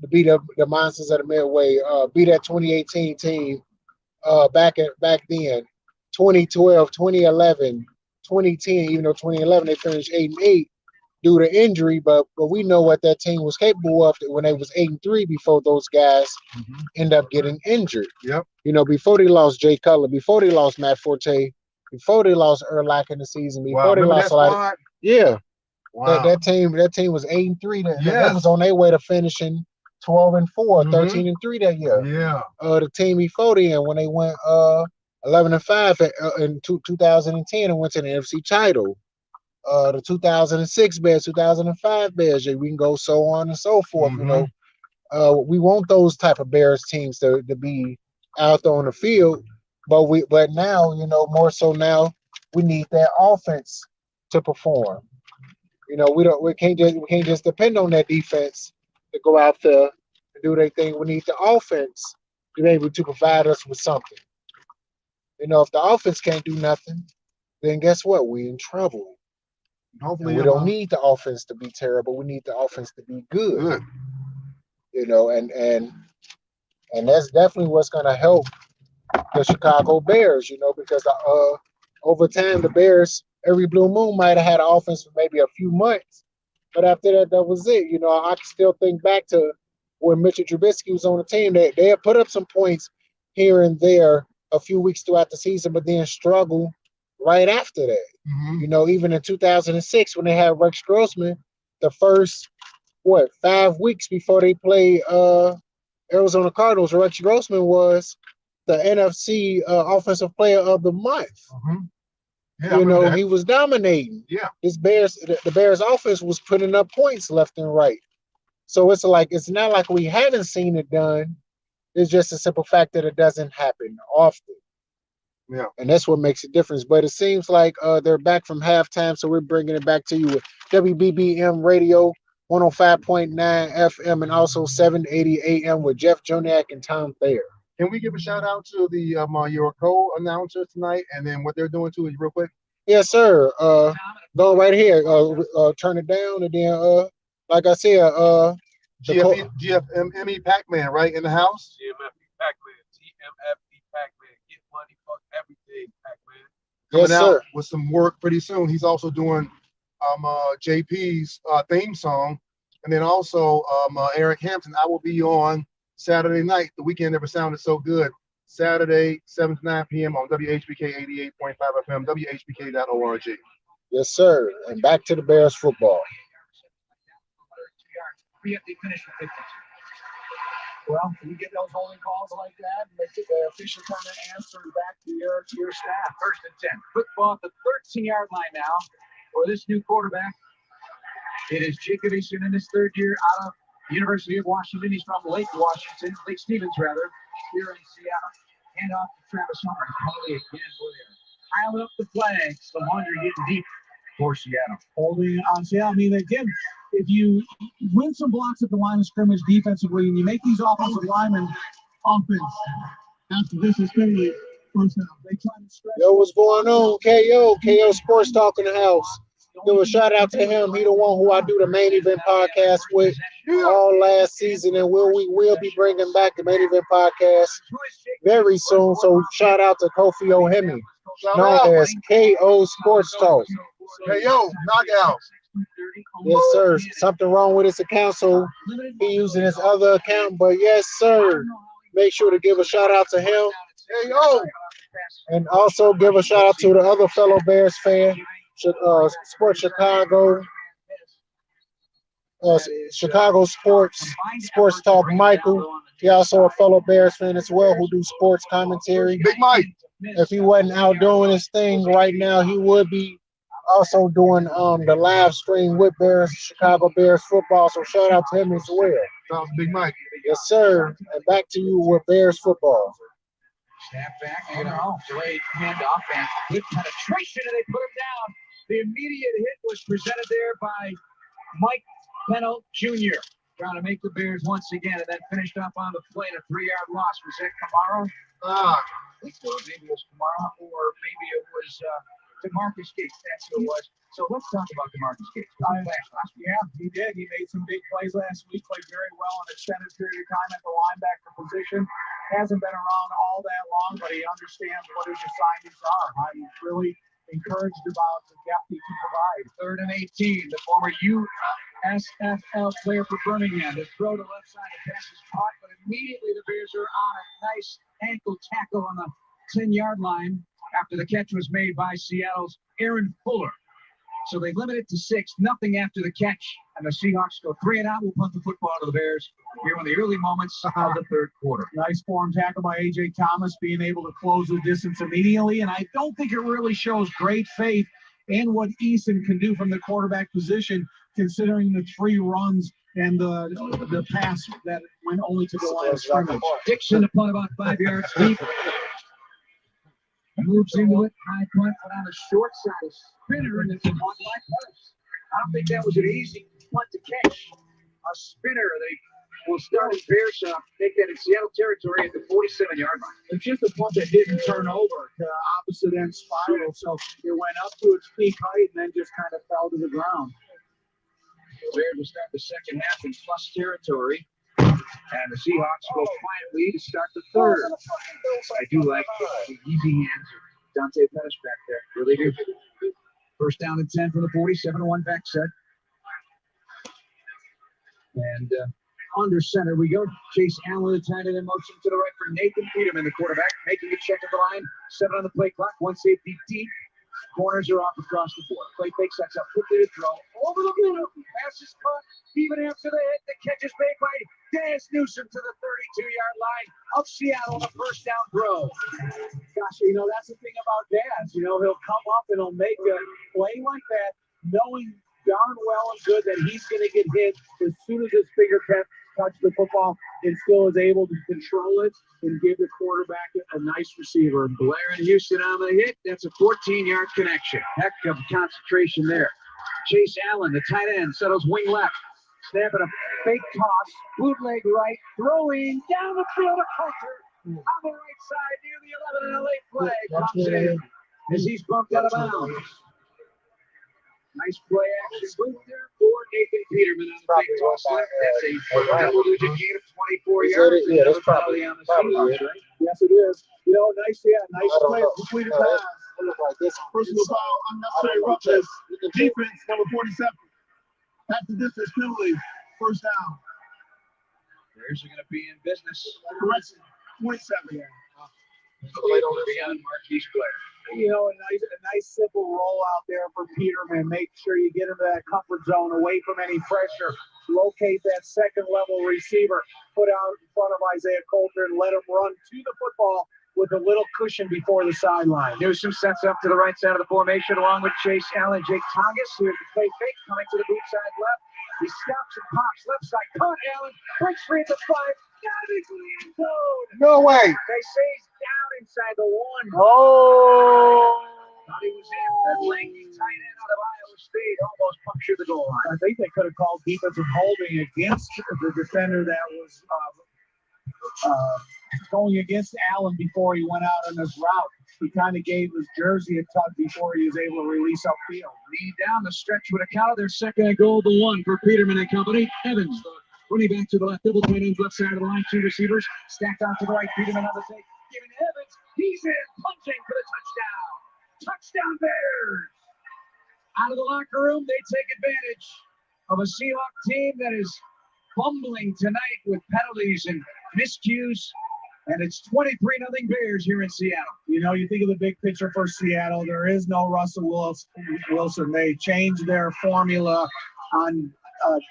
beat the monsters of the Midway, beat that 2018 team back then, 2012, 2011, 2010. Even though 2011 they finished 8-8 due to injury, but we know what that team was capable of when they was 8-3 before those guys end up getting injured. Yep. Before they lost Jay Cutler, before they lost Matt Forte, before they lost Urlacher in the season, before they lost a lot. Wow. That team was 8-3. That was on their way to finishing 12-4, 13-3 that year. Yeah. The team before then, when they went 11-5 in 2010 and went to the NFC title. The 2006 Bears, 2005 Bears, we can go so on and so forth. We want those type of Bears teams to be out there on the field, but now more so now we need that offense to perform. We can't just depend on that defense to go out there and do their thing. We need the offense to be able to provide us with something. If the offense can't do nothing, then guess what? We're in trouble. Hopefully, we don't need the offense to be terrible. We need the offense to be good. And that's definitely what's going to help the Chicago Bears. Because over time the Bears every blue moon might have had an offense for maybe a few months, but after that was it. I can still think back to when Mitchell Trubisky was on the team. They had put up some points here and there a few weeks throughout the season, but then struggle right after that. Even in 2006 when they had Rex Grossman, the first 5 weeks before they played Arizona Cardinals, Rex Grossman was the NFC Offensive Player of the Month. He was dominating. Yeah. The Bears offense was putting up points left and right. So it's not like we haven't seen it done. It's just a simple fact that it doesn't happen often. Yeah. And that's what makes a difference. But it seems like they're back from halftime, so we're bringing it back to you with WBBM Radio, 105.9 FM, and also 780 AM with Jeff Joniak and Tom Thayer. Can we give a shout out to the your co-announcers tonight, and then what they're doing too, real quick? Yes, sir. Go right here. Turn it down, and then like I said, G.M.F.E. PACMAN, right, in the house? G.M.F.E. PACMAN. G.M.F.E. PACMAN. Get money, fuck everything, PACMAN. Coming yes, out sir. with some work pretty soon. He's also doing JP's theme song, and then also Eric Hampton. I will be on Saturday night. The weekend never sounded so good. Saturday, 7 to 9 p.m. on WHBK 88.5 FM, WHBK.org. Yes, sir. And back to the Bears football. Well, you get those holding calls like that, make the official kind of answer back to your staff. 1st and 10. Football at the 13-yard line now for this new quarterback. It is Jacob Eason in his 3rd year out of the University of Washington. He's from Lake Stevens, here in Seattle. Hand off to Travis Hunter. Penalty again for there. Piling up the flags. The laundry getting deep for Seattle. Holding on Seattle. I mean, again, if you win some blocks at the line of scrimmage defensively and you make these offensive linemen offense after this is finished, first down. They try to stretch. Yo, what's going on? KO Sports Talk in the house. Give a shout out to him. He the one who I do the main event podcast with all last season, and we will be bringing back the main event podcast very soon. So shout out to Kofi Ohemi, known as KO Sports Talk. KO knockout. Yes, sir. Something wrong with his account, so he using his other account. But yes, sir. Make sure to give a shout out to him. KO. And also give a shout out to the other fellow Bears fan. Sports Chicago, Chicago Sports Talk, Michael, He also a fellow Bears fan as well who do sports commentary. Big Mike. If he wasn't out doing his thing right now, he would be also doing the live stream with Chicago Bears football. So shout out to him as well. Shout out to Big Mike. Yes, sir. And back to you with Bears football. Snap back, delayed handoff, and good penetration, and they put him down. The immediate hit was presented there by Mike Pennell Jr. Trying to make the Bears once again, and then finished up on the plate, a 3-yard loss. Was that Kamara? Maybe it was Kamara, or maybe it was DeMarcus Gates. That's who it was. So let's talk about DeMarcus Gates. Yeah, he did. He made some big plays last week, played very well in an extended period of time at the linebacker position. Hasn't been around all that long, but he understands what his assignments are. I'm really encouraged about the depth he can provide. 3rd and 18, the former USFL player for Birmingham. The throw to left side, the pass is caught, but immediately the Bears are on a nice ankle tackle on the 10-yard line after the catch was made by Seattle's Aaron Fuller. So they limit it to 6, nothing after the catch, and the Seahawks go 3 and out. We'll punt the football to the Bears here in the early moments of the 3rd quarter. Nice form tackle by A.J. Thomas, being able to close the distance immediately, and I don't think it really shows great faith in what Eason can do from the quarterback position, considering the 3 runs and the pass that went only to the line of scrimmage. Dixon to punt about 5 yards deep. Moves into it, high punt, but on the short side, a spinner, and it's a punt by Pettis. I don't think that was an easy punt to catch. A spinner, they will start in Bears shop, take that in Seattle territory at the 47-yard line. It's just a punt that didn't turn over to opposite end spiral, so it went up to its peak height and then just kind of fell to the ground. The Bears will start the second half in plus territory. And the Seahawks go quietly to start the 3rd. I do like the easy hands of Dante Pettis back there. Really do. 1st down and 10 from the 47, 1 back set. And under center we go. Chase Allen, the tight end, in motion to the right for Nathan Peterman, the quarterback, making a check at the line. 7 on the play clock, 1 safety deep. Corners are off across the board. Play fake, sets up quickly to throw. Over the middle. Pass is caught. Even after the hit, the catch is made by Dez Newsome to the 32-yard line of Seattle on a 1st down throw. Gosh, that's the thing about Dez. He'll come up and he'll make a play like that, knowing darn well and good that he's going to get hit as soon as his fingertip touch the football, and still is able to control it and give the quarterback a nice receiver. Blair and Houston on the hit. That's a 14-yard connection. Heck of concentration there. Chase Allen, the tight end, settles wing left. Snapping a fake toss, bootleg right, throwing down the field, a counter on the right side near the 11, and a late flag comes in as he's bumped out of bounds. Nice play action move there for Nathan Peterman on the fake toss left. That's a double-digit gain of 24 yards. Yeah, that's probably on the Seahawks, right? Yes, it is. Nice play, completed pass. Personal foul, unnecessary roughness. Defense, number 47. That's the distance penalty. 1st down. Bears are going to be in business. Correction, 27. Beyond Marquise Blair. A nice simple roll out there for Peterman. Make sure you get into that comfort zone, away from any pressure. Locate that second level receiver. Put out in front of Isaiah Coulter and let him run to the football with a little cushion before the sideline. Newsome sets up to the right side of the formation along with Chase Allen. Jake Tongas, here's the play fake, coming to the boot side left. He stops and pops left side. Caught Allen, breaks free at the 5. Got it to the end zone. No way. They say he's down inside the 1. Oh. Thought he was in. That lanky tight end out of Iowa State almost punctured the goal line. I think they could have called defensive holding against the defender that was going against Allen before he went out on his route. He kind of gave his jersey a tug before he was able to release upfield. Lead down the stretch would have counted their 2nd and goal to 1 for Peterman and company. Evans, the running back to the left, double tight ends left side of the line, 2 receivers stacked out to the right. Peterman on the take, giving Evans. He's in, punching for the touchdown. Touchdown Bears! Out of the locker room, they take advantage of a Seahawk team that is fumbling tonight with penalties and miscues. And it's 23-0 Bears here in Seattle. You think of the big picture for Seattle. There is no Russell Wilson. They changed their formula on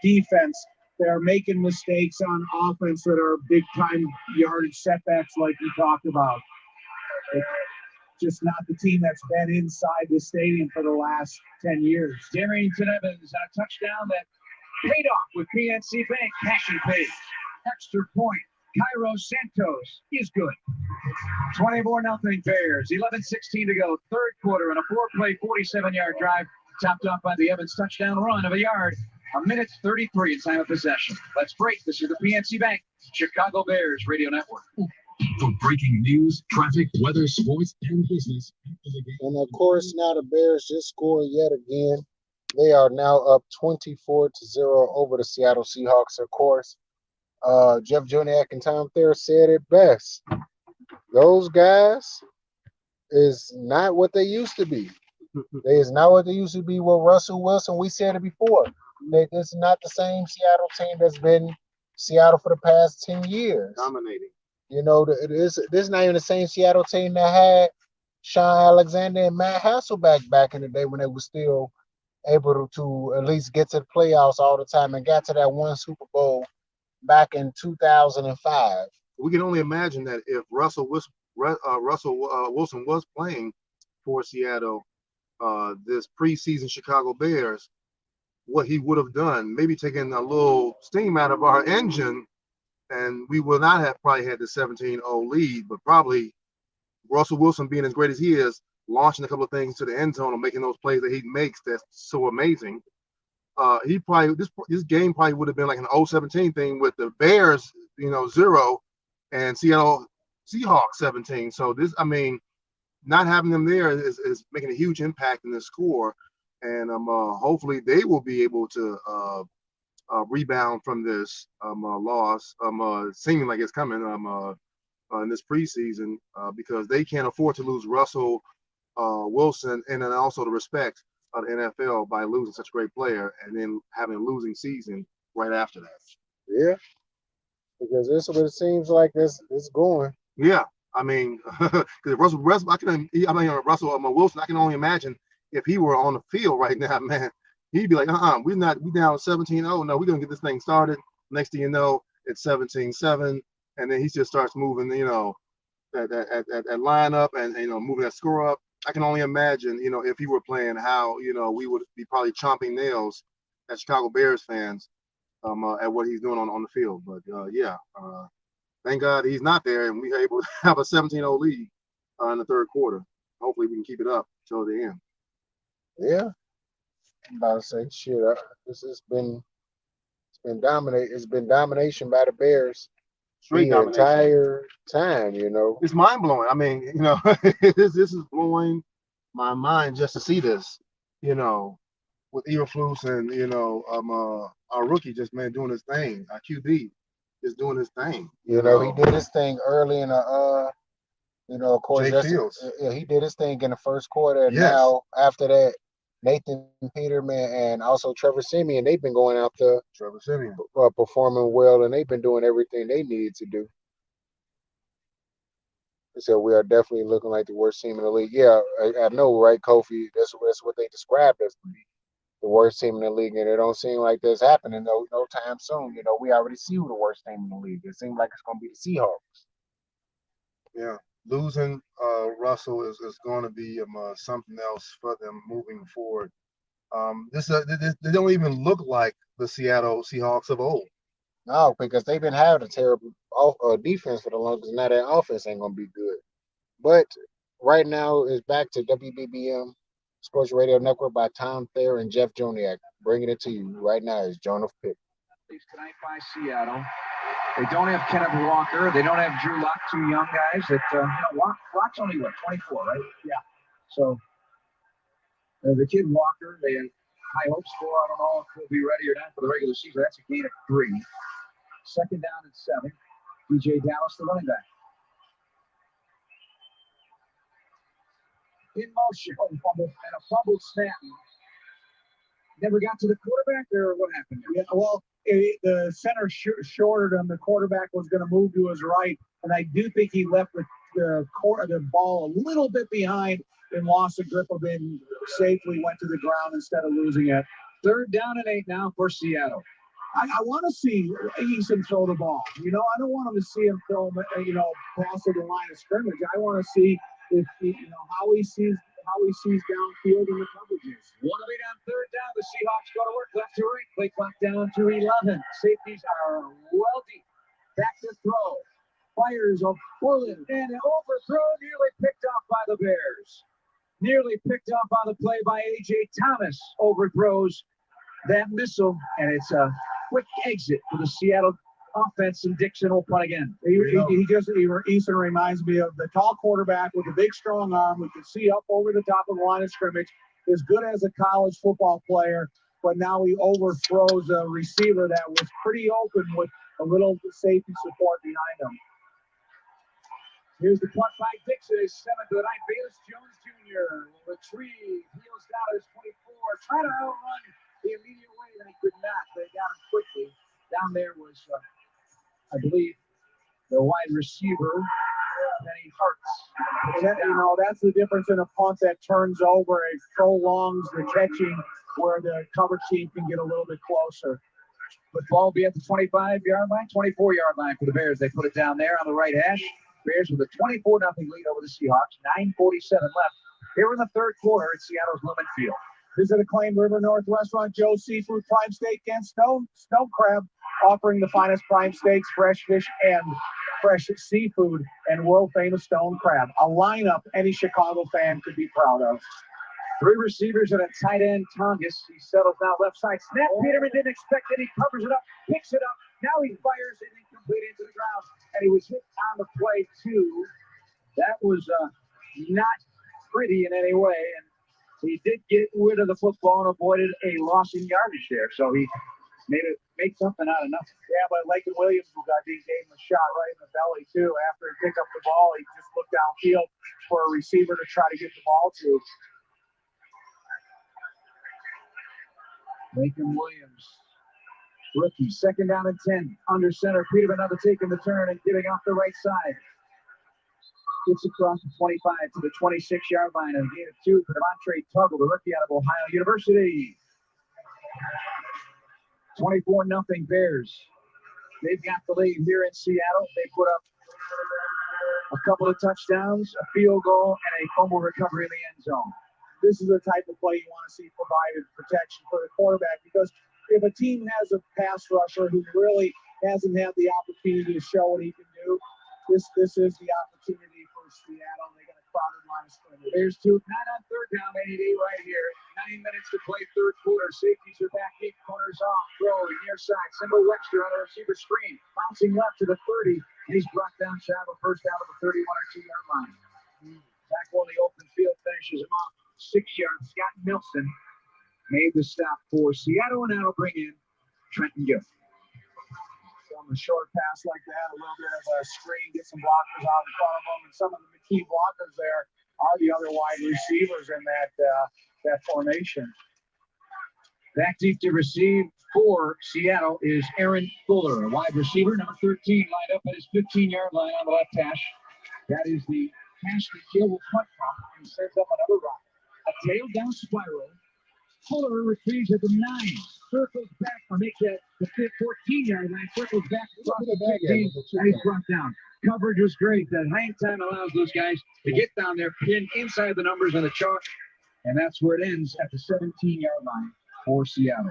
defense They're making mistakes on offense that are big-time yardage setbacks like we talked about. It's just not the team that's been inside the stadium for the last 10 years. Darrington Evans on a touchdown that paid off with PNC Bank Cash and Pay. Extra point. Cairo Santos is good. 24-0 Bears. 11:16 to go. Third quarter and a 4-play, 47-yard drive topped off by the Evans touchdown run of a yard. 1:33 in time of possession. Let's break. This is the PNC Bank Chicago Bears Radio Network. For breaking news, traffic, weather, sports, and business. And of course, now the Bears just scored yet again. They are now up 24-0 over the Seattle Seahawks. Of course, Jeff Joniak and Tom Thayer said it best. Those guys is not what they used to be. They is not what they used to be with Russell Wilson. We said it before. This is not the same Seattle team that's been Seattle for the past 10 years. Dominating. You know, this is not even the same Seattle team that had Sean Alexander and Matt Hasselbeck back in the day when they were still able to at least get to the playoffs all the time and got to that one Super Bowl back in 2005. We can only imagine that if Russell Wilson was playing for Seattle, this preseason Chicago Bears, what he would have done, maybe taken a little steam out of our engine, and we would not have probably had the 17-0 lead, but probably Russell Wilson being as great as he is, launching a couple of things to the end zone and making those plays that he makes that's so amazing. He probably this game probably would have been like an 0-17 thing with the Bears, 0 and Seattle Seahawks 17. So this, I mean, not having them there is making a huge impact in the score, and hopefully they will be able to rebound from this loss. Seeming like it's coming in this preseason because they can't afford to lose Russell Wilson and then also the respect of the NFL by losing such a great player and then having a losing season right after that. Yeah, because this is what it seems like it's going. Yeah, I mean, because Russell Wilson, I can only imagine if he were on the field right now, man, he'd be like, we down 17-0. No, we're gonna get this thing started. Next thing you know, it's 17-7, and then he just starts moving, that lineup and moving that score up. I can only imagine, if he were playing, how we would be probably chomping nails as Chicago Bears fans at what he's doing on the field. But thank God he's not there, and we're able to have a 17-0 lead in the third quarter. Hopefully, we can keep it up till the end. Yeah, I'm about to say shit. It's been dominate. It's been domination by the Bears the entire time. It's mind blowing. I mean, this is blowing my mind just to see this. With Eberflus and our rookie just doing his thing. Our QB is doing his thing. He did his thing early in the of course, he did his thing in the first quarter. And now after that, Nathan Peterman and also Trevor Siemian, they've been going out there. Trevor Siemian performing well, and they've been doing everything they needed to do. So we are definitely looking like the worst team in the league. Yeah, I know, right, Kofi? That's what they described us to be, the worst team in the league, and it don't seem like that's happening no time soon. We already see who the worst team in the league. It seems like it's going to be the Seahawks. Yeah, losing Russell is going to be something else for them moving forward. They don't even look like the Seattle Seahawks of old. No, because they've been having a terrible defense for the longest. Now that offense ain't going to be good. But right now it's back to WBBM Sports Radio Network by Tom Thayer and Jeff Joniak. Bringing it to you right now is G.M.F.E. Tonight by Seattle. They don't have Kenneth Walker. They don't have Drew Lock, two young guys. Lock's only, 24, right? Yeah. So the kid Walker, they have high hopes for. I don't know if he'll be ready or not for the regular season. That's a gain of 3. Second down and 7. DJ Dallas, the running back. In motion. And a fumbled snap. Never got to the quarterback, or what happened? Yeah, well, the center shorted him. The quarterback was going to move to his right, and I do think he left the ball a little bit behind and lost a grip of it and safely went to the ground instead of losing it. Third down and 8 now for Seattle. I want to see Eason throw the ball. You know, I don't want him to see him throw, pass to the line of scrimmage. I want to see how he sees downfield in the coverages. 1 of 8 on third down. The Seahawks go to work left to right. Play clock down to 11. Safeties are well deep. Back to throw. Fires a bullet and an overthrow nearly picked off by the Bears. Nearly picked off on the play by A.J. Thomas. Overthrows that missile, and it's a quick exit for the Seattle offense, and Dixon will punt again. Eason reminds me of the tall quarterback with a big, strong arm who can see up over the top of the line of scrimmage, as good as a college football player, but now he overthrows a receiver that was pretty open with a little safety support behind him. Here's the punt by Dixon, his 7th of the night. Bayless Jones Jr. will retrieve, heels down to his 24, trying to outrun the immediate way, and he could not. They got him quickly. Down there was, I believe, the wide receiver, Penny Hartz. That's the difference in a punt that turns over and prolongs the catching, where the cover team can get a little bit closer. The ball will be at the 25-yard line, 24-yard line for the Bears. They put it down there on the right hash. Bears with a 24-0 lead over the Seahawks. 9:47 left here in the third quarter at Seattle's Lumen Field. Visit acclaimed River North restaurant, Joe's Seafood, prime steak, and snow crab, offering the finest prime steaks, fresh fish, and fresh seafood, and world-famous stone crab. A lineup any Chicago fan could be proud of. 3 receivers and a tight end, Tongas. He settles now left side. Snap. Peterman didn't expect it. He covers it up, picks it up. Now he fires it incomplete into the ground, and he was hit on the play, too. That was not pretty in any way, and he did get rid of the football and avoided a loss in yardage there. So he made something out of nothing. Yeah, but Lakin Williams, who gave him a shot right in the belly, too. After he picked up the ball, he just looked downfield for a receiver to try to get the ball to. Lakin Williams, rookie, 2nd down and 10. Under center, Peterman another taking the turn and getting off the right side. Gets across the 25 to the 26-yard line, and a gain of 2 for Devontae Tuggle, the rookie out of Ohio University. 24-0 Bears. They've got the lead here in Seattle. They put up a couple of touchdowns, a field goal, and a fumble recovery in the end zone. This is the type of play you want to see provided protection for the quarterback, because if a team has a pass rusher who really hasn't had the opportunity to show what he can do, this is the opportunity for Seattle. They got a crowded line of scrimmage. There's 2, 9 on third down, AD right here. 9 minutes to play third quarter. Safeties are back 8, corners off. Throw near side. Simba Webster on a receiver screen. Bouncing left to the 30. And he's brought down shy of a first down of the 31 or 2-yard line. Back on the open field, finishes him off. 6 yards. Scott Nelson made the stop for Seattle, and that'll bring in Trenton Gill. On a short pass like that, a little bit of a screen, get some blockers out in front of them, and some of the key blockers there are the other wide receivers in that formation. Back deep to receive for Seattle is Aaron Fuller, a wide receiver, number 13, lined up at his 15-yard line on the left hash. That is the hash that Gill will punt from and sends up another rock. A tail down spiral. Fuller retrieves at the 9, circles back, or makes that the 14-yard line, circles back across the 15, and he's brought down. Coverage was great. That hang time allows those guys to get down there, pin inside the numbers on the chart, and that's where it ends at the 17-yard line for Seattle.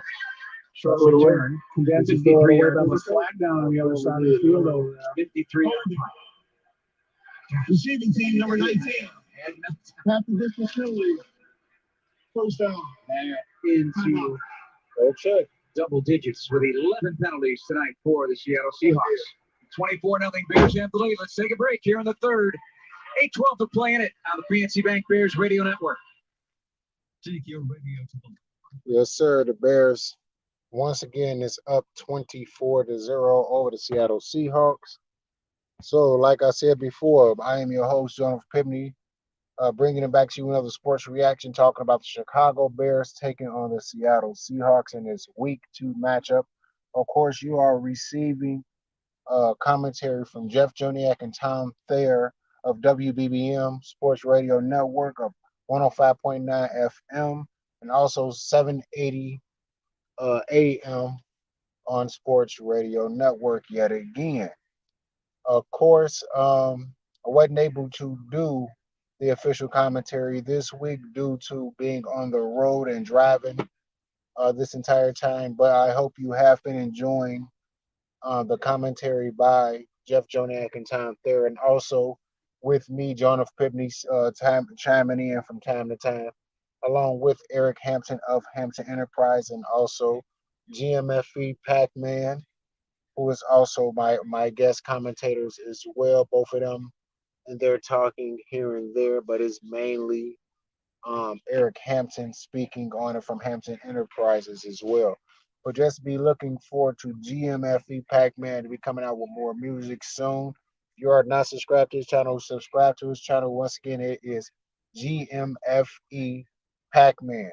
Short return. Condenses the yard of a flag down on the other side of the field over there. 53-yard line. Receiving team number 19. Half the distance penalty. First down. Into double digits with 11 penalties tonight for the Seattle Seahawks. 24-0 Bears have the lead. Let's take a break here in the third. 8:12 to play in it on the PNC Bank Bears Radio Network. Take your radio to the Yes, sir. The Bears once again is up 24-0 over the Seattle Seahawks. So, like I said before, I am your host, G.M.F.E, bringing it back to you another sports reaction, talking about the Chicago Bears taking on the Seattle Seahawks in this Week 2 matchup. Of course, you are receiving commentary from Jeff Joniak and Tom Thayer of WBBM Sports Radio Network of 105.9 FM and also 780 AM on Sports Radio Network yet again. Of course, I wasn't able to do the official commentary this week due to being on the road and driving this entire time, but I hope you have been enjoying the commentary by Jeff Joniak and Tom Thayer, and also with me, John of Pipney, chiming in from time to time, along with Eric Hampton of Hampton Enterprise, and also G.M.F.E, PACMAN, who is also my guest commentators as well. Both of them, and they're talking here and there, but it's mainly Eric Hampton speaking on it from Hampton Enterprises as well. But just be looking forward to G.M.F.E PACMAN to be coming out with more music soon. If you are not subscribed to his channel, subscribe to his channel. Once again, it is G.M.F.E PACMAN.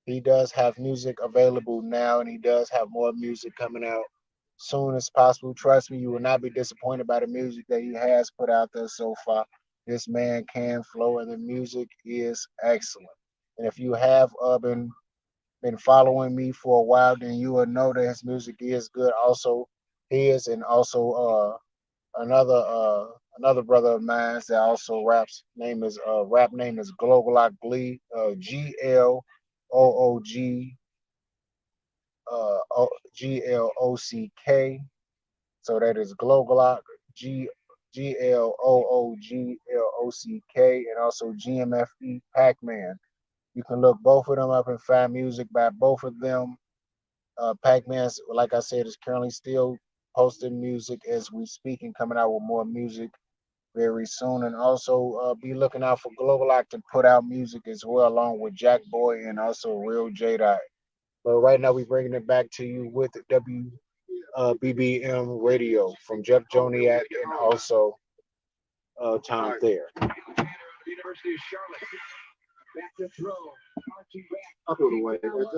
He does have music available now, and he does have more music coming out soon as possible. Trust me, you will not be disappointed by the music that he has put out there so far. This man can flow, and the music is excellent. And if you have been following me for a while, then you will know that his music is good. Also, his and also another brother of mine that also raps. Rap name is Globalock Glee, GLOOCK. So that is Globalock, GLOOGLOCK, and also G.M.F.E PACMAN. You can look both of them up and find music by both of them. PACMAN, like I said, is currently still posting music as we speak and coming out with more music very soon. And also be looking out for Globalock to put out music as well, along with Jack Boy and also Real J-Dot. But right now we're bringing it back to you with WBBM Radio from Jeff Joniak and also Tom Thayer. University of Charlotte. Back to throw. I threw it away. It was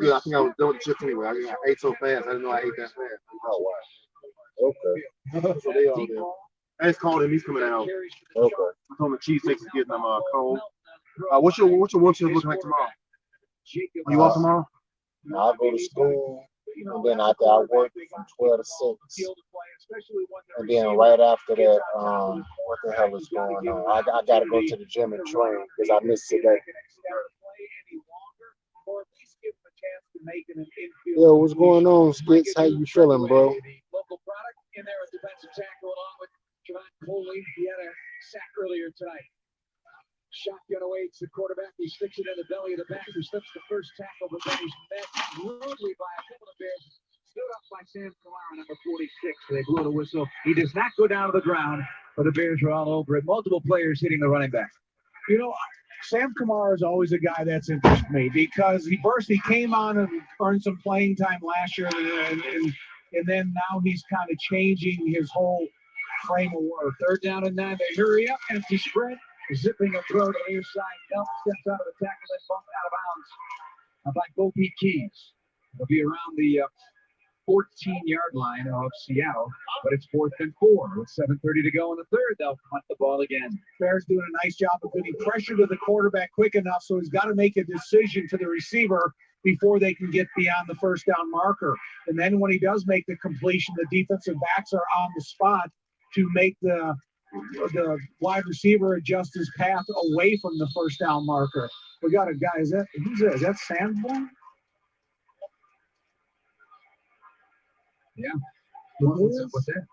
good. I think I was done with the chips anyway. I ate so fast. I didn't know I ate that fast. Oh, wow. Okay. So they all there. I just called him. He's coming out. Okay. I told him the cheesesteaks is getting them cold. What's your work shift looking like tomorrow? Are you off tomorrow? I'll go to school, and then after I work from 12 to 6. And then right after that, what the hell is going on? I got to go to the gym and train because I missed today. Yo, what's going on, Skits? How you feeling, bro? Local product in there, a defensive tackle along with Javon Coley. He had a sack earlier tonight. Shotgun awaits the quarterback. He sticks it in the belly of the back. He slips the first tackle, but then he's met rudely by a couple of Bears. Stood up by Sam Kamara, number 46. They blew the whistle. He does not go down to the ground, but the Bears are all over it. Multiple players hitting the running back. You know, Sam Kamara is always a guy that's interested me because he came on and earned some playing time last year, and then now he's kind of changing his whole frame of work. 3rd down and 9. They hurry up. Empty spread. Zipping a throw to the near side. Delp steps out of the tackle and bumped out of bounds by Bo Pete Keys. It'll be around the 14-yard line of Seattle, but it's 4th and 4 with 7:30 to go in the 3rd. They'll punt the ball again. Bears doing a nice job of getting pressure to the quarterback quick enough, so he's got to make a decision to the receiver before they can get beyond the 1st down marker. And then when he does make the completion, the defensive backs are on the spot to make the wide receiver adjust his path away from the 1st down marker. We got a guy. Who's that? Is that Sanborn? Yeah. What's that?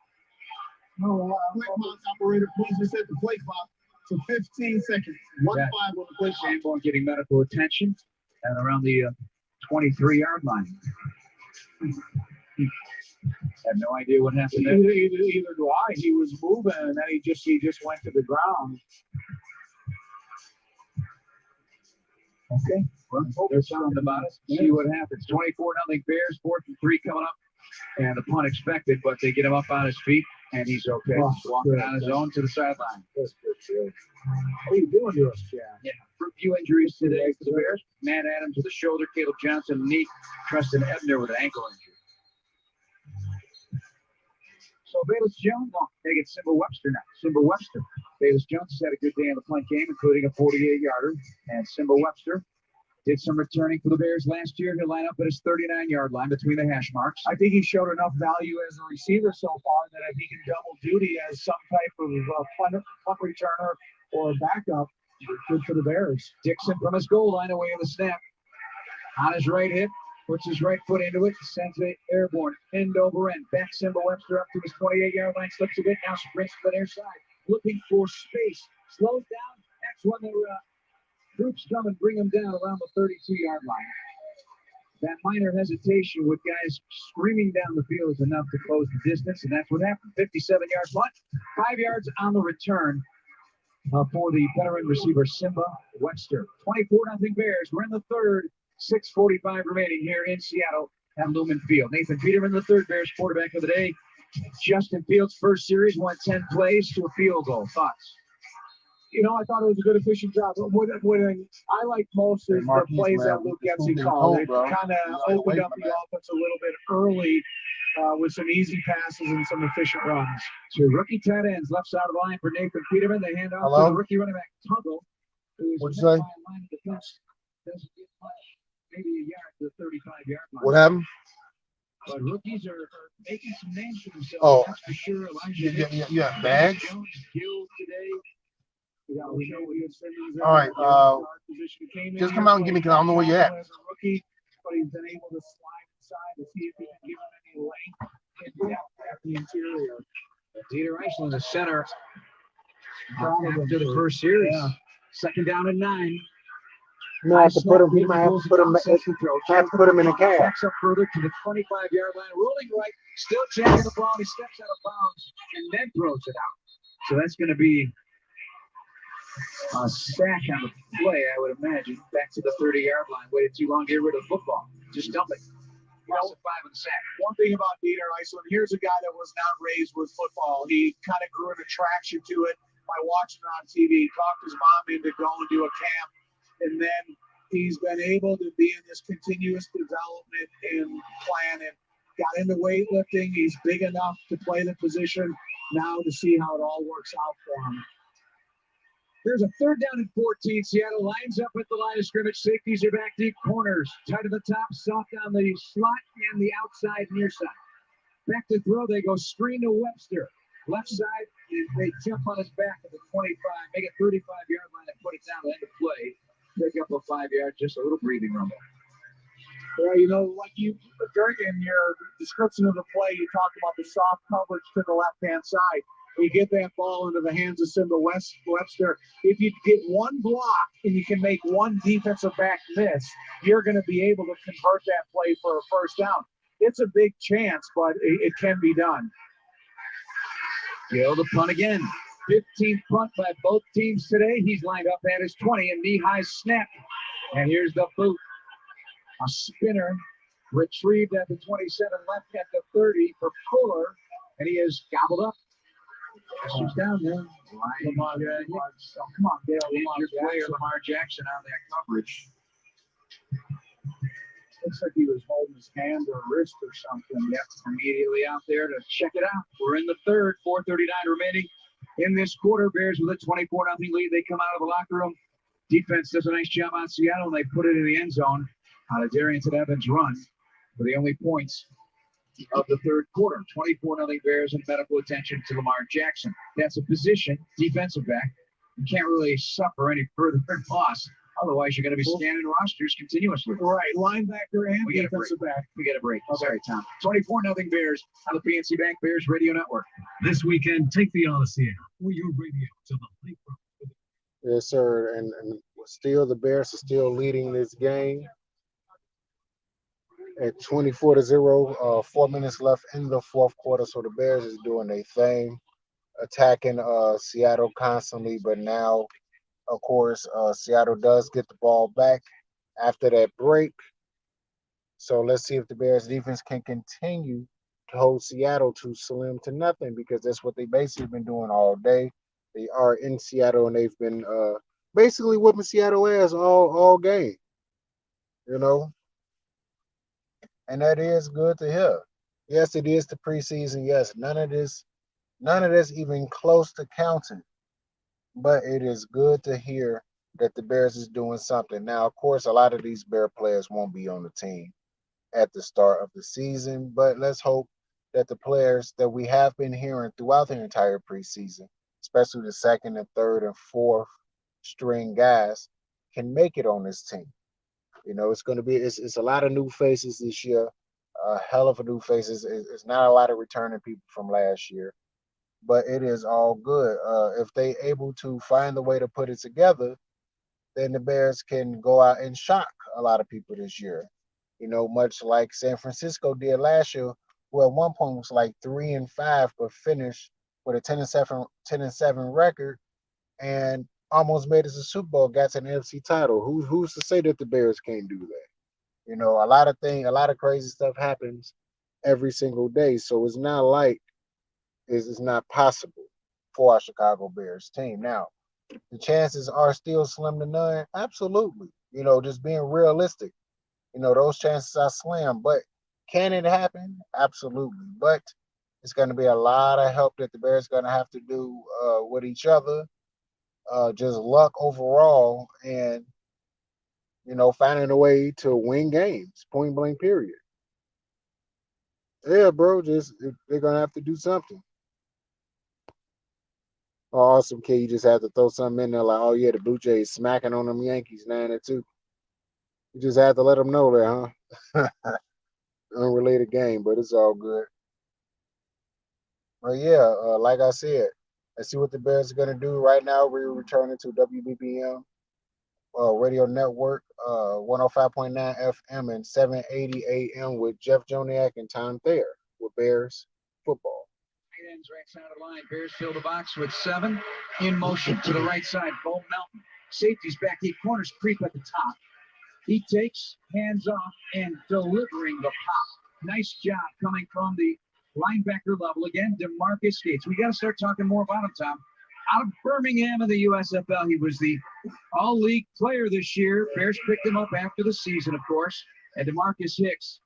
No, play clock operator, please reset the play clock to 15 seconds. 1-5 on the play clock. Sanborn getting medical attention at around the 23-yard line. Have no idea what happened there. Either do I. He was moving, and then he just went to the ground. Okay. Well, they're telling about it. See what happens. 24-0 Bears. 4th and 3 coming up. And the punt expected, but they get him up on his feet, and he's okay. Walking on his own to the sideline. That's good. What are you doing to us, Chad? Yeah. A few injuries today for the Bears. Matt Adams with a shoulder. Caleb Johnson, knee. Preston Ebner with an ankle injury. So Bayless Jones, taking Simba Webster now. Simba Webster. Bayless Jones has had a good day in the punt game, including a 48-yarder. And Simba Webster Dixon returning for the Bears last year. He'll line up at his 39-yard line between the hash marks. I think he showed enough value as a receiver so far that if he can double duty as some type of punt returner or backup, good for the Bears. Dixon from his goal line away in the snap. On his right hip, puts his right foot into it, sends it airborne, end over end. Back Simba Webster up to his 28-yard line, slips a bit, now sprints to the near side. Looking for space, slows down. That's when the troops come and bring him down around the 32-yard line. That minor hesitation with guys screaming down the field is enough to close the distance, and that's what happened. 57-yard punt, 5 yards on the return for the veteran receiver Simba Webster. 24-0 Bears. We're in the third. 6:45 remaining here in Seattle at Lumen Field. Nathan Peterman, the third Bears quarterback of the day. Justin Fields' first series went 10 plays to a field goal. Thoughts? You know, I thought it was a good, efficient job. But what I like most is the plays that Luke Getsy called. It kind of opened up the offense a little bit early with some easy passes and some efficient runs. So rookie tight ends, left side of the line for Nathan Peterman. They hand off to the rookie running back Tuggle. What'd you say? Doesn't get much. Maybe a yard to the 35-yard line. What happened? But rookies are making some names for themselves. Oh, that's for sure. Elijah yeah, bags. Jones killed today. All right, just come out and give me, because I don't know where you're at. As a rookie, but he's been able to slide inside to see if he can give him any length and depth at the interior. Dieter Eichel, the center, after the first series. Yeah. Second down and 9. You might have to put him. You might have to put him in a cab. Backs up further to the 25-yard line, rolling right, still checking the ball. He steps out of bounds and then throws it out. So that's going to be a sack on the play, I would imagine. Back to the 30-yard line. Waited too long to get rid of the football. Just dump it. Lost a 5 in the sack. One thing about Dieter Eichel, here's a guy that was not raised with football. He kind of grew an attraction to it by watching it on TV. Talked his mom into going to a camp. And then he's been able to be in this continuous development and plan and got into weightlifting. He's big enough to play the position now to see how it all works out for him. Here's a third down and 14. Seattle lines up at the line of scrimmage. Safeties are back deep. Corners tight at the top, soft on the slot and the outside near side. Back to throw. They go screen to Webster. Left side, and they jump on his back at the 25. Make it 35-yard line and put it down at the end of play. Pick up a 5 yard, just a little breathing room. Yeah, you know, like you during in your description of the play, you talked about the soft coverage to the left-hand side. You get that ball into the hands of Simba Webster. If you get one block and you can make one defensive back miss, you're going to be able to convert that play for a first down. It's a big chance, but it can be done. Gill the punt again. 15th punt by both teams today. He's lined up at his 20 and knee-high snap. And here's the boot. A spinner retrieved at the 27, left at the 30 for Fuller. And he is gobbled up. She's down there. Lamar, come on, Dale. Injured player Lamar Jackson on that coverage. Looks like he was holding his hand or wrist or something. Yep, immediately out there to check it out. We're in the third, 4:39 remaining. In this quarter, Bears with a 24-0 lead. They come out of the locker room. Defense does a nice job on Seattle, and they put it in the end zone on a Darrington Evans run for the only points of the third quarter. 24-0 Bears and medical attention to Lamar Jackson. That's a position, defensive back. You can't really suffer any further loss. Otherwise, you're going to be scanning rosters continuously. Right, linebacker and defensive back. We get a break. Okay. Sorry, Tom. 24-0 Bears on the PNC Bank Bears Radio Network. This weekend, take the Odyssey out for your radio to the lakefront. Yes, sir. And still, the Bears are still leading this game at 24-0. 4 minutes left in the fourth quarter. So the Bears is doing their thing, attacking Seattle constantly. But now, of course, Seattle does get the ball back after that break. So let's see if the Bears defense can continue to hold Seattle to slim to nothing, because that's what they basically been doing all day. They are in Seattle, and they've been basically whooping Seattle ass all game, you know. And that is good to hear. Yes, it is the preseason. Yes, none of this even close to counting. But it is good to hear that the Bears is doing something. Now, of course, a lot of these Bear players won't be on the team at the start of the season, but let's hope that the players that we have been hearing throughout the entire preseason, especially the second and third and fourth string guys, can make it on this team. You know, it's going to be it's a lot of new faces this year, a hell of a new faces. It's not a lot of returning people from last year, but it is all good. If they able to find the way to put it together, then the Bears can go out and shock a lot of people this year. You know, much like San Francisco did last year, who at one point was like 3-5, but finished with a 10-7 record and almost made it to the Super Bowl, got to an NFC title. Who's to say that the Bears can't do that? You know, a lot of crazy stuff happens every single day. So it's not like it's not possible for our Chicago Bears team. Now, the chances are still slim to none. Absolutely. You know, just being realistic. You know, those chances are slim, but can it happen? Absolutely. But it's going to be a lot of help that the Bears are going to have to do with each other. Just luck overall, and you know, finding a way to win games, point blank, period. Yeah, bro, they're gonna have to do something. Oh, awesome, kid. You just have to throw something in there like, oh yeah, the Blue Jays smacking on them Yankees 9-2. You just have to let them know that, huh? Unrelated game, but it's all good. But yeah, like I said, let's see what the Bears are gonna do right now. We're returning to WBBM radio network, 105.9 FM and 780 AM with Jeff Joniak and Tom Thayer with Bears football. Tight ends right side of the line. Bears fill the box with 7 in motion to the right side. Bo Melton. Safeties back 8 corners. Creep at the top. He takes hands off and delivering the pop. Nice job coming from the linebacker level. Again, DeMarcus Gates. We got to start talking more about him, Tom. Out of Birmingham in the USFL, he was the all-league player this year. Bears picked him up after the season, of course. And DeMarcus Hicks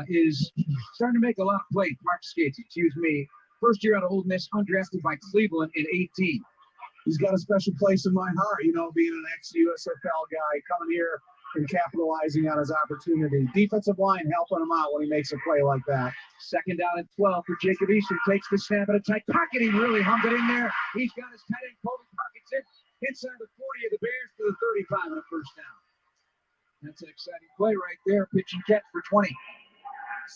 is starting to make a lot of plays. Marcus Gates, excuse me. First year out of Ole Miss, undrafted by Cleveland in 18. He's got a special place in my heart, you know, being an ex-USFL guy, coming here and capitalizing on his opportunity. Defensive line helping him out when he makes a play like that. Second down and 12 for Jacob Easter. Takes the snap at a tight pocket. He really hummed it in there. He's got his tight end Colby Pockets in inside the 40 of the Bears to the 35 on a first down. That's an exciting play right there. Pitch and catch for 20.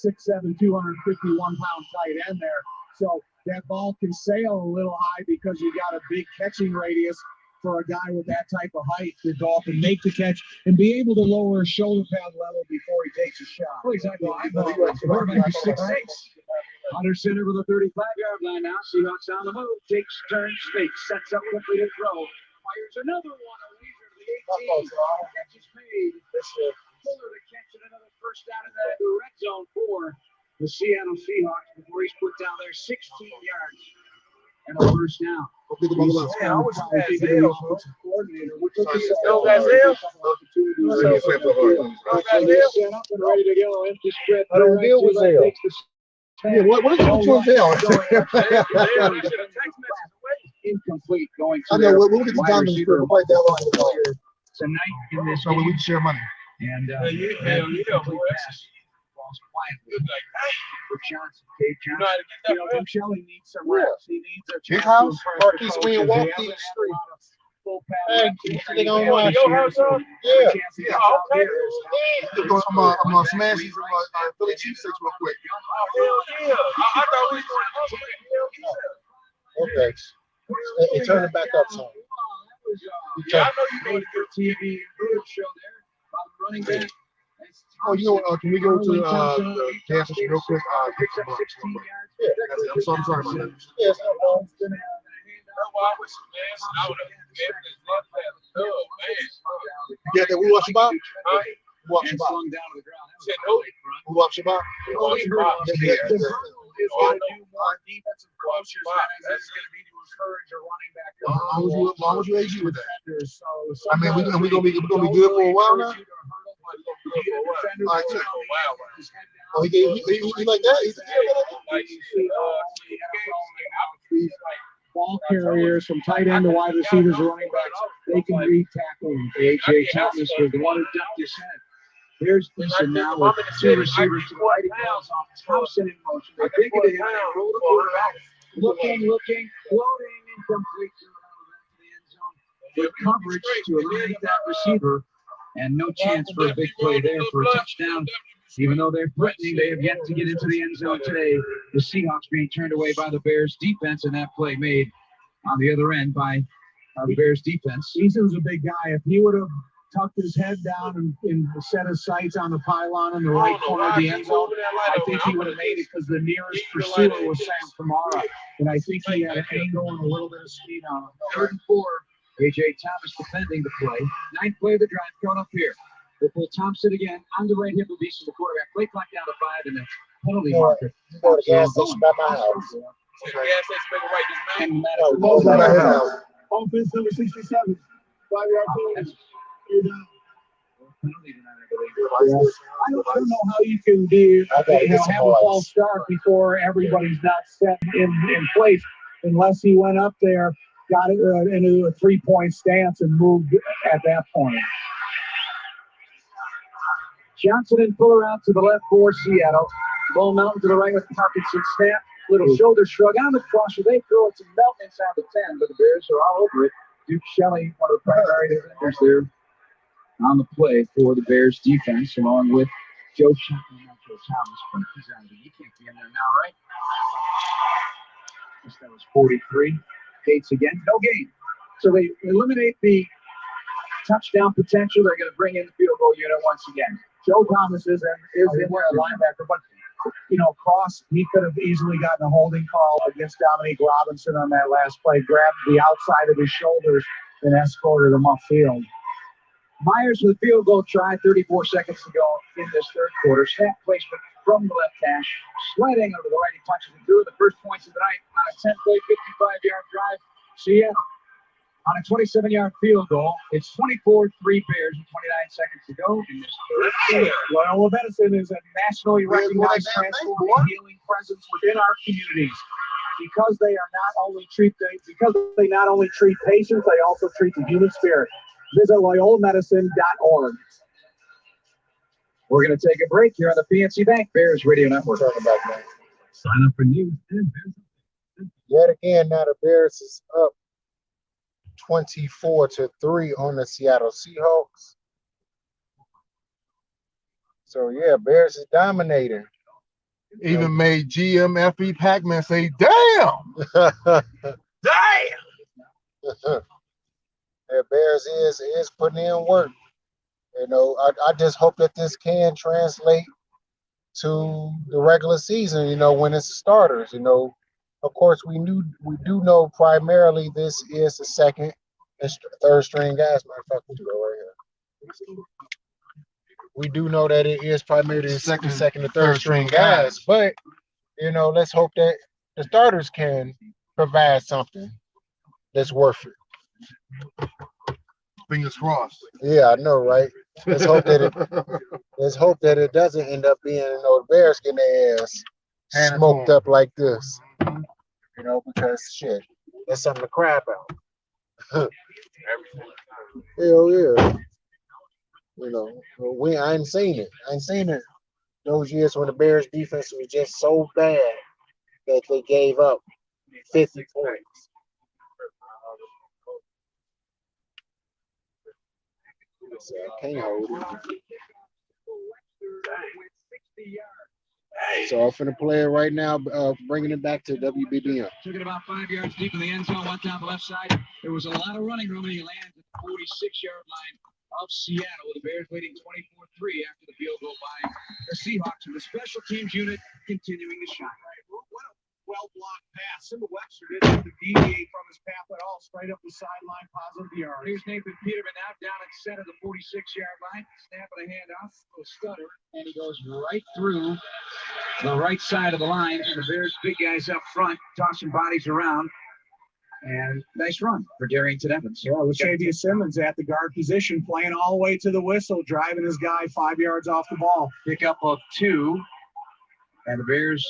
6'7", 251-pound tight end there. So that ball can sail a little high because you got a big catching radius for a guy with that type of height to go up and make the catch and be able to lower his shoulder pad level before he takes a shot. Oh, exactly. Quarterback is 6'6". Under center with a 35-yard line now. Seahawks on the move. Takes turns, fakes, sets up quickly to throw. Fires another one. A laser to the 18. Catch is made. Fuller to catch it, another first down in the red zone for the Seattle Seahawks before he's put down there 16 yards. And a first down. I was Gazelle. Coordinator. Go Gazelle. Set up and ready to go. Empty spread. I don't deal with Zale. Yeah, what is it Zale? Incomplete going to I know, we'll get the time to fight that one. Tonight in this so we can share money. And for Johnson, Dave Johnson. You know, Shelley needs some reps. He needs a his house, Marquise Wayne walked in the street. Hey, they gonna watch your house up? Yeah. Okay. I'm gonna smash these Philly cheesesteaks real quick. Hell yeah. I thought we were going to Okay. Hey, turn it back up some. Yeah, I know you made a good TV good show there. Running back. Oh, you know, can we go to the gas station real quick? I'm sorry about that. Yes, Yeah, that we watch about? Watch about. We watch about? Is going to do more defensive closures than it's going to be to encourage a running back. Why would you AG with that? I mean, we're gonna be good for a while now. Oh, he like that? Ball carriers from tight end to wide receivers, running backs. They can read tackling. A.J. Thomas was the one who ducked his head. Here's Eason now with two receivers to the right. He calls off Thompson in motion. They dig it in. They roll the quarterback. Looking, floating, incomplete. To the end zone. Good coverage to eliminate that receiver. And no chance for a big play there for a touchdown. Even though they're threatening, they have yet to get into the end zone today. The Seahawks being turned away by the Bears defense, and that play made on the other end by the Bears defense. Eason's a big guy. If he would have tucked his head down and set his sights on the pylon in the right corner of the end zone, I think he would have made it because the nearest pursuer was Sam Kamara. And I think he had an angle and a little bit of speed on him. 3rd and 4. A.J. Thomas defending the play. 9th play of the drive coming up here. They pull Thompson again on the right hip of Easton, the quarterback. Play clock down to 5 and the penalty marker. You go to the gas station by my house. And Offense number 67. 5-yard penalty. I don't know how you can have a false start before everybody's not set in place unless he went up there, got it into a 3-point stance and moved at that point. Johnson and Fuller out to the left for Seattle. Ball Mountain to the right with Parkinson. Snap. Little shoulder shrug on the crosser. They throw it to Melton inside the 10, but the Bears are all over it. Duke Shelley, one of the primary defenders there on the play for the Bears defense, along with Joe Chapman and Joe Thomas. But he can't be in there now, right? That was 43. Gates again. No gain. So they eliminate the touchdown potential. They're going to bring in the field goal unit once again. Joe Thomas is in there, a linebacker, but Cross, he could have easily gotten a holding call against Dominique Robinson on that last play, grabbed the outside of his shoulders and escorted him upfield. Myers with a field goal try, 34 seconds to go in this 3rd quarter. Snap placement from the left hash, sliding over the right. He punches and through the first points of the night on a 10-play, 55-yard drive. Seattle on a 27-yard field goal. It's 24-3 Bears with 29 seconds to go in this 3rd quarter. Loyola Medicine is a nationally recognized transforming healing presence within our communities. Because they not only treat patients, they also treat the human spirit. Visit loyolamedicine.org. We're going to take a break here on the PNC Bank Bears Radio Network. Sign up for news. Yet again, now the Bears is up 24-3 on the Seattle Seahawks. So yeah, Bears is dominating. Even made G.M.F.E. PACMAN say, "Damn, damn." Yeah, Bears is putting in work. I just hope that this can translate to the regular season. When it's starters. Of course, we do know primarily this is the second and third string guys. Matter of fact, we go right here. We do know that it is primarily the second and third string guys, but let's hope that the starters can provide something that's worth it. Fingers crossed. Yeah, I know, right? Let's hope that it doesn't end up being the Bears getting their ass smoked up like this. Because shit, that's something to cry about. Hell yeah. I ain't seen it. Those years when the Bears defense was just so bad that they gave up 50 points. So I can't hold it. So I'm finna play it right now, bringing it back to WBBM. Took it about 5 yards deep in the end zone, went down the left side. There was a lot of running room, and he landed at the 46-yard line of Seattle, with the Bears leading 24-3 after the field goal by the Seahawks, and the special teams unit continuing to shine. What a well-blocked pass. Simba Webster didn't have to deviate from his path at all, straight up the sideline, positive yard. Here's Nathan Peterman out down at center, the 46-yard line, snapping a handoff to a stutter, and he goes right through the right side of the line, and the Bears' big guys up front, tossing bodies around. And nice run for Darrington Evans. Yeah, Latavius Simmons at the guard position, playing all the way to the whistle, driving his guy 5 yards off the ball. Pickup of 2. And the Bears'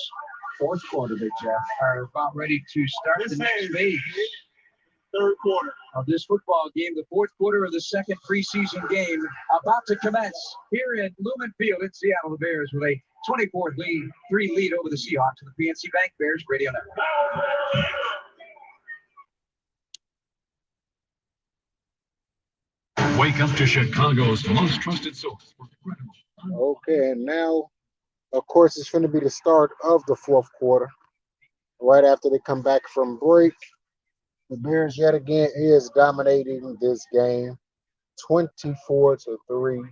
fourth quarter, Big Jeff, are about ready to start the next phase. third quarter of this football game, the fourth quarter of the second preseason game about to commence here at Lumen Field in Seattle. The Bears with a 24-3 lead over the Seahawks of the PNC Bank Bears Radio Network. Wake up to Chicago's most trusted source for credible. Okay, and now, of course, it's going to be the start of the fourth quarter. Right after they come back from break, the Bears yet again is dominating this game, 24-3.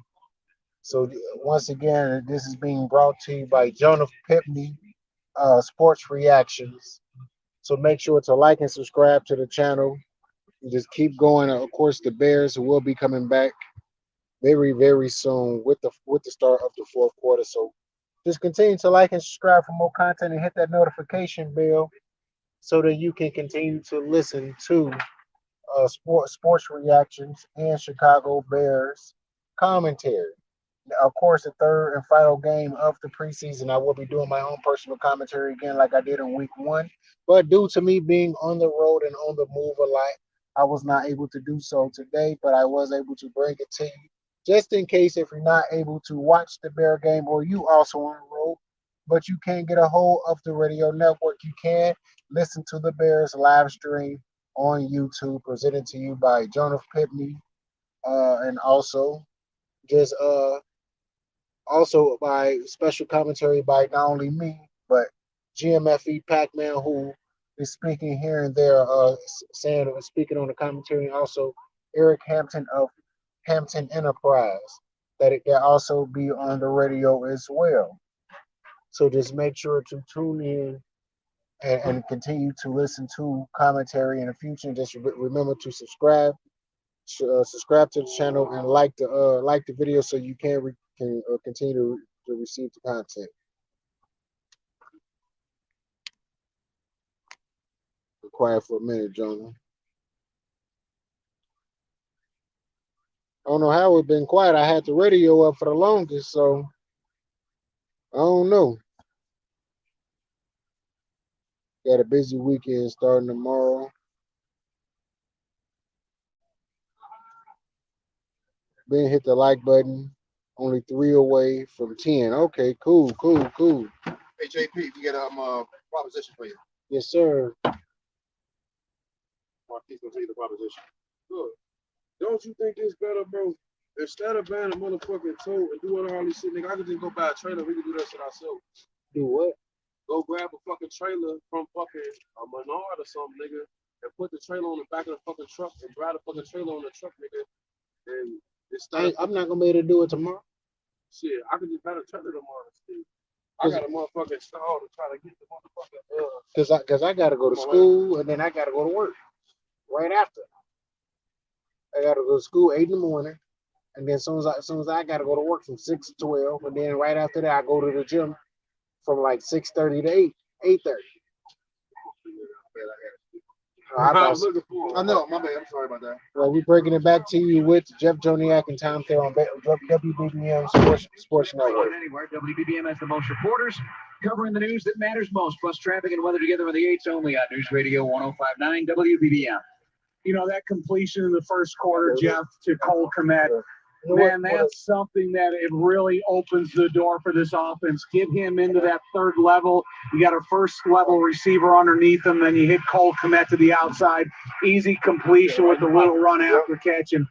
So once again, this is being brought to you by G.M.F.E. Sports Reactions. So make sure to like and subscribe to the channel. And just keep going. Of course, the Bears will be coming back very, very soon with the start of the fourth quarter. So just continue to like and subscribe for more content and hit that notification bell so that you can continue to listen to sports reactions and Chicago Bears commentary. Of course, the third and final game of the preseason, I will be doing my own personal commentary again like I did in week 1. But due to me being on the road and on the move a lot, I was not able to do so today, but I was able to bring it to you. Just in case if you're not able to watch the Bear game or you also on the road, but you can't get a hold of the radio network, you can listen to the Bears live stream on YouTube, presented to you by G.M.F.E. And also just also by special commentary by not only me, but G.M.F.E. PACMAN, who is speaking here and there, speaking on the commentary, and also Eric Hampton of Hampton Enterprise, that also be on the radio as well. So just make sure to tune in and continue to listen to commentary in the future. And just remember to subscribe to the channel and like the video so you can continue to receive the content. Be quiet for a minute, Jonah. I don't know how it's been quiet. I had the radio up for the longest, so I don't know. Got a busy weekend starting tomorrow. Ben hit the like button. Only 3 away from 10. Okay, cool. Hey, JP, we got a proposition for you. Yes, sir. Marquis gonna tell you the proposition. Look, don't you think it's better, bro? Instead of buying a motherfucking tote and doing all this shit, nigga, I could just go buy a trailer. We can do that shit ourselves. Do what? Go grab a fucking trailer from fucking a Menard or something, nigga, and put the trailer on the back of the fucking truck and drive the fucking trailer on the truck, nigga. And I'm not gonna be able to do it tomorrow. Shit, I could just buy the trailer tomorrow. Shit. I got a motherfucking stall to try to get the motherfucking Cause I gotta go to school and then I gotta go to work right after. I gotta go to school 8 in the morning, and then as soon as I gotta go to work from 6 to 12, and then right after that I go to the gym from like 6:30 to 8:30. I know, my bad. I'm sorry about that. Well, we're breaking it back to you with Jeff Joniak and Tom Thayer on WBBM Sports Network. Anywhere, WBBM has the most reporters covering the news that matters most, plus traffic and weather together on the 8s only on News Radio 105.9 WBBM. You know, that completion in the first quarter, Jeff, to Cole Kmet, man, that's something that it really opens the door for this offense. Get him into that third level. You got a first level receiver underneath him, then you hit Cole Kmet to the outside. Easy completion with the little run after catch. And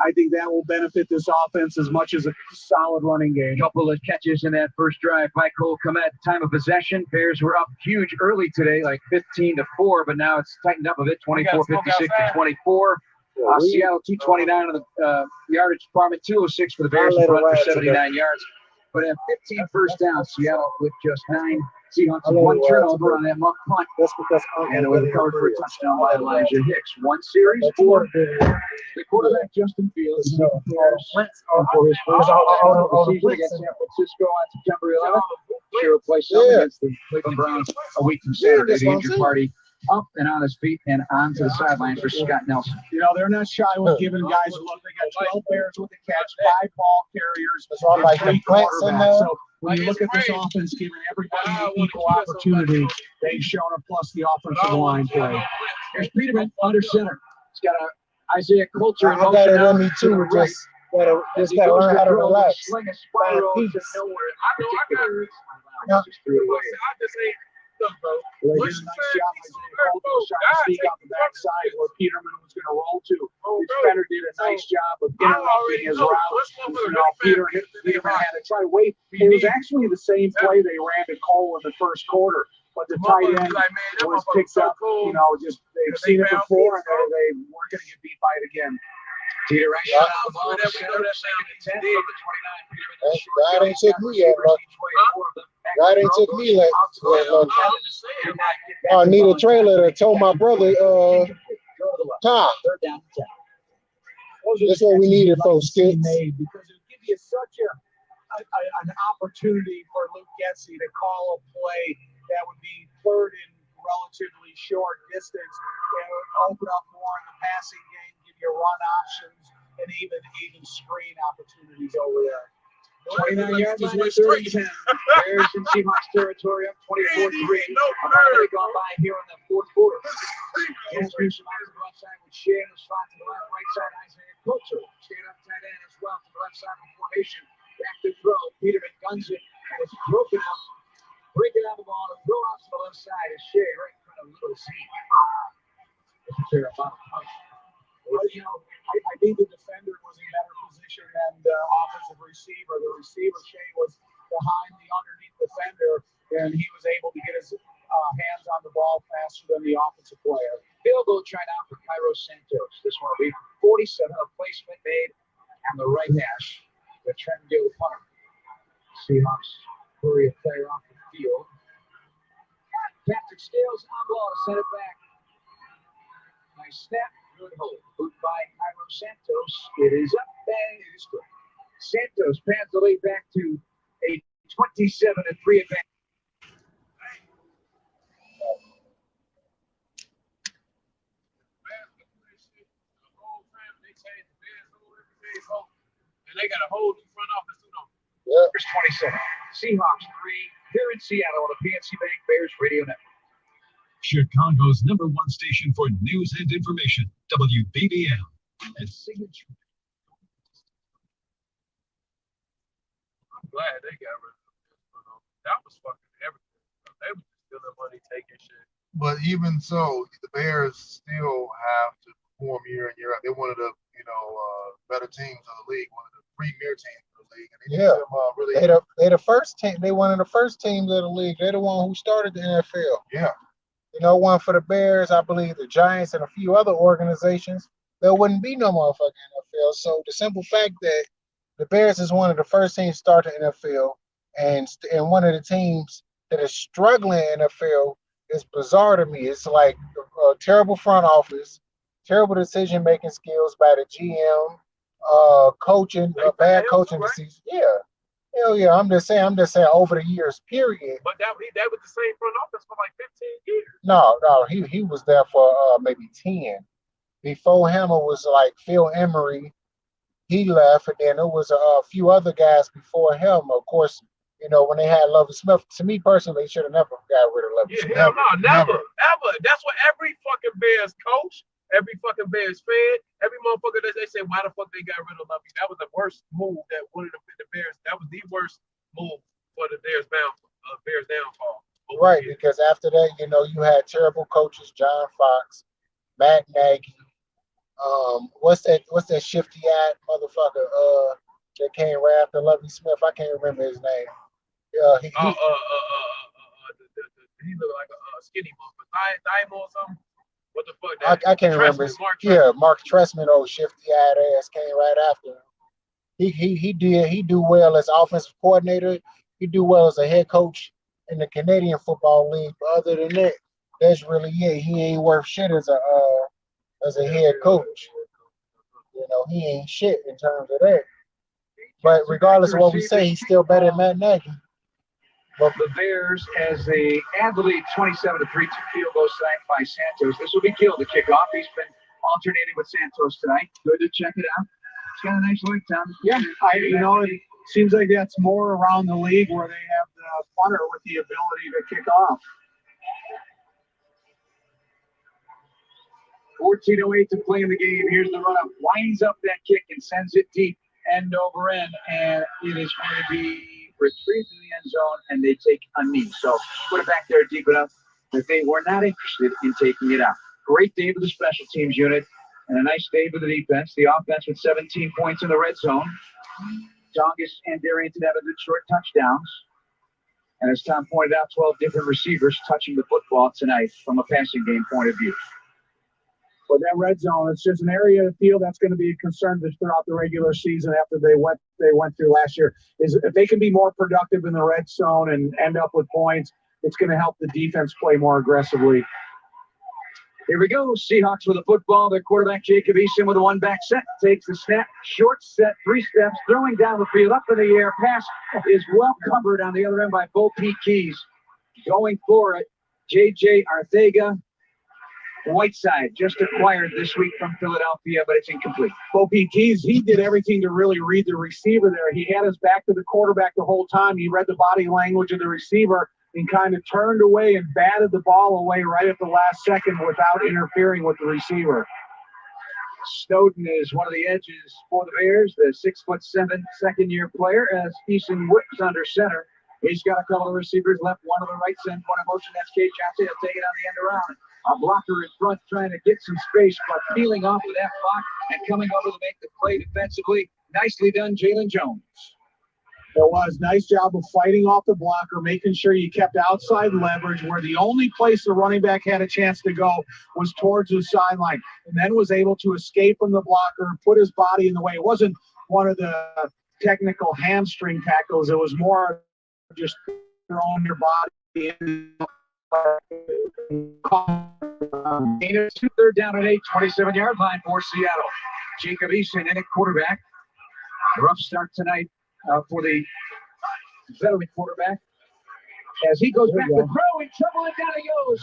I think that will benefit this offense as much as a solid running game. Couple of catches in that first drive by Cole Kmet. Time of possession, Bears were up huge early today, like 15-4, but now it's tightened up a bit, 24-56-24. Seattle 229 on the yardage department, 206 for the Bears in front for 79 yards. But at 15 first down, Seattle with just 9. Seahawks with 1 turnover on that muck punt. And it was recovered for a touchdown by Elijah Hicks. 1 series for the quarterback, Justin Fields. For his first season against San Francisco on September 11th. Sure will play some against the Cleveland Browns a week from Saturday. The injured party up and on his feet and onto the sidelines for Scott Nelson. You know, they're not shy with giving guys a look. They got 12 Bears with the catch, 5 ball carriers, and 3 quarterbacks. So when you look at this offense, giving everybody an equal opportunity, they've shown it, plus the offensive line play. Here's Peterman under center. He's got a Isaiah Coulter. I got it on me too. Just gotta learn how to relax. Sling a spiral to nowhere. I got it. I just threw it away. I just ain't. Look, bro. Well, he did a nice job. Isaiah Coulter was trying to sneak out the backside where Peterman was going to roll to. Fender did a nice job of interrupting his route. Peterman had to try to wait. It was actually the same play they ran to Cole in the first quarter, but the tight end was picked up. Just they've seen it before, and they weren't going to get beat by it again. Peter God ain't took me yet, bro. God ain't took me yet. I need a trailer to tow my brother, Tom. That's what we needed, folks. Because it would give you such an opportunity for Luke Getsy to call a play that would be third and relatively short distance. It would open up more in the passing game, give you run options, and even screen opportunities over there. 29 yards is what they're in 10. Bears in Seahawks territory up 24-3. They gone by here in the fourth quarter. Transmission off to the left side with Shea in the slot to the left, right side Isaiah Coulter. Stayed up tight end as well to the left side of the formation. Back to throw. Peterman guns it, and it's broken up. Breaking out the ball to throw out to the left side is Shea right in front of Little C. I think the defender was in better position than the offensive receiver. The receiver, Shea, was behind the underneath defender, and he was able to get his hands on the ball faster than the offensive player. Field goal try now for Cairo Santos. This one will be 47. A placement made on the right hash. The Trent Gill punter. Seahawks hurry a player off the field. Patrick Scales on ball to send it back. Nice snap. Good hold. Moved by Cairo Santos. It is up and it is good. Santos pans the lead back to a 27-3 advantage. And they got a whole new front office too. Here's 27. Seahawks 3 here in Seattle on the PNC Bank Bears Radio Network. Chicago's #1 station for news and information, WBBM. And signature. I'm glad they got rid of it. That was fucking everything. They were just stealing money, taking shit. But even so, the Bears still have to perform year in, year out. They're one of the better teams of the league, one of the premier teams of the league. And they need some, really. They're the first team. They one of the first teams of the league. They're the one who started the NFL. Yeah. One for the Bears, I believe the Giants and a few other organizations, there wouldn't be no motherfucking NFL. So the simple fact that the Bears is one of the first teams to start the NFL and one of the teams that is struggling in NFL is bizarre to me. It's like a terrible front office, terrible decision-making skills by the GM, coaching, bad coaching decisions. Yeah. Hell yeah, I'm just saying over the years, period. But that was the same front office for like 15 years. No, he was there for maybe 10. Before him, it was like Phil Emery. He left, and then there was a few other guys before him. Of course, when they had Lovie Smith, to me personally, they should have never got rid of Lovie Smith. Hell no, never, ever. That's what every fucking Bears coach, every fucking Bears fan, every motherfucker that they say, why the fuck they got rid of Lovie? That was the worst move that one of the Bears. That was the worst move for the Bears downfall. Right, because after that, you had terrible coaches, John Fox, Matt Nagy. What's that shifty-eyed motherfucker that came right after Lovie Smith? I can't remember his name. He looked like a skinny motherfucker. Diamond or something. What the fuck? I can't remember. Mark Trestman, old shifty-eyed ass, came right after him. He do well as offensive coordinator. He do well as a head coach in the Canadian Football League. But other than that, that's really it. He ain't worth shit as a head coach. He ain't shit in terms of that. But regardless of what we say, he's still better than Matt Nagy. But the Bears, as they add the lead 27-3 to field goal tonight by Santos. This will be Gill to kick off. He's been alternating with Santos tonight. Good to check it out. It's got a nice look, Tom. Yeah, it seems like that's more around the league where they have the punter with the ability to kick off. 14:08 to play in the game. Here's the run-up. Winds up that kick and sends it deep, end over end. And it is going to be retrieved in the end zone, and they take a knee. So put it back there deep enough that they were not interested in taking it out. Great day for the special teams unit, and a nice day for the defense. The offense with 17 points in the red zone. Tongas and Darrington have a good short touchdowns. And as Tom pointed out, 12 different receivers touching the football tonight from a passing game point of view. But that red zone, it's just an area of the field that's going to be a concern throughout the regular season after they went through last year. Is if they can be more productive in the red zone and end up with points, it's going to help the defense play more aggressively. Here we go. Seahawks with the football. Their quarterback, G.M.F.E, with a one-back set. Takes the snap. Short set. 3 steps. Throwing down the field. Up in the air. Pass is well covered on the other end by Bo Peep Keys. Going for it. J.J. Arthega. Whiteside just acquired this week from Philadelphia, but it's incomplete. Bo Peep Keys, he did everything to really read the receiver there. He had his back to the quarterback the whole time. He read the body language of the receiver and kind of turned away and batted the ball away right at the last second without interfering with the receiver. Snowden is one of the edges for the Bears, the 6'7" second-year player, as Eason whips under center. He's got a couple of receivers left, one on the right side, one in motion. That's Kate Johnson. He'll take it on the end around. A blocker in front trying to get some space, but peeling off of that block and coming over to make the play defensively. Nicely done, Jalen Jones. It was nice job of fighting off the blocker, making sure you kept outside leverage where the only place the running back had a chance to go was towards the sideline, and then was able to escape from the blocker, put his body in the way. It wasn't one of the technical hamstring tackles. It was more just throwing your body in. Gainers 2 3rd down and 8, 27-yard line for Seattle. Jacob Eason in at quarterback. Rough start tonight for the veteran quarterback. As he goes back to throw, in trouble, and down he goes.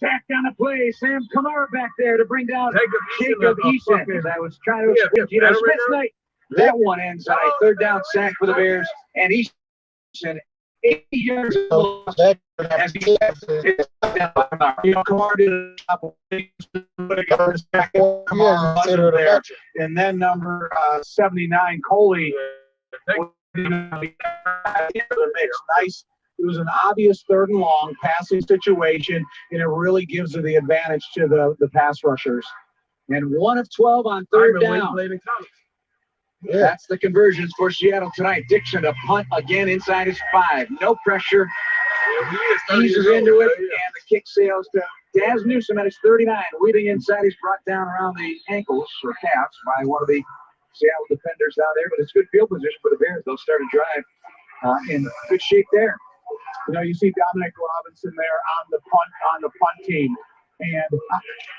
Back down the play. Sam Kamara back there to bring down Jacob Eason. I was trying to explain Geno Smith tonight. That one ends on a 3rd down sack for the Bears. And Eason, 8 years old, as he Kamara did a couple things, there, and then number 79, Coley. Nice. It was an obvious 3rd and long passing situation, and it really gives it the advantage to the pass rushers. And 1 of 12 on 3rd down. Yeah. That's the conversions for Seattle tonight. Dixon to punt again inside his 5. No pressure. Eases into it, and the kick sails to Daz Newsome at his 39. Weaving inside, he's brought down around the ankles or calves by one of the Seattle defenders down there. But it's good field position for the Bears. They'll start a drive in good shape there. You know, you see Dominic Robinson there on the punt team, and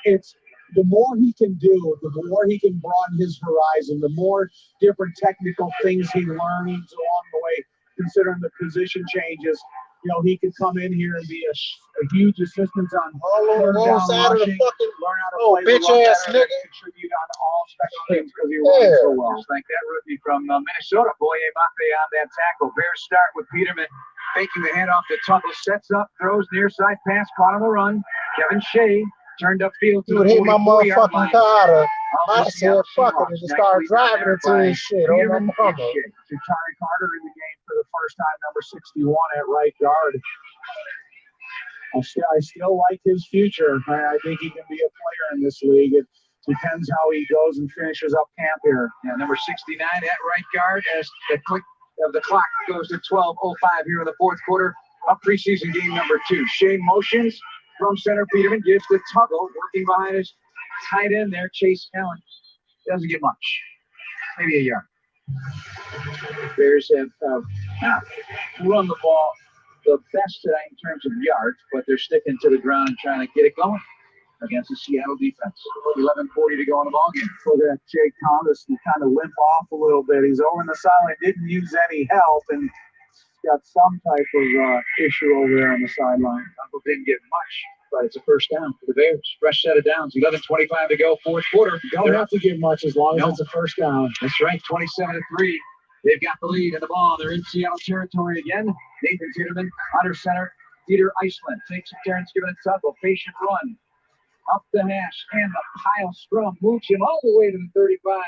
it's the more he can do, the more he can broaden his horizon, the more different technical things he learns along the way, considering the position changes. You know, he could come in here and be a huge assistance on wrong side of the fucking learn how to play bitch ass nigga. Contribute on all special teams because he runs so well. Like that rookie from Minnesota, Boye Mafe on that tackle. Bears start with Peterman faking the handoff to Tuttle, sets up, throws near side pass, caught on the run. Kevin Shea turned upfield to the 44-yard line. I said, fuck it, and just started driving into his shit. Oh, my mama. Ja'Tyre Carter in the game for the first time, number 61 at right guard. I still like his future. I think he can be a player in this league. It depends how he goes and finishes up camp here. Yeah, number 69 at right guard as the click of the clock goes to 12:05 here in the 4th quarter of preseason game number 2. Shea motions from center. Peterman gives to Tuggle, working behind his tight end there. Chase Allen doesn't get much, maybe a yard. Bears have run the ball the best today in terms of yards, but they're sticking to the ground and trying to get it going against the Seattle defense. 11:40 to go in the ballgame. For that Jake Thomas, he kind of limp off a little bit. He's over in the sideline, didn't use any help, and got some type of issue over there on the sideline. Uncle didn't get much, but it's a first down for the Bears. Fresh set of downs. 11:25 to go, 4th quarter. Don't have to get much as long as it's a first down. That's right, 27-3. They've got the lead in the ball. They're in Seattle territory again. Nathan Peterman under center. Dieter Iceland takes a Terrence, giving it Tuttle. Patient run. up the hash, and the pile. Strong moves him all the way to the 35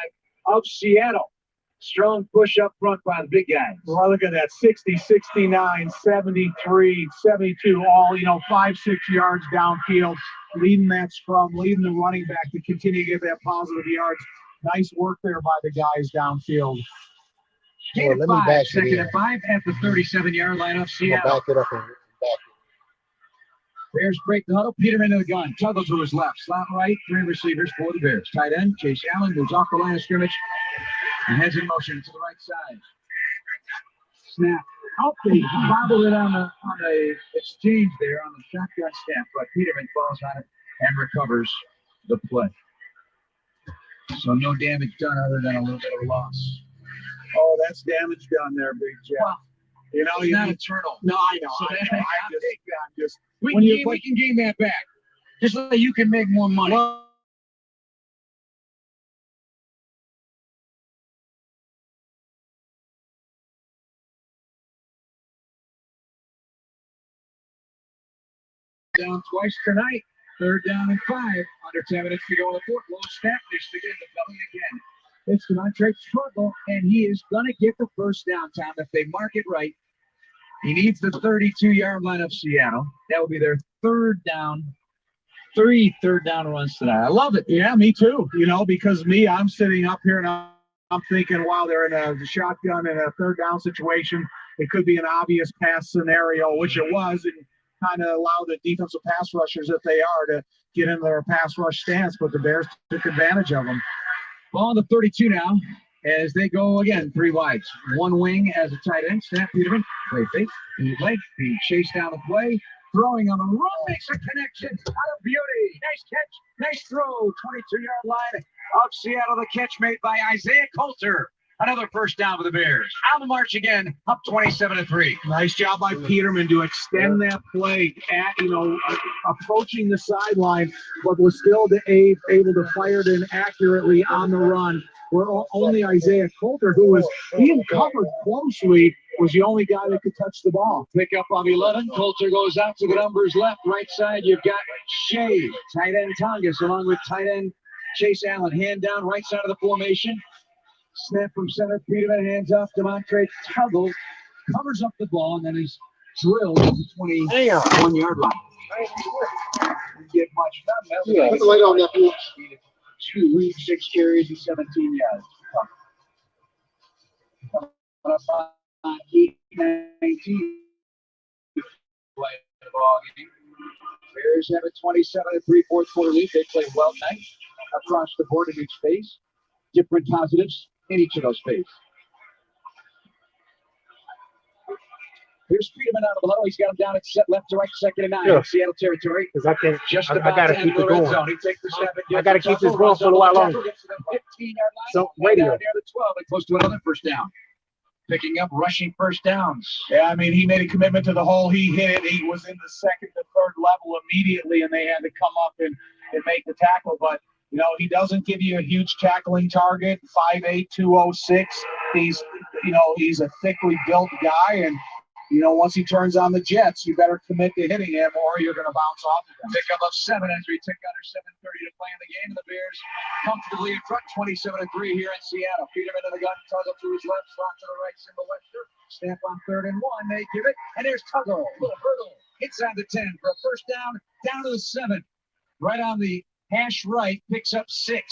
of Seattle. Strong push up front by the big guys. Well, look at that, 60, 69, 73, 72, all, 5-6 yards downfield, leading that scrum, leading the running back to continue to get that positive yards. Nice work there by the guys downfield. Gain Well, of let me 5, back it second in. and 5 at the 37-yard line of I'm Seattle. gonna back it up and back Bears break the huddle. Peterman in the gun. Tuggle to his left. Slot right. 3 receivers for the Bears. Tight end, Chase Allen, moves off the line of scrimmage and heads in motion to the right side. Snap. Out they bobbled it on the exchange there on the shotgun snap, but Peterman falls on it and recovers the play. So no damage done other than a little bit of a loss. Oh, that's damage done there, Big Jeff. Well, it's not eternal. No, I know. So I'm just we when you can gain that back. Just so you can make more money. Well, down twice tonight. 3rd down and 5. Under 10 minutes to go in the fourth. Low snap. Missed again. The belly again. It's Demontre struggle, and he is going to get the first down, Tom, if they mark it right. He needs the 32-yard line of Seattle. That will be their 3rd down. 3 third-down runs tonight. I love it. yeah, me too. Because I'm sitting up here and I'm thinking, wow, they're in a shotgun in a 3rd down situation. It could be an obvious pass scenario, which it was, and kind of allow the defensive pass rushers, if they are, to get in their pass rush stance, but the Bears took advantage of them. Ball on the 32 now as they go again, 3 wides. 1 wing as a tight end. Snap Peterman. Play fake. Play. Being chased down the play. Throwing on the run. Makes a connection. Out of beauty. Nice catch. Nice throw. 22-yard line of Seattle. The catch made by Isaiah Coulter. Another first down for the Bears. On the march again. Up 27-3. Nice job by Peterman to extend that play at, approaching the sideline, but was still able to fire it in accurately on the run. Where only Isaiah Coulter, who was being covered closely, was the only guy that could touch the ball. Pick up on 11. Coulter goes out to the numbers left. Right side, you've got Shea. Tight end Tongas along with tight end Chase Allen. Hand down right side of the formation. Snap from center. Peterman hands off. Demontre Tuggle covers up the ball and then he's drilled to the 21-yard line. Didn't get much done. Yeah, let's lay on that field. 2 weeks, 6 carries, and 17 yards. On 8-19 play the ball game. Bears have a 27-3 fourth quarter lead. They play well tonight across the board in each phase. Different positives in each of those phases. Here's Peterman out of the huddle. He's got him down at set left to right, 2nd and 9. Yeah. Seattle territory. Because I can't. Just I about gotta to keep enter it the red going. zone. He takes the snap and I gotta keep this going for a while longer. Gets to the 15-yard line. So, and radio. down near the 12 and close to another first down. Picking up rushing first downs. Yeah, he made a commitment to the hole. He hit it. He was in the 2nd to 3rd level immediately, and they had to come up and make the tackle. But, he doesn't give you a huge tackling target. 5'8", 206. He's a thickly built guy, and once he turns on the jets, you better commit to hitting him or you're going to bounce off of him. Pick up of 7 as we tick under 7:30 to play in the game. And the Bears comfortably in front, 27-3 here in Seattle. Peterman in the gun, Tuggle to his left, slot to the right, single Webster. Snap on 3rd and 1. They give it, and there's Tuggle. Little hurdle. Inside the 10 for a first down to the 7. Right on the hash right, picks up 6.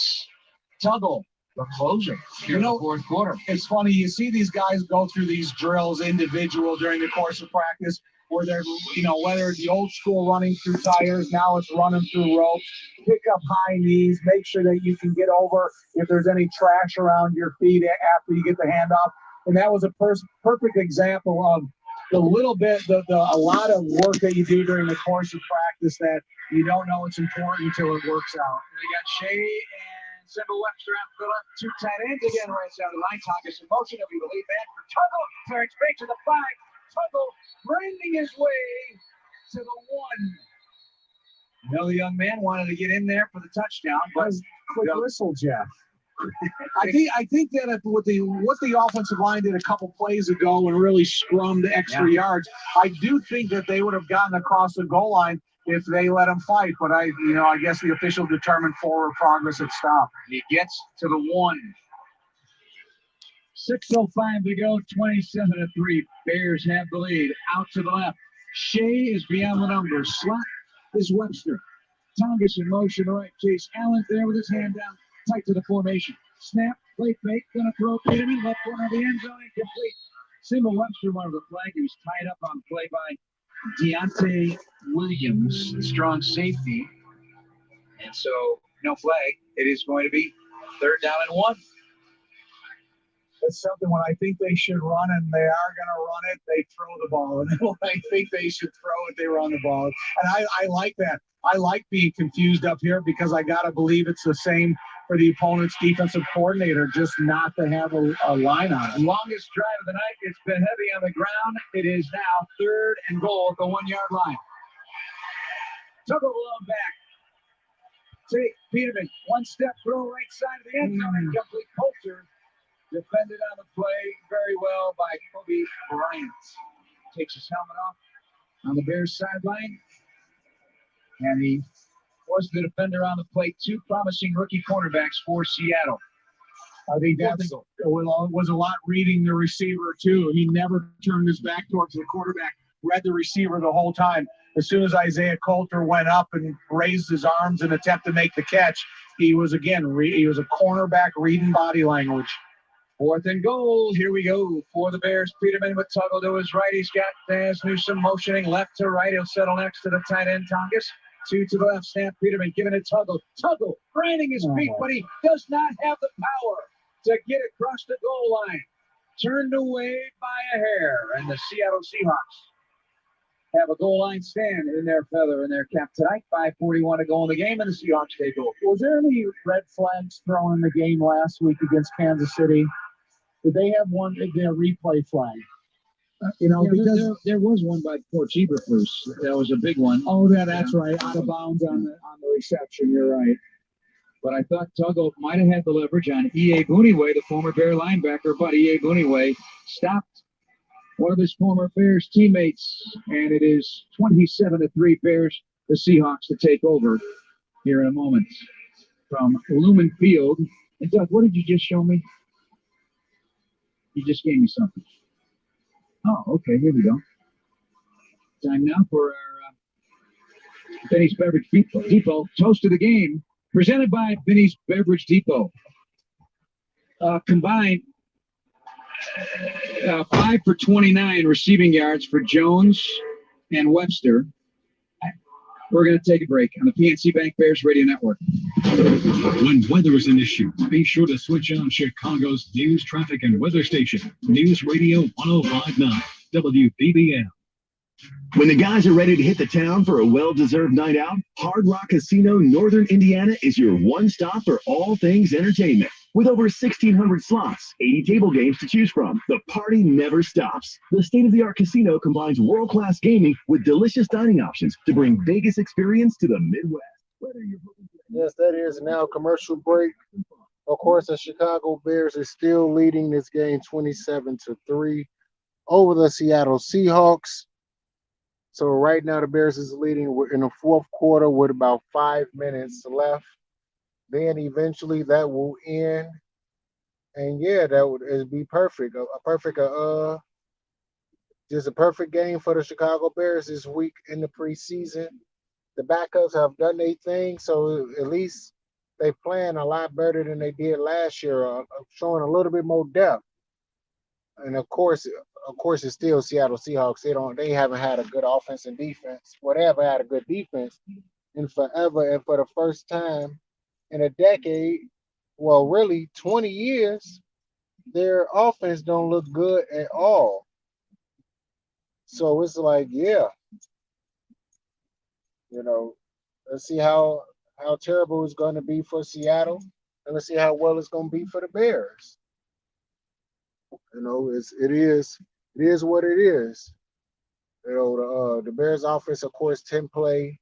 Tuggle. The closer in the fourth quarter. It's funny, you see these guys go through these drills individual during the course of practice where they're, whether it's the old school running through tires, now it's running through ropes, pick up high knees, make sure that you can get over if there's any trash around your feet after you get the handoff. And that was a perfect example of the little bit, a lot of work that you do during the course of practice that you don't know it's important until it works out. We got Shea and Simba Webster out to the left. 2 tight ends again right side of the line. Tongas in motion. He'll be the lead man for Tuggle. Clearing straight to the 5. Tuggle bending his way to the 1. The young man wanted to get in there for the touchdown, but quick whistle, Jeff. I think that what the offensive line did a couple plays ago and really scrummed extra yards, I do think that they would have gotten across the goal line if they let him fight. But I guess the official determined forward progress had stopped. He gets to the 1. 6:05 to go, 27-3. Bears have the lead. Out to the left. Shea is beyond the numbers. Slot is Webster. Tongas in motion right. Chase Allen there with his hand down, tight to the formation. Snap, play fake, gonna throw Peterman, left corner of the end zone, incomplete. Single Webster wanted the flag. He was tied up on play by Deontay Williams, the strong safety. And so, no flag. It is going to be 3rd down and 1. It's something when I think they should run and they are going to run it, they throw the ball. And when I think they should throw it, they run the ball. And I like that. I like being confused up here because I got to believe it's the same for the opponent's defensive coordinator, just not to have a line on it. Longest drive of the night. It's been heavy on the ground. It is now 3rd and goal at the 1-yard line. Took a long back. Take Peterman. One step throw right side of the end zone. Incomplete. Coulter defended on the play very well by Kobe Bryant. Takes his helmet off on the Bears sideline. And he was the defender on the play. 2 promising rookie cornerbacks for Seattle. I think that was a lot reading the receiver, too. He never turned his back towards the quarterback, read the receiver the whole time. As soon as Isaiah Coulter went up and raised his arms in attempt to make the catch, he was, again, he was a cornerback reading body language. 4th and goal. Here we go for the Bears. Peterman with Tuggle to his right. He's got Daz Newsome motioning left to right. He'll settle next to the tight end, Tongas. 2 to the left. Snap. Peterman giving it Tuggle. Tuggle grinding his feet, but he does not have the power to get across the goal line. Turned away by a hair. And the Seattle Seahawks have a goal line stand in their feather in their cap tonight. 5:41 to go in the game, and the Seahawks take over. Was there any red flags thrown in the game last week against Kansas City? Did they have one? Their replay flag? Because there was one by Coach Eberflus. That was a big one. Oh, that's right. Out of bounds on the reception. You're right. But I thought Tuggle might have had the leverage on E.A. Booneway, the former Bear linebacker, but E.A. Booneway stopped one of his former Bears teammates, and it is 27-3 Bears, the Seahawks, to take over here in a moment from Lumen Field. And Doug, what did you just show me? You just gave me something. Oh, okay, here we go. Time now for our Benny's Beverage Depot Toast of the Game, presented by Benny's Beverage Depot. Combined 5 for 29 receiving yards for Jones and Webster. We're going to take a break on the PNC Bank Bears Radio Network. When weather is an issue, be sure to switch on Chicago's news, traffic, and weather station, News Radio 105.9 WBBM. When the guys are ready to hit the town for a well-deserved night out, Hard Rock Casino Northern Indiana is your one stop for all things entertainment. With over 1,600 slots, 80 table games to choose from, the party never stops. The state-of-the-art casino combines world-class gaming with delicious dining options to bring Vegas experience to the Midwest. Yes, that is now commercial break. Of course, the Chicago Bears is still leading this game 27-3 over the Seattle Seahawks. So right now the Bears is leading in the 4th quarter with about 5 minutes left. Then eventually that will end. And yeah, that would be perfect. Just a perfect game for the Chicago Bears this week in the preseason. The backups have done their thing, so at least they playing a lot better than they did last year, showing a little bit more depth. And of course, it's still Seattle Seahawks. They haven't had a good offense and defense. Well, they haven't had a good defense in forever, and for the first time in a decade, well, really 20 years, their offense don't look good at all. So it's like, yeah, let's see how terrible it's going to be for Seattle, and let's see how well it's going to be for the Bears. It is what it is. The Bears offense, of course, 10-play,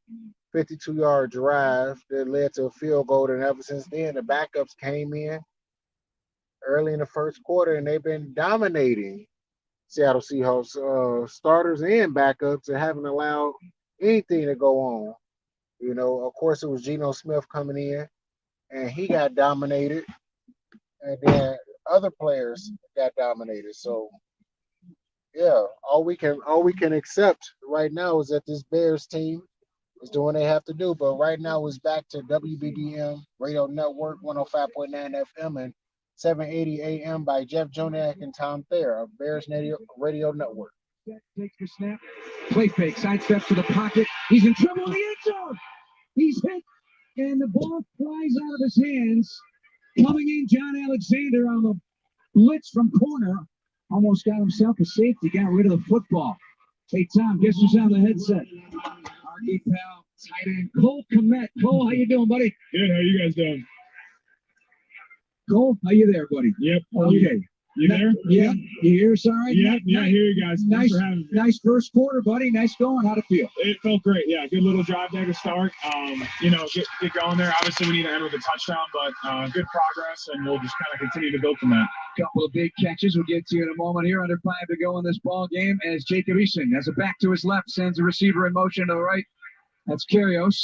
52-yard drive that led to a field goal, and ever since then, the backups came in early in the 1st quarter, and they've been dominating Seattle Seahawks starters and backups, and haven't allowed anything to go on. You know, of course, it was Geno Smith coming in, and he got dominated, and then other players got dominated. So, yeah, all we can accept right now is that this Bears team is doing what they have to do. But right now, it's back to WBDM Radio Network 105.9 FM and 780 AM by Jeff Joniak and Tom Thayer of Bears Radio Network. Takes the snap. Play fake. Sidestep to the pocket. He's in trouble in the end zone. He's hit, and the ball flies out of his hands. Coming in, John Alexander on the blitz from corner. Almost got himself a safety. Got rid of the football. Hey, Tom, guess who's on the headset? RD Pal, tight end Cole Kmet. Cole, how you doing, buddy? Good. How you guys doing? Cole, how you there, buddy? Yep. Okay. You there? Yeah. You hear us all right? Yeah, I hear you guys. Thanks for having me. Nice first quarter, buddy. Nice going. How'd it feel? It felt great. Yeah, good little drive there to start. Get going there. Obviously, we need to end with a touchdown, but good progress, and we'll just kind of continue to build from that. Couple of big catches. We'll get to you in a moment here. Under 5 to go in this ball game as Jacob Eason has a back to his left, sends a receiver in motion to the right. That's Karios.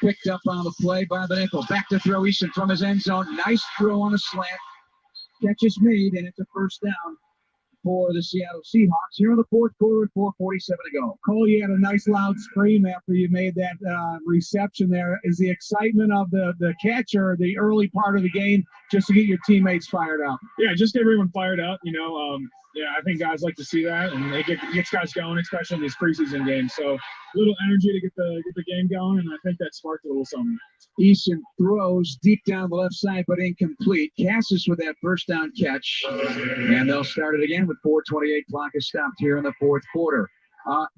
Picked up on the play by the nickel. Back to throw Eason from his end zone. Nice throw on a slant. Catch is made, and it's a first down for the Seattle Seahawks here in the fourth quarter with 4:47 to go. Cole, you had a nice loud scream after you made that reception there. Is the excitement of the catcher the early part of the game just to get your teammates fired up? Yeah, just get everyone fired up. I think guys like to see that, and it gets guys going, especially in these preseason games. So a little energy to get the game going, and I think that sparked a little something. Eason throws deep down the left side, but incomplete. Cassis with that first down catch, and they'll start it again with 4:28. Clock is stopped here in the fourth quarter.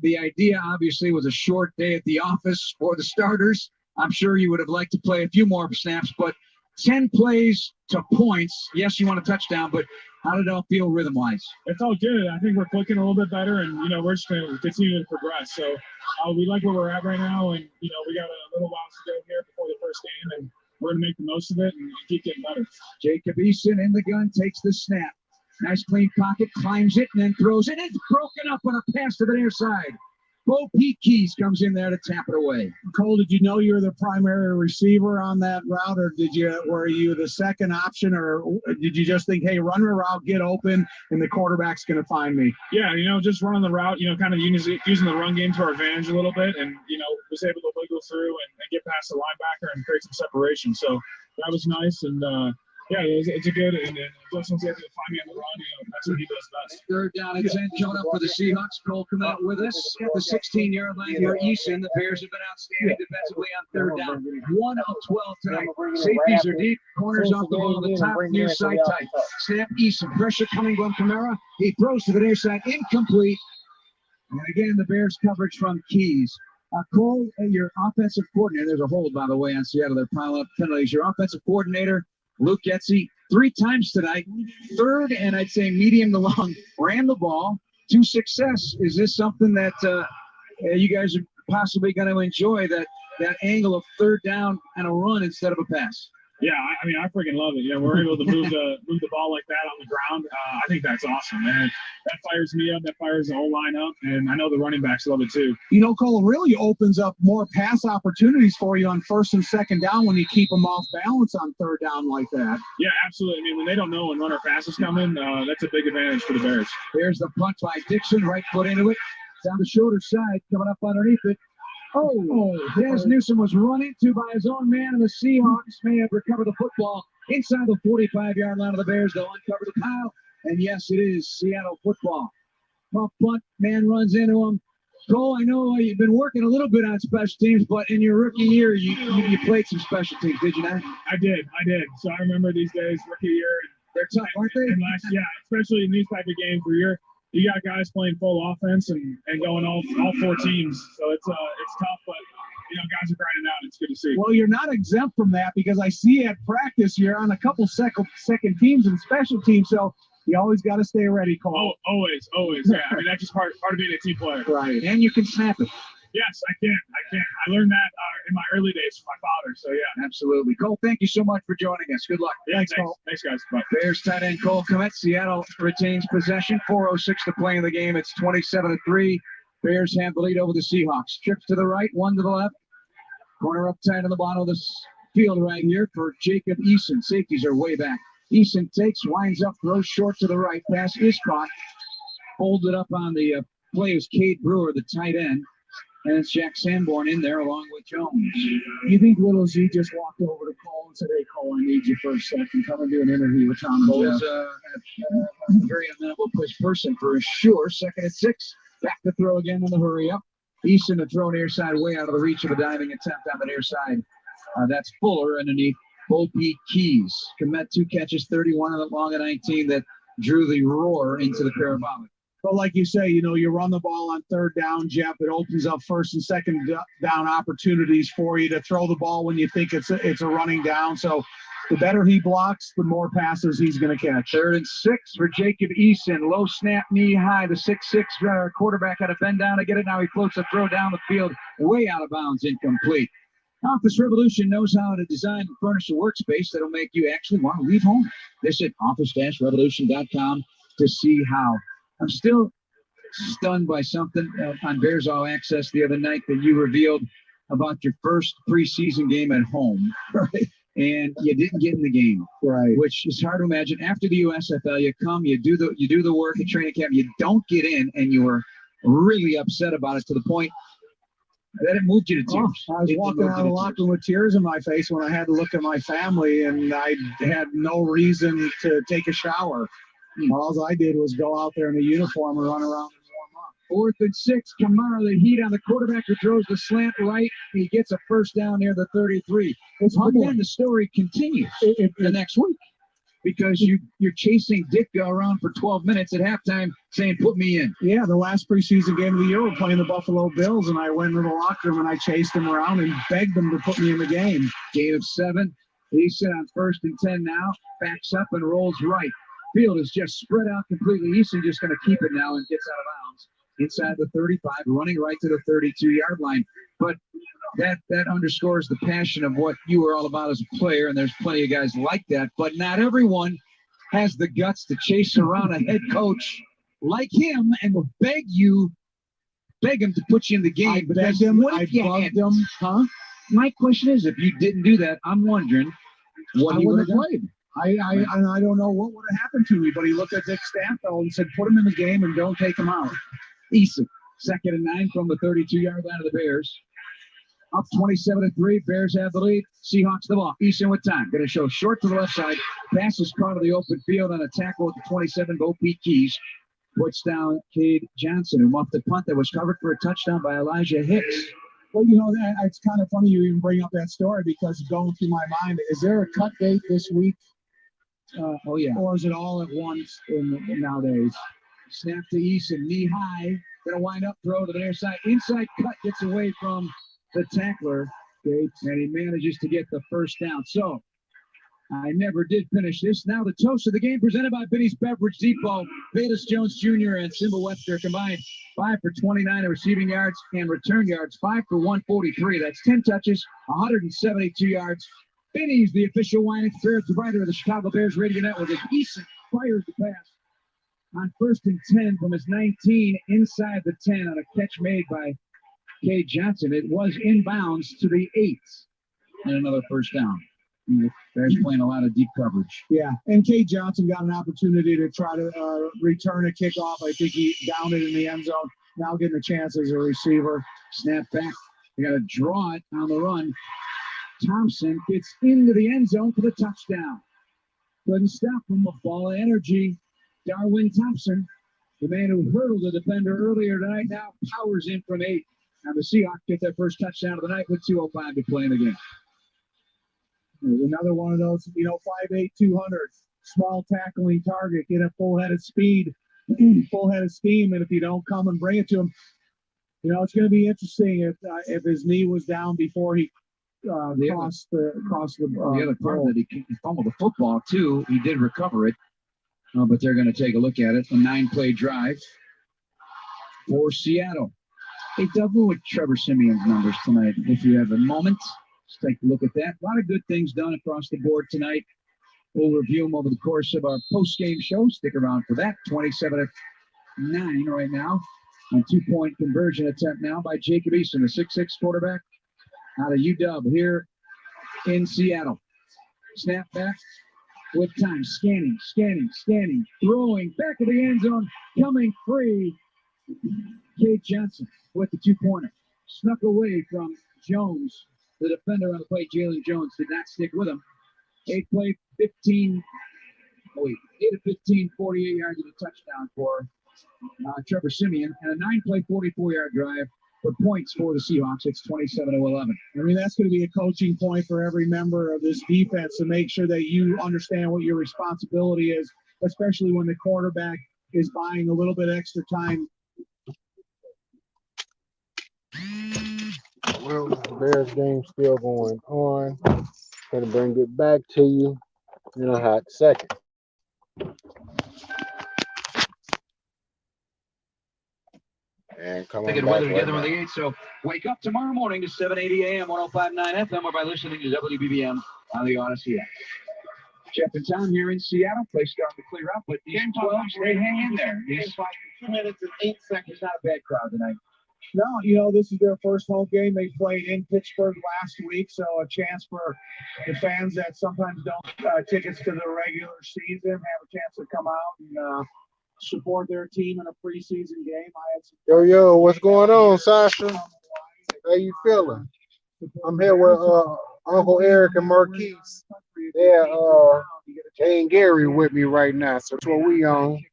The idea, obviously, was a short day at the office for the starters. I'm sure you would have liked to play a few more snaps, but 10 plays to points. Yes, you want a touchdown, but how did it all feel rhythm-wise? It's all good. I think we're clicking a little bit better, and, we're just going to continue to progress. So we like where we're at right now, and, we got a little while to go here before the first game, and we're going to make the most of it and keep getting better. Jacob Eason in the gun, takes the snap. Nice clean pocket, climbs it, and then throws it. It's broken up on a pass to the near side. Bo Keys comes in there to tap it away. Cole, did you know you were the primary receiver on that route, or were you the second option, or did you just think, hey, run the route, get open, and the quarterback's going to find me? Yeah, just running the route, kind of using the run game to our advantage a little bit, and, was able to wiggle through and get past the linebacker and create some separation. So that was nice, and it's a good, and just once he has to find me on the run, that's what he does best. Third down and 10 coming up for the Seahawks. Cole coming out with us at the 16-yard line here. Eason, the Bears have been outstanding defensively on third down. 1 of 12 tonight. Safeties are deep. Corners off the ball on the top, near side tight. Snap Eason. Pressure coming from Kamara. He throws to the near side. Incomplete. And again, the Bears coverage from Keys. Cole, your offensive coordinator, there's a hold, by the way, on Seattle. They're piling up penalties. Your offensive coordinator, Luke Getsy, 3 times tonight, third and I'd say medium to long, ran the ball to success. Is this something that you guys are possibly going to enjoy, that angle of third down and a run instead of a pass? Yeah, I freaking love it. We're able to move the ball like that on the ground. I think that's awesome, man. That fires me up. That fires the whole line up, and I know the running backs love it too. Cole, really opens up more pass opportunities for you on first and second down when you keep them off balance on third down like that. Yeah, absolutely. When they don't know when runner pass is coming, that's a big advantage for the Bears. Here's the punt by Dixon, right foot into it. Down the shorter side, coming up underneath it. Des Newsome was run into by his own man, and the Seahawks may have recovered the football inside the 45-yard line of the Bears. They'll uncover the pile, and yes, it is Seattle football. Tough punt, man runs into him. Cole, I know you've been working a little bit on special teams, but in your rookie year, you played some special teams, did you not? I did. So I remember these days, rookie year. They're tough, aren't they? Especially in these type of games where you got guys playing full offense and going all 4 teams. So it's tough, but guys are grinding out. It's good to see. Well, you're not exempt from that, because I see at practice you're on a couple second teams and special teams. So you always got to stay ready, Cole. Oh, always. Yeah, that's just part of being a team player. Right. And you can snap it. Yes, I can. I learned that in my early days from my father. So, yeah. Absolutely. Cole, thank you so much for joining us. Good luck. Yeah, thanks, Cole. Thanks, guys. Bye. Bears tight end Cole Kmet. Seattle retains possession. 4:06 to play in the game. It's 27-3. Bears have the lead over the Seahawks. Trips to the right, one to the left. Corner up tight on the bottom of the field right here for Jacob Eason. Safeties are way back. Eason takes, winds up, throws short to the right. Pass is caught. Folded up on the play is Cade Brewer, the tight end. And it's Jack Sanborn in there along with Jones. You think Little Z just walked over to Cole and said, "Hey, Cole, I need you for a second. Come and do an interview with Tom and Cole Jeff." is a very amenable person for sure. 2nd and 6. Back to throw again in the hurry up. Easton to throw near side, way out of the reach of a diving attempt on the near side. That's Fuller underneath Bo Pete Keys. Komet 2 catches, 31 long and 19 that drew the roar into the parabolic. But like you say, you run the ball on 3rd down, Jeff. It opens up 1st and 2nd down opportunities for you to throw the ball when you think it's a running down. So the better he blocks, the more passes he's going to catch. 3rd and 6 for Jacob Eason. Low snap, knee high. The 6'6" quarterback had to bend down to get it. Now he floats a throw down the field, way out of bounds, incomplete. Office Revolution knows how to design and furnish a workspace that'll make you actually want to leave home. Visit office-revolution.com to see how. I'm still stunned by something on Bears All Access the other night that you revealed about your first preseason game at home. Right. And you didn't get in the game. Right. Which is hard to imagine. After the USFL, you come, you do the work at training camp, you don't get in, and you were really upset about it to the point that it moved you to tears. I was walking out of the locker room with tears in my face when I had to look at my family, and I had no reason to take a shower. All I did was go out there in a uniform and run around and warm up. 4th and 6, Kamara, the heat on the quarterback who throws the slant right. He gets a first down near the 33. But then the story continues the next week because you're chasing Ditka around for 12 minutes at halftime saying, "Put me in." Yeah, the last preseason game of the year, we're playing the Buffalo Bills, and I went into the locker room and I chased him around and begged them to put me in the game. Gain of 7. Eason on 1st and 10 now. Backs up and rolls right. Field is just spread out completely. Easton just going to keep it now and gets out of bounds inside the 35, running right to the 32-yard line. But that underscores the passion of what you were all about as a player, and there's plenty of guys like that. But not everyone has the guts to chase around a head coach like him and will beg him to put you in the game. I begged him. I bugged him. Huh? My question is, if you didn't do that, I'm wondering what he would have played. I don't know what would have happened to me, but he looked at Dick Stanfield and said, "Put him in the game and don't take him out." Eason, 2nd and 9 from the 32-yard line of the Bears. Up 27-3, Bears have the lead. Seahawks the ball. Eason with time. Going to show short to the left side. Pass is caught of the open field on a tackle at the 27. Bo Pete Keys puts down Cade Johnson, who muffed the punt that was covered for a touchdown by Elijah Hicks. Well, it's kind of funny you even bring up that story because going through my mind, is there a cut date this week? Oh, yeah. Or is it all at once nowadays? Snap to Eason, knee high. Going to wind up, throw to the near side. Inside cut gets away from the tackler, and he manages to get the first down. So, I never did finish this. Now the toast of the game presented by Benny's Beverage Depot. Bayless Jones Jr. and Simba Webster combined 5 for 29 in receiving yards and return yards, 5 for 143. That's 10 touches, 172 yards. Benny's the official wine and spirits provider of the Chicago Bears radio network. As Eason fires the pass on 1st and 10 from his 19 inside the 10 on a catch made by Cade Johnson. It was inbounds to the 8 and another first down. Bears playing a lot of deep coverage. Yeah, and Cade Johnson got an opportunity to try to return a kickoff. I think he downed it in the end zone. Now getting a chance as a receiver. Snap back. They got to draw it on the run. Thompson gets into the end zone for the touchdown. Couldn't stop him. A ball of energy. Darwin Thompson, the man who hurdled the defender earlier tonight, now powers in from 8. Now the Seahawks get their first touchdown of the night with 2:05 to play in the game. Another one of those, 5'8", 200, small tackling target, get a full head of speed, full head of steam, and if you don't come and bring it to him, it's going to be interesting if his knee was down before he crossed the other part that he fumbled the football too. He did recover it, but they're going to take a look at it. A 9-play drive for Seattle. Hey, double with Trevor Simeon's numbers tonight. If you have a moment, let's take a look at that. A lot of good things done across the board tonight. We'll review them over the course of our post-game show. Stick around for that. 27-9 right now. And 2-point conversion attempt now by Jacob Eason, the 6'6 quarterback out of UW here in Seattle. Snap back with time. Scanning. Throwing back of the end zone. Coming free. Cade Johnson with the 2-pointer. Snuck away from Jones. The defender on the play, Jalen Jones, did not stick with him. 8 of 15, 48 yards and a touchdown for Trevor Siemian, and a 9-play, 44-yard drive for points for the Seahawks. It's 27-11. I mean, that's going to be a coaching point for every member of this defense to make sure that you understand what your responsibility is, especially when the quarterback is buying a little bit extra time. Well, the Bears game still going on. Gonna bring it back to you in a hot second. And coming Thinking back weather right together now. on the 8th, so wake up tomorrow morning to 780 AM, 105.9 FM, or by listening to WBBM on the Odyssey app. Jeff and Tom here in Seattle. Play starting to clear up, but these 12s, they hang in there. These 2 minutes and 8 seconds, not a bad crowd tonight. No, you know, this is their first home game. They played in Pittsburgh last week, so a chance for the fans that sometimes don't tickets to the regular season have a chance to come out and support their team in a preseason game. Yo, what's going on, Sasha? How you feeling? I'm here with Uncle Eric and Marquise. Jay and Gary with me right now, so that's what we on.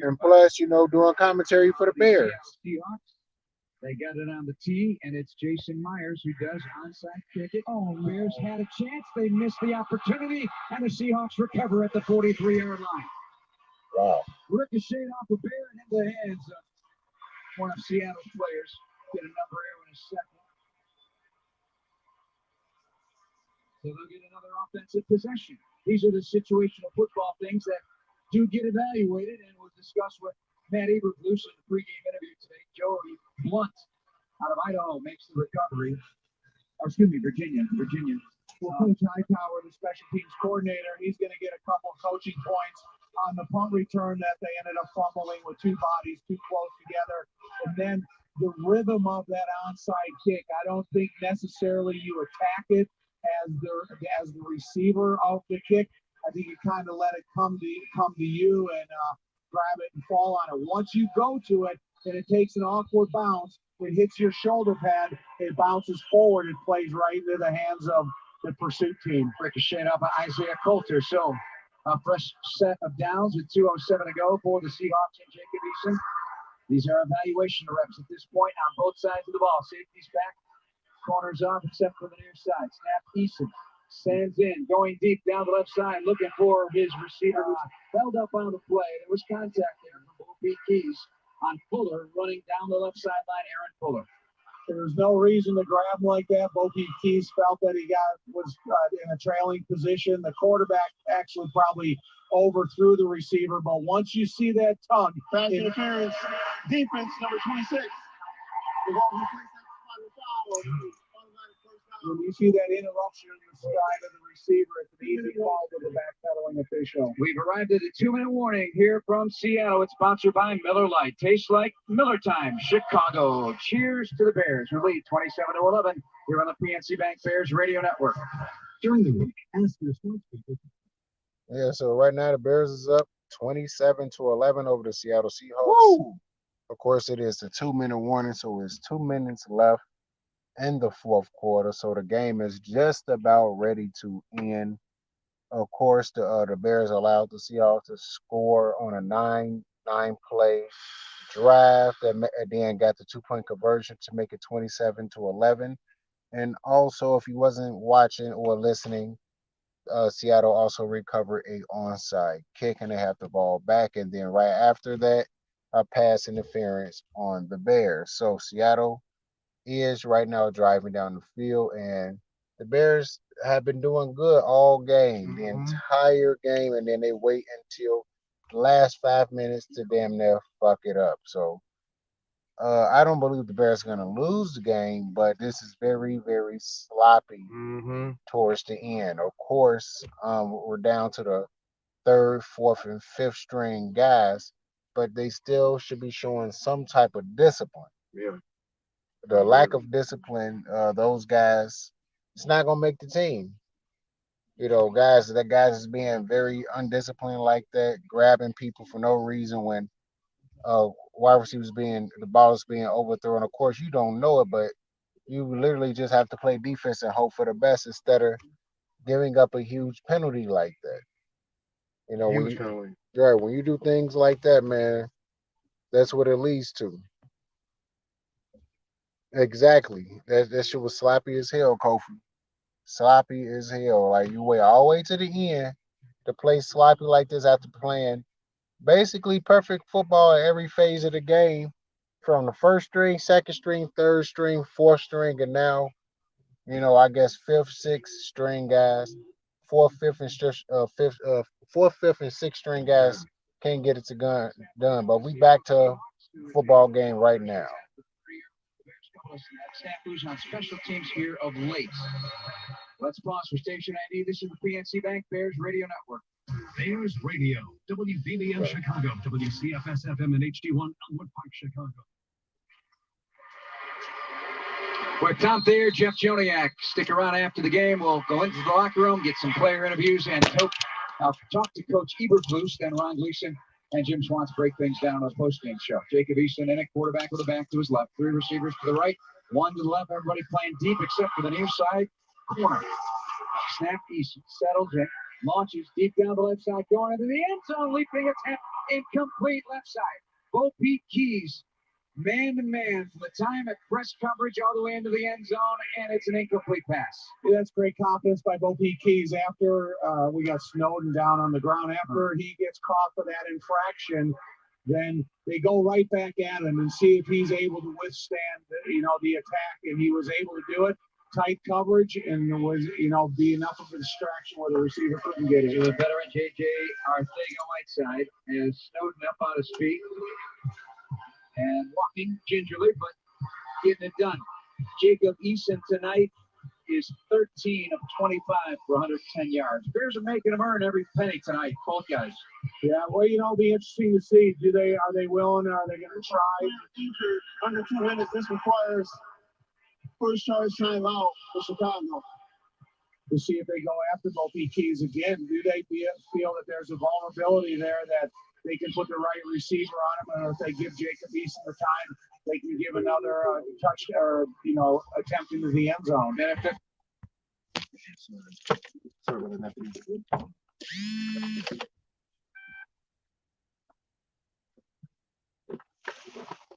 And plus, you know, doing commentary for the Bears. They got it on the tee, and it's Jason Myers who does onside kick it. Oh, Bears had a chance. They missed the opportunity, and the Seahawks recover at the 43-yard line. Wow. Ricocheted off the Bear and into the hands of one of Seattle's players. Get a number here in a second. So they'll get another offensive possession. These are the situational football things that do get evaluated, and we'll discuss with Matt Eberflus in the pregame interview today. Joey Blunt out of Idaho makes the recovery. Virginia. Well, Coach Hightower, the special teams coordinator, he's going to get a couple of coaching points on the punt return that they ended up fumbling with two bodies too close together. And then the rhythm of that onside kick, I don't think necessarily you attack it as the receiver of the kick. I think you kind of let it come to you and grab it and fall on it. Once you go to it and it takes an awkward bounce, it hits your shoulder pad, it bounces forward, it plays right into the hands of the pursuit team. Ricochet up by Isaiah Coulter. So a fresh set of downs with 2:07 to go for the Seahawks and Jacob Eason. These are evaluation reps at this point on both sides of the ball. Safety's back, corners off except for the near side. Snap Eason stands in, going deep down the left side, looking for his receiver who's held up on the play. There was contact there from both Pete Keys on Fuller running down the left sideline, Aaron Fuller. There's no reason to grab him like that. Bo Keys felt that he was in a trailing position. The quarterback actually probably overthrew the receiver, but once you see that tongue, pass interference, defense number 26. When you see that interruption in the stride of the receiver, it's an easy call to the backpedaling official. We've arrived at a 2-minute warning here from Seattle. It's sponsored by Miller Lite. Tastes like Miller Time, Chicago. Cheers to the Bears, who lead 27-11 here on the PNC Bank Bears Radio Network. During the week, ask your sports people. Yeah, so right now the Bears is up 27-11 over the Seattle Seahawks. Woo! Of course, it is a 2-minute warning, so it's 2 minutes left in the fourth quarter. So the game is just about ready to end. Of course, the Bears allowed the Seahawks to score on a 9-play drive that then got the 2-point conversion to make it 27-11. And also, if you wasn't watching or listening, Seattle also recovered a onside kick and they have the ball back. And then right after that, a pass interference on the Bears. So Seattle is right now driving down the field, and the Bears have been doing good all game, the entire game, and then they wait until the last 5 minutes to damn near fuck it up. So I don't believe the Bears are going to lose the game, but this is very, very sloppy towards the end. Of course, we're down to the third, fourth, and fifth string guys, but they still should be showing some type of discipline. Yeah. The lack of discipline, those guys, it's not gonna make the team. Guys is being very undisciplined like that, grabbing people for no reason when wide receivers the ball is being overthrown. Of course, you don't know it, but you literally just have to play defense and hope for the best instead of giving up a huge penalty like that. Huge penalty. Right, when you do things like that, man, that's what it leads to. Exactly. That shit was sloppy as hell, Kofi. Sloppy as hell. Like you wait all the way to the end to play sloppy like this after playing basically perfect football at every phase of the game, from the first string, second string, third string, fourth string, and now, I guess fifth, sixth string guys, fourth, fifth, and sixth string guys can't get it done. But we back to football game right now. Snappers on special teams here of late. Let's pause for station ID. This is the PNC Bank Bears Radio Network. Bears Radio, WBBM Chicago, WCFS FM and HD1 Elmwood Park, Chicago. Quick count there, Jeff Joniak. Stick around after the game. We'll go into the locker room, get some player interviews, and I'll talk to Coach Eberflus, then Ron Gleason and Jim Swans break things down on the postgame show. Jacob Easton in it, quarterback with a back to his left. 3 receivers to the right, 1 to the left. Everybody playing deep except for the near side corner. Snap, Easton settles in, launches deep down the left side, going into the end zone, leaping attempt, incomplete left side. Bo Pete Keys, man-to-man from the time at press coverage all the way into the end zone, and it's an incomplete pass. Yeah, that's great confidence by Bo Pete Keys. After we got Snowden down on the ground, after he gets caught for that infraction, then they go right back at him and see if he's able to withstand, the attack, and he was able to do it. Tight coverage, and it was, be enough of a distraction where the receiver couldn't get it. The veteran J.J. Arcega-Whiteside has Snowden up on his feet and walking gingerly, but getting it done. Jacob Eason tonight is 13 of 25 for 110 yards. Bears are making them earn every penny tonight, both guys. Yeah, well, it'll be interesting to see. Are they willing? Are they going to try? Under 2 minutes, this requires first charge time out for Chicago. To see if they go after both Keys again. Do they feel that there's a vulnerability there that they can put the right receiver on him, and if they give Jacob Eason the time, they can give another touch or attempt into the end zone. And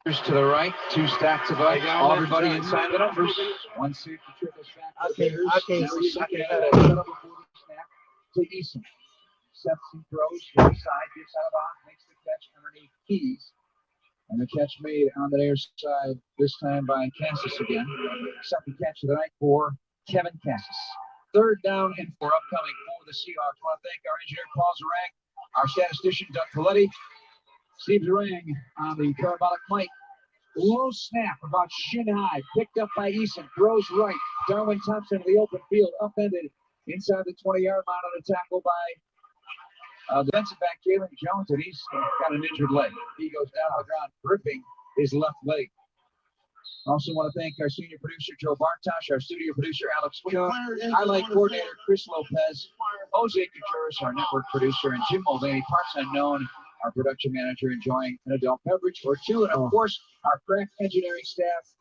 if to the right, 2 stacks of us, everybody inside the numbers. 1 safety triple stack. I can't see. To Eason. Steps and throws to the side, gets out of bounds, makes the catch underneath Keys. And the catch made on the near side, this time by Cassis again. Second catch of the night for Kevin Cassis. 3rd down and 4 upcoming for the Seahawks. I want to thank our engineer, Paul Zarang, our statistician, Doug Coletti, Steve Zarang on the parabolic mic. Low snap about shin high, picked up by Eason, throws right. Darwin Thompson in the open field, upended inside the 20-yard line on a tackle by defensive back Jalen Jones, and he's got an injured leg. He goes down on the ground, gripping his left leg. Also want to thank our senior producer, Joe Bartosh, our studio producer, Alex Wick, highlight coordinator, Chris Lopez, Jose Contreras, our network producer, and Jim Mulvaney, parts unknown, our production manager, enjoying an adult beverage or 2. And, of course, our craft engineering staff,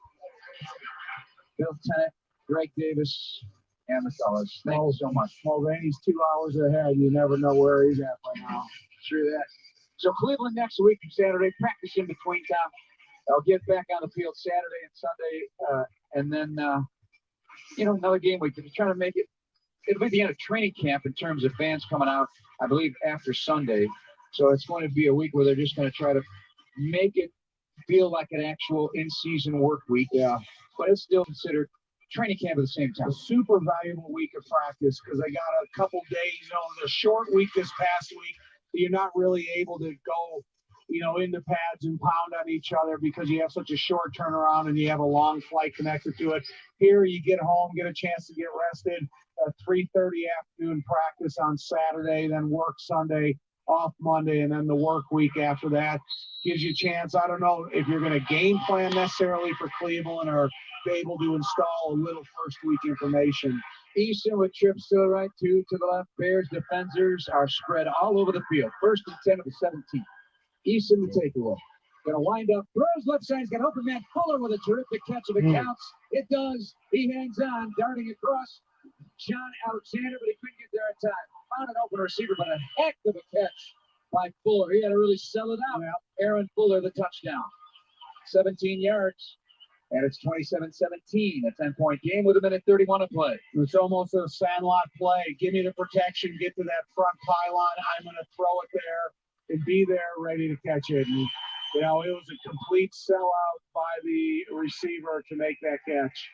Bill Tennant, Greg Davis, and the fellas. Thank you so much. Mulvaney's 2 hours ahead. You never know where he's at right now. Through that. So Cleveland next week, Saturday, practice in between time. I'll get back on the field Saturday and Sunday, and then, another game week. We're trying to make it. It'll be the end of training camp in terms of fans coming out, I believe, after Sunday. So it's going to be a week where they're just going to try to make it feel like an actual in-season work week. Yeah. But it's still considered training camp at the same time. A super valuable week of practice because they got a couple days, the short week this past week. You're not really able to go, into pads and pound on each other because you have such a short turnaround and you have a long flight connected to it. Here you get home, get a chance to get rested, 3:30 afternoon practice on Saturday, then work Sunday, off Monday, and then the work week after that gives you a chance. I don't know if you're going to game plan necessarily for Cleveland or be able to install a little first week information. Easton with trips to the right, 2 to the left. Bears defenders are spread all over the field. 1st and 10 of the 17. Easton the takeaway. Going to wind up, throws left side. He's got open man Fuller with a terrific catch if it counts. It does. He hangs on, darting across John Alexander, but he couldn't get there in time. Found an open receiver, but a heck of a catch by Fuller. He had to really sell it out. Aaron Fuller, the touchdown. 17 yards. And it's 27-17, a 10-point game with 1:31 to play. It's almost a sandlot play. Give me the protection, get to that front pylon. I'm going to throw it there and be there ready to catch it. And, you know, it was a complete sellout by the receiver to make that catch.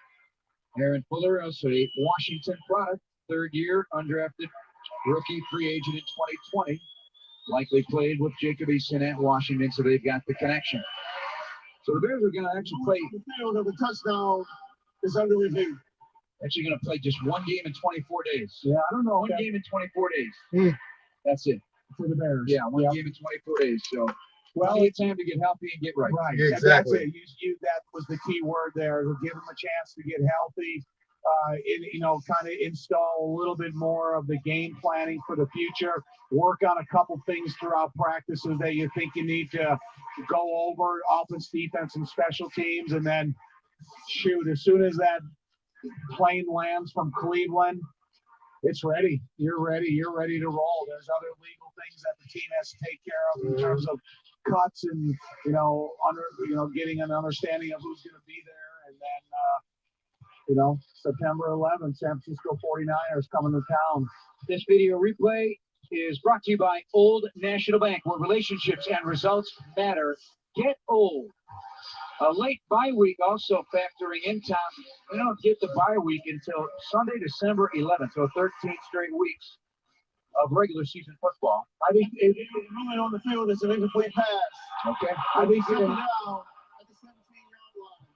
Aaron Fuller, a Washington product, 3rd year, undrafted rookie free agent in 2020. Likely played with Jacob Eason at Washington, so they've got the connection. So the Bears are going to actually play. The field of a touchdown is under review. Actually going to play just 1 game in 24 days. Yeah, I don't know. 1 game in 24 days. That's it. For the Bears. Yeah, 1 game in 24 days. So, well, it's time to get healthy and get right. Right. Yeah, exactly. exactly. That was the key word there. To give them a chance to get healthy. Kind of install a little bit more of the game planning for the future. Work on a couple things throughout practices that you think you need to go over, offense, defense, and special teams, and then shoot. As soon as that plane lands from Cleveland, it's ready. You're ready. You're ready to roll. There's other legal things that the team has to take care of in terms of cuts and getting an understanding of who's going to be there, and then. September 11th, San Francisco 49ers coming to town. This video replay is brought to you by Old National Bank, where relationships and results matter. Get old. A late bye week also factoring in time. We don't get the bye week until Sunday, December 11th, so 13 straight weeks of regular season football. I think moving on the field is an incomplete pass. Okay. I think down at the 17-yard line.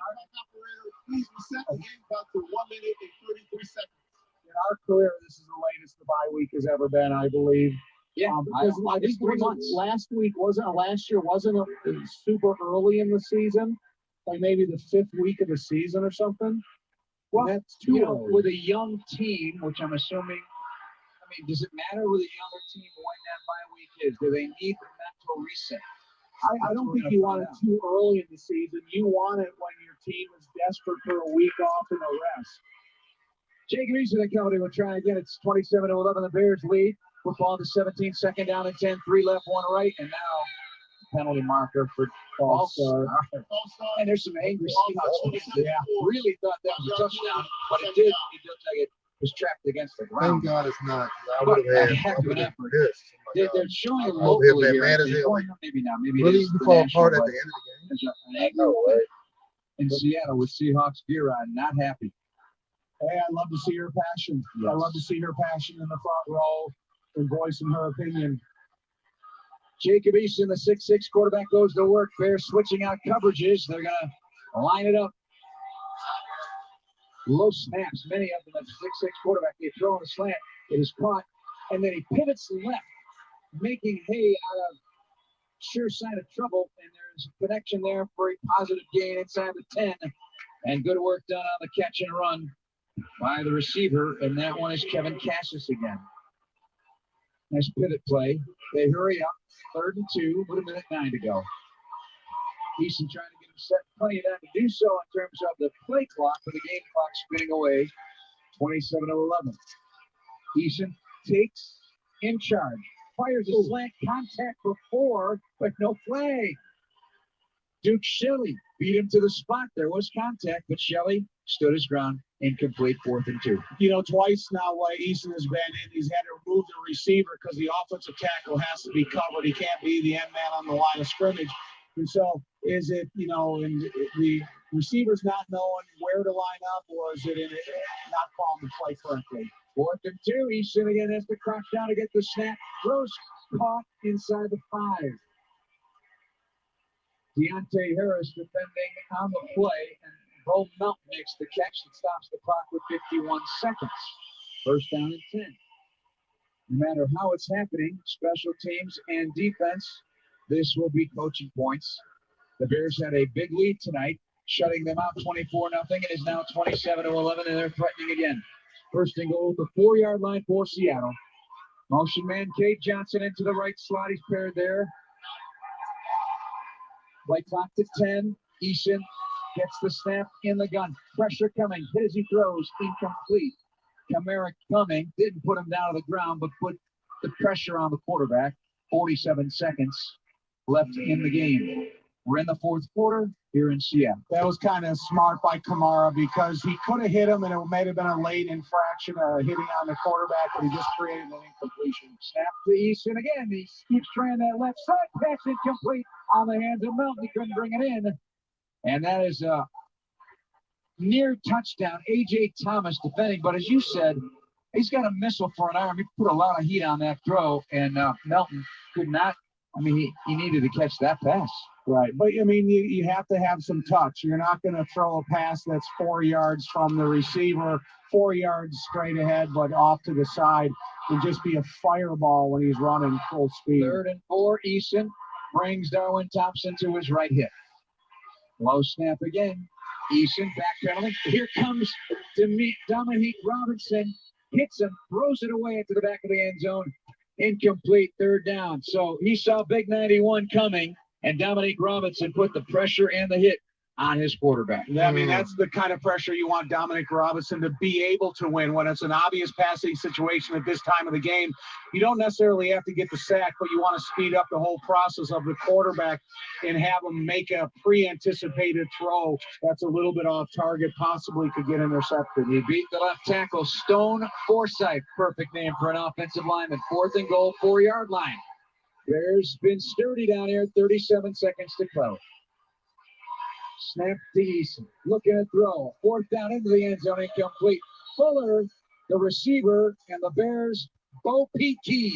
Our operator, please reset the game back to 1 minute and 33 seconds. In our career, this is the latest the bye week has ever been, I believe. Yeah, because I think 3 months. Last year wasn't super early in the season, like maybe the 5th week of the season or something. Well, that's too early. With a young team, which I'm assuming, does it matter with a younger team when that bye week is? Do they need the mental reset? I don't think you want it too early in the season. You want it when your team is desperate for a week off and a rest. Jacob Eason and company will try again. It's 27-11. The Bears lead. Football to 17, 2nd down and 10, 3 left, 1 right, and now penalty marker for false start. And there's some angry Seahawks fans that really thought that was a touchdown, but it did. It looked like it was trapped against the ground. Thank God it's not. I But would have a had heck of an effort. They're showing it I'm over locally here, here. man, as hell. Well, maybe not. Maybe Really, it is you the fall national, apart at but the end of the game. there's an anger in Seattle with Seahawks gear on. Not happy. Hey, I love to see her passion. Yes. I love to see her passion in the front row and voicing her opinion. Jacob Eason, the 6'6" quarterback, goes to work. Bears switching out coverages. They're going to line it up. Low snaps, many of them at the 6'6" quarterback. They throw on a slant. It is caught, and then he pivots left, making hay out of sure sign of trouble. And there's a connection there for a positive gain inside the 10. And good work done on the catch and run by the receiver. And that one is Kevin Cassis again. Nice pivot play. They hurry up. 3rd and 2 with 1:09 to go. Eason trying to get him set. Plenty of time to do so in terms of the play clock, but the game clock spinning away. 27-11. Eason takes in charge. Fires a slant, contact for 4, but no flag. Duke Shelley beat him to the spot. There was contact, but Shelley stood his ground. Incomplete, 4th and 2. Twice now while Eason has been in, he's had to remove the receiver because the offensive tackle has to be covered. He can't be the end man on the line of scrimmage. And so is it, in the receivers not knowing where to line up, or is it in not calling the play correctly? 4th and 2. Eason again has to crouch down to get the snap. Throws caught inside the 5. Deontay Harris defending on the play, and Bo Melt makes the catch that stops the clock with 51 seconds. 1st down and 10. No matter how it's happening, special teams and defense, this will be coaching points. The Bears had a big lead tonight, shutting them out 24-0. It is now 27-11, and they're threatening again. First and goal at the 4-yard line for Seattle. Motion man Cade Johnson into the right slot. He's paired there. Play clock to 10. Eason gets the snap in the gun. Pressure coming. Hit as he throws. Incomplete. Kamara coming. Didn't put him down to the ground, but put the pressure on the quarterback. 47 seconds left in the game. We're in the fourth quarter here in Seattle. That was kind of smart by Kamara because he could have hit him and it may have been a late infraction hitting on the quarterback, but he just created an incompletion. Snap to Easton again. He keeps trying that left side. Pass incomplete on the hands of Melton. He couldn't bring it in. And that is a near touchdown. A.J. Thomas defending, but as you said, he's got a missile for an arm. He put a lot of heat on that throw, and Melton could not. I mean, he needed to catch that pass. Right, but I mean, you have to have some touch. You're not going to throw a pass that's 4 yards from the receiver, 4 yards straight ahead, but off to the side, and just be a fireball when he's running full speed. 3rd and 4, Eason brings Darwin Thompson to his right hip. Low snap again. Eason backpedaling. Here comes Dominique Robinson. Hits him, throws it away into the back of the end zone. Incomplete, 3rd down. So he saw Big 91 coming. And Dominique Robinson put the pressure and the hit on his quarterback. I mean, that's the kind of pressure you want Dominique Robinson to be able to win when it's an obvious passing situation at this time of the game. You don't necessarily have to get the sack, but you want to speed up the whole process of the quarterback and have him make a pre-anticipated throw that's a little bit off target, possibly could get intercepted. He beat the left tackle, Stone Forsythe. Perfect name for an offensive lineman. 4th and goal, 4-yard line. Bears been sturdy down here, 37 seconds to go. Snap to Eason. Looking at throw. 4th down into the end zone, incomplete. Fuller, the receiver, and the Bears, Bo Pete Keys,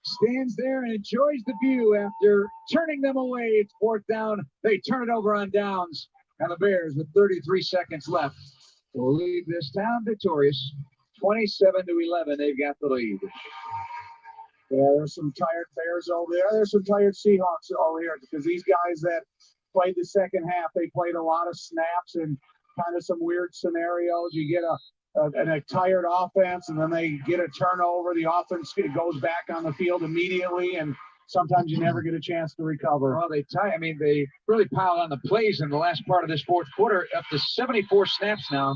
stands there and enjoys the view after turning them away. It's 4th down. They turn it over on downs. And the Bears, with 33 seconds left, will leave this town victorious. 27-11, they've got the lead. Yeah, there's some tired Bears over there. There's some tired Seahawks over here because these guys that played the second half, they played a lot of snaps and kind of some weird scenarios. You get a tired offense, and then they get a turnover. The offense goes back on the field immediately, and sometimes you never get a chance to recover. Well, they really piled on the plays in the last part of this fourth quarter, up to 74 snaps now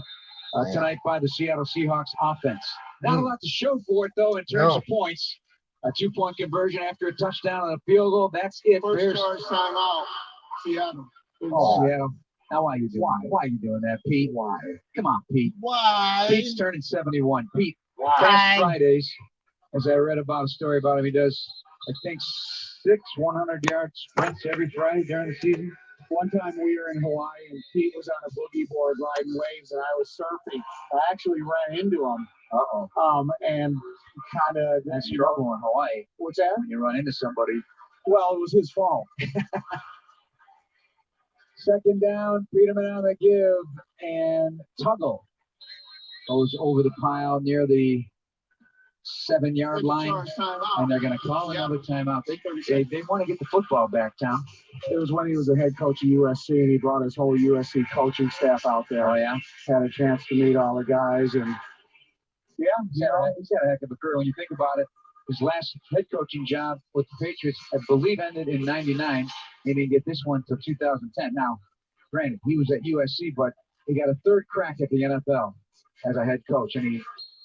tonight by the Seattle Seahawks offense. Not a lot to show for it, though, in terms of points. A 2-point conversion after a touchdown and a field goal. That's it. First charge timeout. Seattle. Seattle. Now, why are you doing that? Why are you doing that, Pete? Why? Come on, Pete. Why? Pete's turning 71. Pete, Why? past Fridays, as I read about a story about him, he does, I think, 6 100-yard sprints every Friday during the season. One time we were in Hawaii, and Pete was on a boogie board riding waves, and I was surfing. I actually ran into him. And kind of that's trouble in Hawaii. What's that? When you run into somebody. Well, it was his fault. 2nd down, Peterman on the give, and Tuggle goes over the pile near the 7-yard line, and they're going to call another timeout. They want to get the football back, Tom. It was when he was the head coach of USC, and he brought his whole USC coaching staff out there. Oh, yeah? Had a chance to meet all the guys, and yeah, he's got a heck of a career when you think about it. His last head coaching job with the Patriots, I believe, ended in '99. He didn't get this one until 2010. Now, granted, he was at USC, but he got a 3rd crack at the NFL as a head coach, and he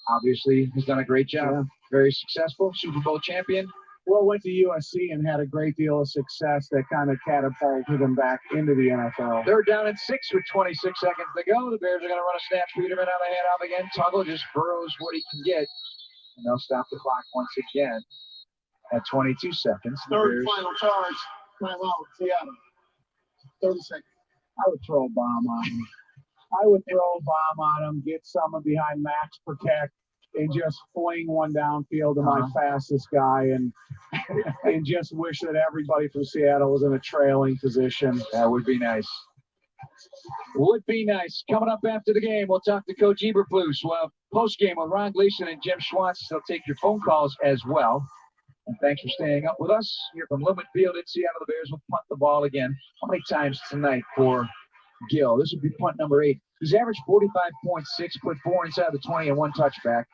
obviously has done a great job. Yeah. Very successful, Super Bowl champion. Well, went to USC and had a great deal of success that kind of catapulted him back into the NFL. 3rd down and 6 with 26 seconds to go. The Bears are going to run a snap. Peterman on the handoff again. Tuggle just burrows what he can get. And they'll stop the clock once again at 22 seconds. 3rd final charge. Timeout. Seattle. 30 seconds. I would throw a bomb on him. I would throw a bomb on him, get someone behind max protect, and just fling one downfield to my fastest guy and just wish that everybody from Seattle was in a trailing position. That would be nice. Would be nice. Coming up after the game, we'll talk to Coach Eberflus. We'll have post-game with Ron Gleason and Jim Schwartz. They'll take your phone calls as well. And thanks for staying up with us here from Lumen Field in Seattle. The Bears will punt the ball again. How many times tonight for Gill? This would be punt number 8. He's averaged 45.6, put 4 inside the 20 and 1 touchback.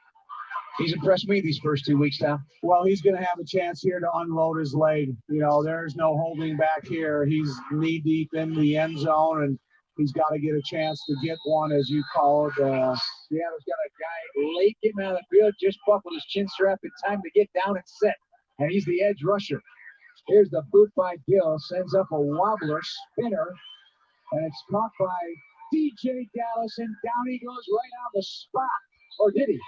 He's impressed me these first 2 weeks now. Well, he's going to have a chance here to unload his leg. You know, there's no holding back here. He's knee deep in the end zone, and he's got to get a chance to get one, as you call it. Seattle's got a guy late getting out of the field, just buckled his chin strap in time to get down and set. And he's the edge rusher. Here's the boot by Gill, sends up a wobbler, spinner, and it's caught by DJ Dallas, and down he goes right on the spot. Or did he?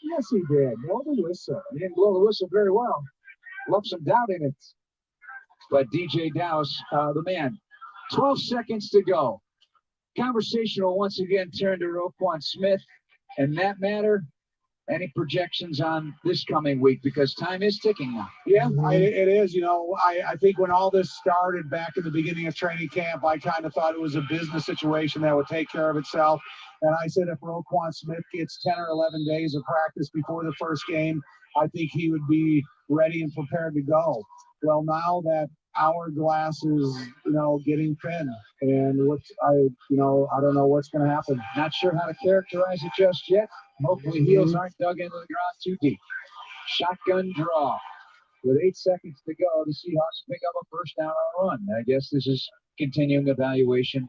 Yes, he did. Blow the whistle. He didn't blow the whistle very well. Left some doubt in it. But DJ Dallas, the man. 12 seconds to go. Conversation will once again turn to Roquan Smith. And that matter, any projections on this coming week? Because time is ticking now. Yeah, it is. You know, I think when all this started back in the beginning of training camp, I kind of thought it was a business situation that would take care of itself. And I said if Roquan Smith gets 10 or 11 days of practice before the first game, I think he would be ready and prepared to go. Well, now that hourglass is, you know, getting thin, and I don't know what's going to happen. Not sure how to characterize it just yet. Hopefully heels aren't dug into the ground too deep. Shotgun draw. With 8 seconds to go, the Seahawks pick up a first down on a run. I guess this is continuing evaluation.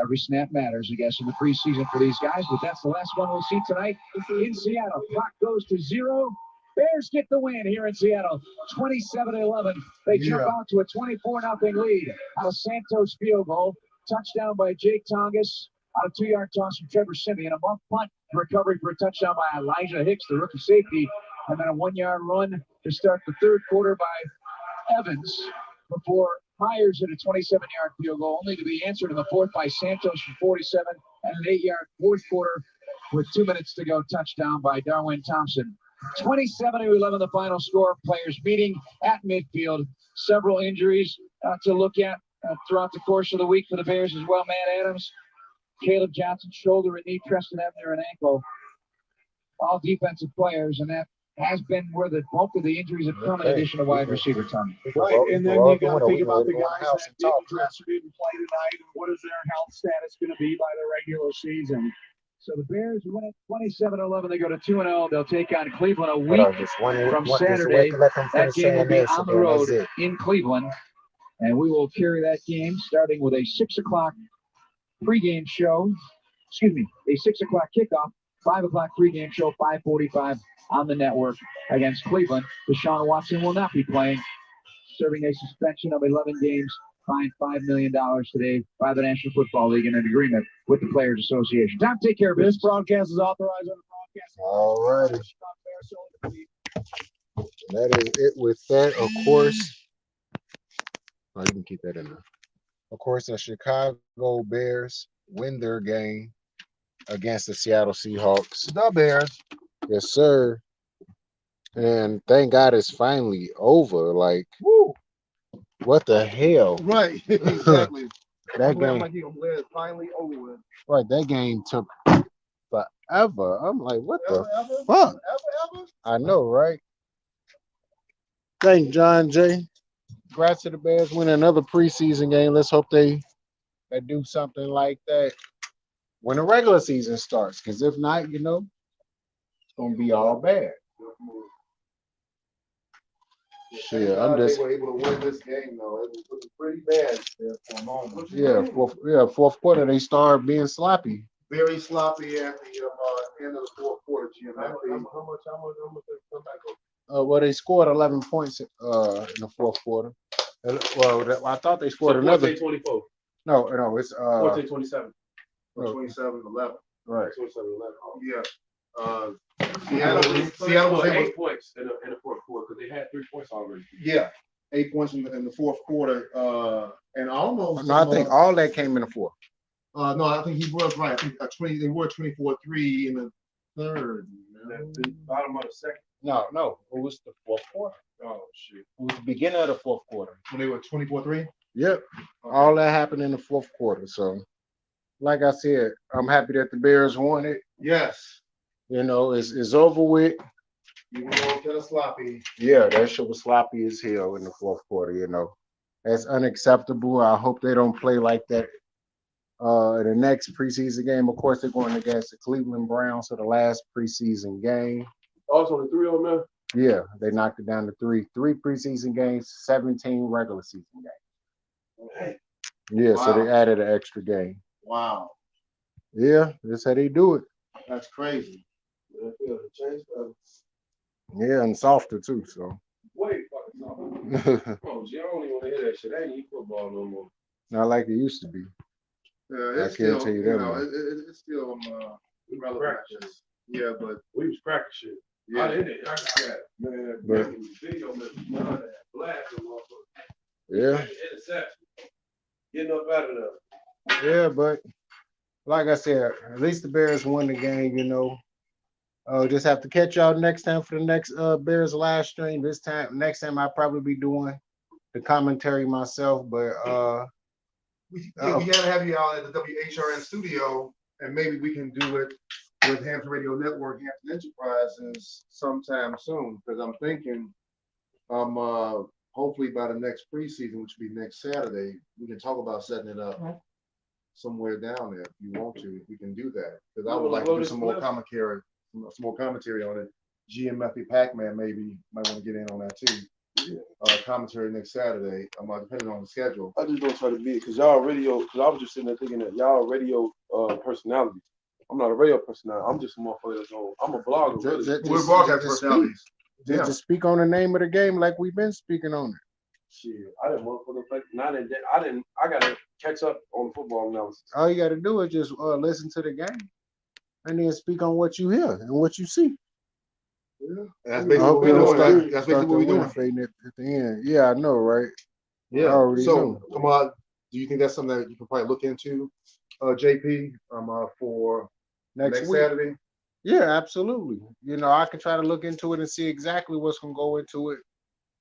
Every snap matters, I guess, in the preseason for these guys, but that's the last one we'll see tonight in Seattle. Clock goes to 0. Bears get the win here in Seattle, 27-11. They jump out to a 24-0 lead out of Santos field goal. Touchdown by Jake Tongas on a 2-yard toss from Trevor Simeon. A muff punt recovery for a touchdown by Elijah Hicks, the rookie safety, and then a 1-yard run to start the third quarter by Evans before Myers hit a 27-yard field goal, only to be answered in the fourth by Santos from 47, and an 8-yard fourth quarter with 2 minutes to go touchdown by Darwin Thompson. 27-11 the final score. Players meeting at midfield. Several injuries to look at throughout the course of the week for the Bears as well. Matt Adams, Caleb Johnson, shoulder and knee, Preston Ebner and ankle. All defensive players, and that has been where the bulk of the injuries have come, in addition to wide receiver time. Right, and then you got to think about the guys that didn't dress or didn't play tonight, and what is their health status going to be by the regular season? So the Bears win it 27-11. They go to 2-0. They'll take on Cleveland a week from Saturday. That game will be on the road in Cleveland, and we will carry that game starting with a 6 o'clock pregame show. Excuse me, a 6 o'clock kickoff, 5 o'clock pregame show, 5:45 on the network against Cleveland. Deshaun Watson will not be playing, serving a suspension of 11 games, fined $5 million today by the National Football League in an agreement with the Players Association. Tom, take care of this. Broadcast is authorized on the broadcast. All righty. That is it with that. Of course, you can keep that in there. Of course, the Chicago Bears win their game against the Seattle Seahawks. The Bears. Yes, sir. And thank God it's finally over. Like, woo, what the hell? Right, exactly. That game, like it's finally over with. Right, that game took forever. I'm like, what the fuck? Ever? I know, right? Thank John Jay. Congrats to the Bears winning another preseason game. Let's hope they do something like that when the regular season starts. Because if not, you know, it's gonna be all bad. Shit, I'm just. They were able to win this game though. It was pretty bad there for a moment. Yeah, fourth quarter they started being sloppy. Very sloppy at the end of the fourth quarter. G.M.F.E. How much did come back over? Well, they scored 11 points in the fourth quarter. Well, I thought they scored another. 24. No, it's 27. 27-11. Right. 27-11. Yeah. Seattle was 8 points in the fourth quarter because they had 3 points already. Yeah, 8 points in the fourth quarter, and almost. No, I think all that came in the fourth. No, I think he was right. I think they were 24-3 in the third. The bottom of the second. No, it was the fourth quarter. Oh shit! It was the beginning of the fourth quarter. When they were 24-3. Yep, all that happened in the fourth quarter. So like I said, I'm happy that the Bears won it. Yes. You know, it's over with. Even though it's kind of sloppy. Yeah, that shit was sloppy as hell in the fourth quarter, you know. That's unacceptable. I hope they don't play like that in the next preseason game. Of course, they're going against the Cleveland Browns for the last preseason game. Also, the 3 on there? Yeah, they knocked it down to 3. 3 preseason games, 17 regular season games. Hey. Yeah, Wow. so they added an extra game. Wow. Yeah, that's how they do it. That's crazy. Yeah, and softer too, so. Way fucking soft. Oh, G, I don't even want to hear that shit. I ain't eat football no more. Not like it used to be. Yeah, I can't tell you that know, much. it's still relevant. Yeah, but we was cracking shit. Yeah. I did it. I got that. Man, But- video man, blasting motherfucker. Yeah. Interception. Getting up out of there. Yeah, but like I said, at least the Bears won the game, you know. Just have to catch y'all next time for the next Bears live stream. Next time I'll probably be doing the commentary myself, but we gotta have you all at the WHRN studio, and maybe we can do it with Hampton Radio Network, Hampton Enterprises sometime soon. Because I'm thinking, hopefully by the next preseason, which will be next Saturday, we can talk about setting it up somewhere down there if you want to. If we can do that, because I would like to do some more commentary on it. G.M.F.E. PACMAN maybe might want to get in on that too. Yeah. Commentary next Saturday. Depending on the schedule. I just don't try to be it because y'all radio. Because I was just sitting there thinking that y'all radio personalities. I'm not a radio personality. I'm just a motherfucker that's on. I'm a blogger. We're broadcast personalities. Just speak on the name of the game like we've been speaking on it. Shit, I didn't motherfucker play. I gotta catch up on football analysis. All you got to do is just listen to the game, and then speak on what you hear and what you see. Yeah, that's basically what we're doing. That's basically what we're doing. At the end. Yeah, I know, right? Yeah. I already So, know. do you think that's something that you can probably look into, JP, for next week. Saturday? Yeah, absolutely. You know, I can try to look into it and see exactly what's gonna go into it.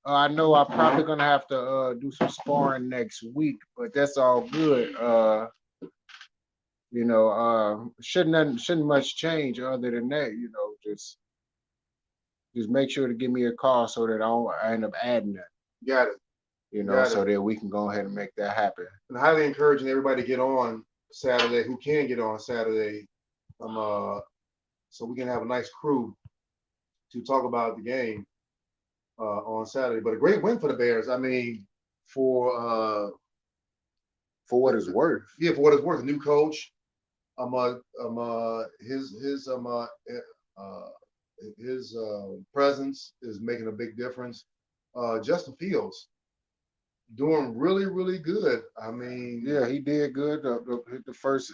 I know I'm probably gonna have to do some sparring next week, but that's all good. You know, shouldn't much change other than that. You know, just make sure to give me a call so that I end up adding that. Got it. You know, so that we can go ahead and make that happen. And highly encouraging everybody to get on Saturday who can get on Saturday. So we can have a nice crew to talk about the game on Saturday. But a great win for the Bears. I mean, for what it's worth. Yeah, for what it's worth. A new coach. His presence is making a big difference. Justin Fields doing really, really good. I mean, yeah, he did good the first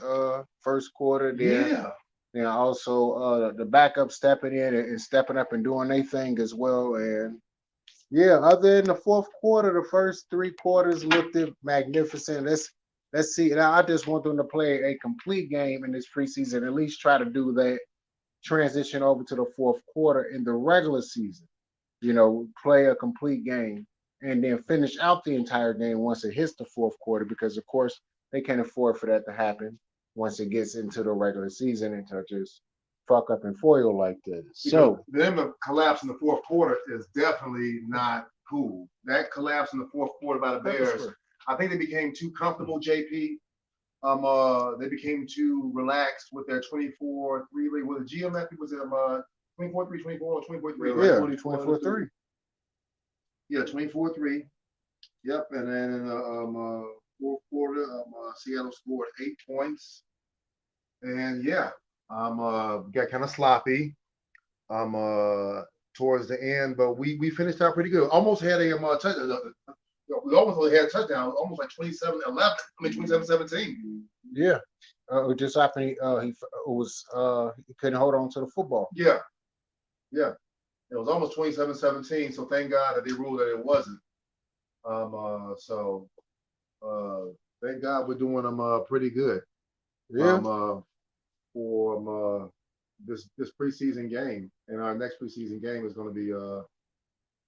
quarter there. Yeah. And also the backup stepping in and stepping up and doing their thing as well. And yeah, other than the fourth quarter, the first 3 quarters looked magnificent. Let's see. Now, I just want them to play a complete game in this preseason. At least try to do that transition over to the fourth quarter in the regular season. You know, play a complete game and then finish out the entire game once it hits the fourth quarter, because of course they can't afford for that to happen once it gets into the regular season and to just fuck up and foil like this. So them to collapse in the fourth quarter is definitely not cool. That collapse in the fourth quarter by the Bears, I think they became too comfortable, JP. They became too relaxed with their 24-3 lead. Well, the G.M.F.E was 24-3, 24 or 24-3. Yeah, 24-3. Yeah, 24-3. Yep, and then in the fourth quarter, Seattle scored 8 points. And yeah, got kind of sloppy towards the end, but we finished out pretty good. Almost had a touchdown. We almost had a touchdown, almost like 27-11. 27-17. Yeah, just after he couldn't hold on to the football. Yeah, it was almost 27-17. So thank God that they ruled that it wasn't. So thank God we're doing them pretty good. Yeah. For this preseason game, and our next preseason game is going to be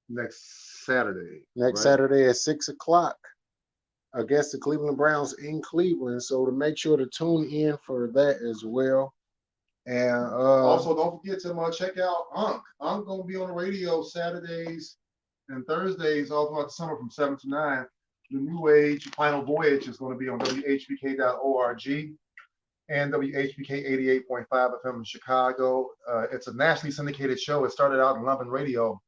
next Saturday. Next Saturday at 6 o'clock. against the Cleveland Browns in Cleveland. So to make sure to tune in for that as well. And also, don't forget to check out Unc. Unc gonna be on the radio Saturdays and Thursdays all throughout the summer from 7 to 9. The New Age Final Voyage is going to be on WHBK.org and WHBK 88.5 FM in Chicago. It's a nationally syndicated show. It started out in London Radio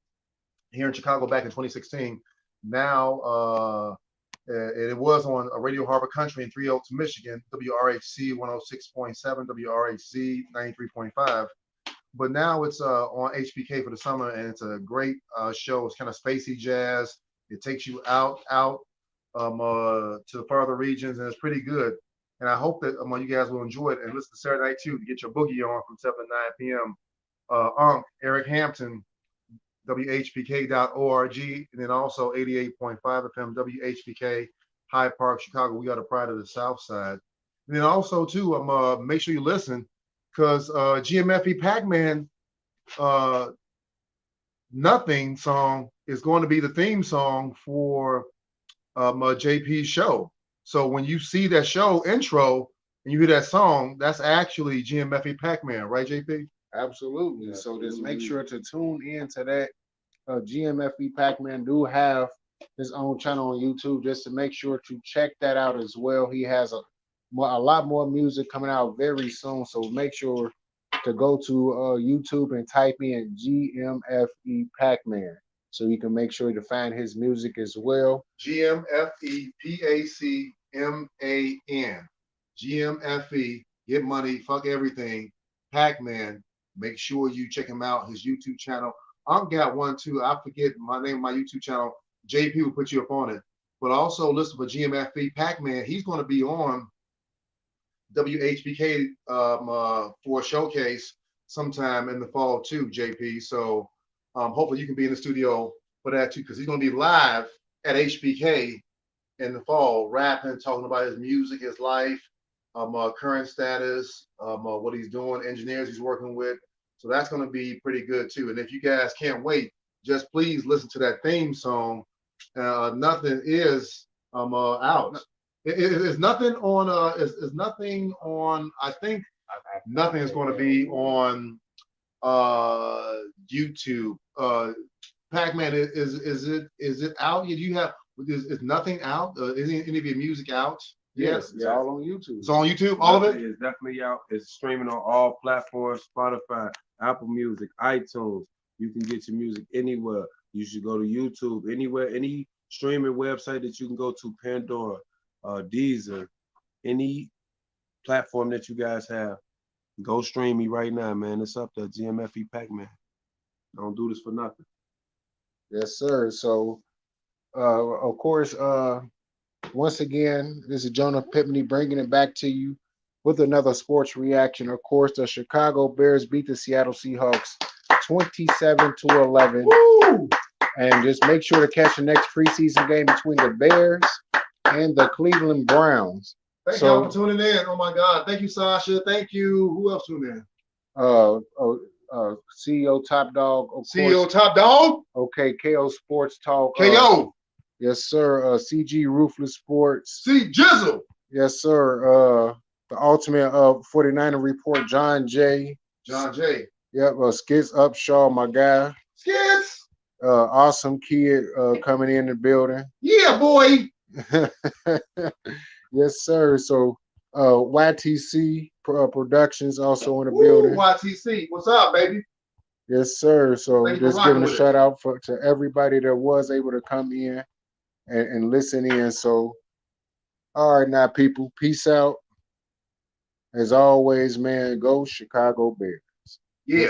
here in Chicago back in 2016. Now it was on a Radio Harbor Country in Three Oaks, Michigan, WRHC 106.7, WRHC 93.5. But now it's on HBK for the summer, and it's a great show. It's kind of spacey jazz. It takes you out to the farther regions, and it's pretty good. And I hope that you guys will enjoy it and listen to Saturday Night too to get your boogie on from 7 to 9 p.m. Eric Hampton, WHBK.org, and then also 88.5 FM, WHBK, Hyde Park, Chicago. We got a pride of the South Side. And then also too, make sure you listen, because G.M.F.E. PACMAN Nothing song is going to be the theme song for JP's show. So when you see that show intro and you hear that song, that's actually G.M.F.E. PACMAN, right, JP? Absolutely. So just make sure to tune in to that. G.M.F.E. PACMAN do have his own channel on YouTube, just to make sure to check that out as well. He has a lot more music coming out very soon. So make sure to go to YouTube and type in G.M.F.E. PACMAN, so you can make sure to find his music as well. G.M.F.E. PACMAN. G.M.F.E. Get money, fuck everything. PACMAN. Make sure you check him out, his YouTube channel. I've got one too. I forget my name, my YouTube channel. JP will put you up on it. But also listen for G.M.F.E. PACMAN. He's going to be on WHBK for a showcase sometime in the fall too, JP. So hopefully you can be in the studio for that too, because he's going to be live at HBK in the fall, rapping, talking about his music, his life, current status, what he's doing, engineers he's working with. So that's going to be pretty good too. And if you guys can't wait, just please listen to that theme song. Nothing is out. It's nothing on. It's nothing on. I think nothing is going to be on YouTube. PACMAN, is it out? Do you have? Is nothing out? Is any of your music out? Yes, it's all on YouTube. It's on YouTube, all of it? It's definitely out. It's streaming on all platforms, Spotify, Apple Music, iTunes. You can get your music anywhere. You should go to YouTube, anywhere, any streaming website that you can go to, Pandora, Deezer, any platform that you guys have. Go stream me right now, man. It's up there, G.M.F.E. PACMAN. Don't do this for nothing. Yes, sir. So, of course, once again, this is Jonah Pipney bringing it back to you with another sports reaction. Of course, the Chicago Bears beat the Seattle Seahawks 27-11. Woo! And just make sure to catch the next preseason game between the Bears and the Cleveland Browns. Thank y'all for tuning in. Oh my God. Thank you, Sasha. Thank you. Who else tuned in? CEO Top Dog. CEO Top Dog? Okay, KO Sports Talk. KO. Yes, sir. CG Ruthless Sports. C Jizzle. Yes, sir. The Ultimate 49er Report, John J. John J. Yep. Skits Upshaw, my guy. Skits. Awesome Kid coming in the building. Yeah, boy. Yes, sir. So YTC Productions also in the building. YTC, what's up, baby? Yes, sir. So just giving a shout out to everybody that was able to come in and listen in. So, all right, now, people, peace out. As always, man, go Chicago Bears. Yeah.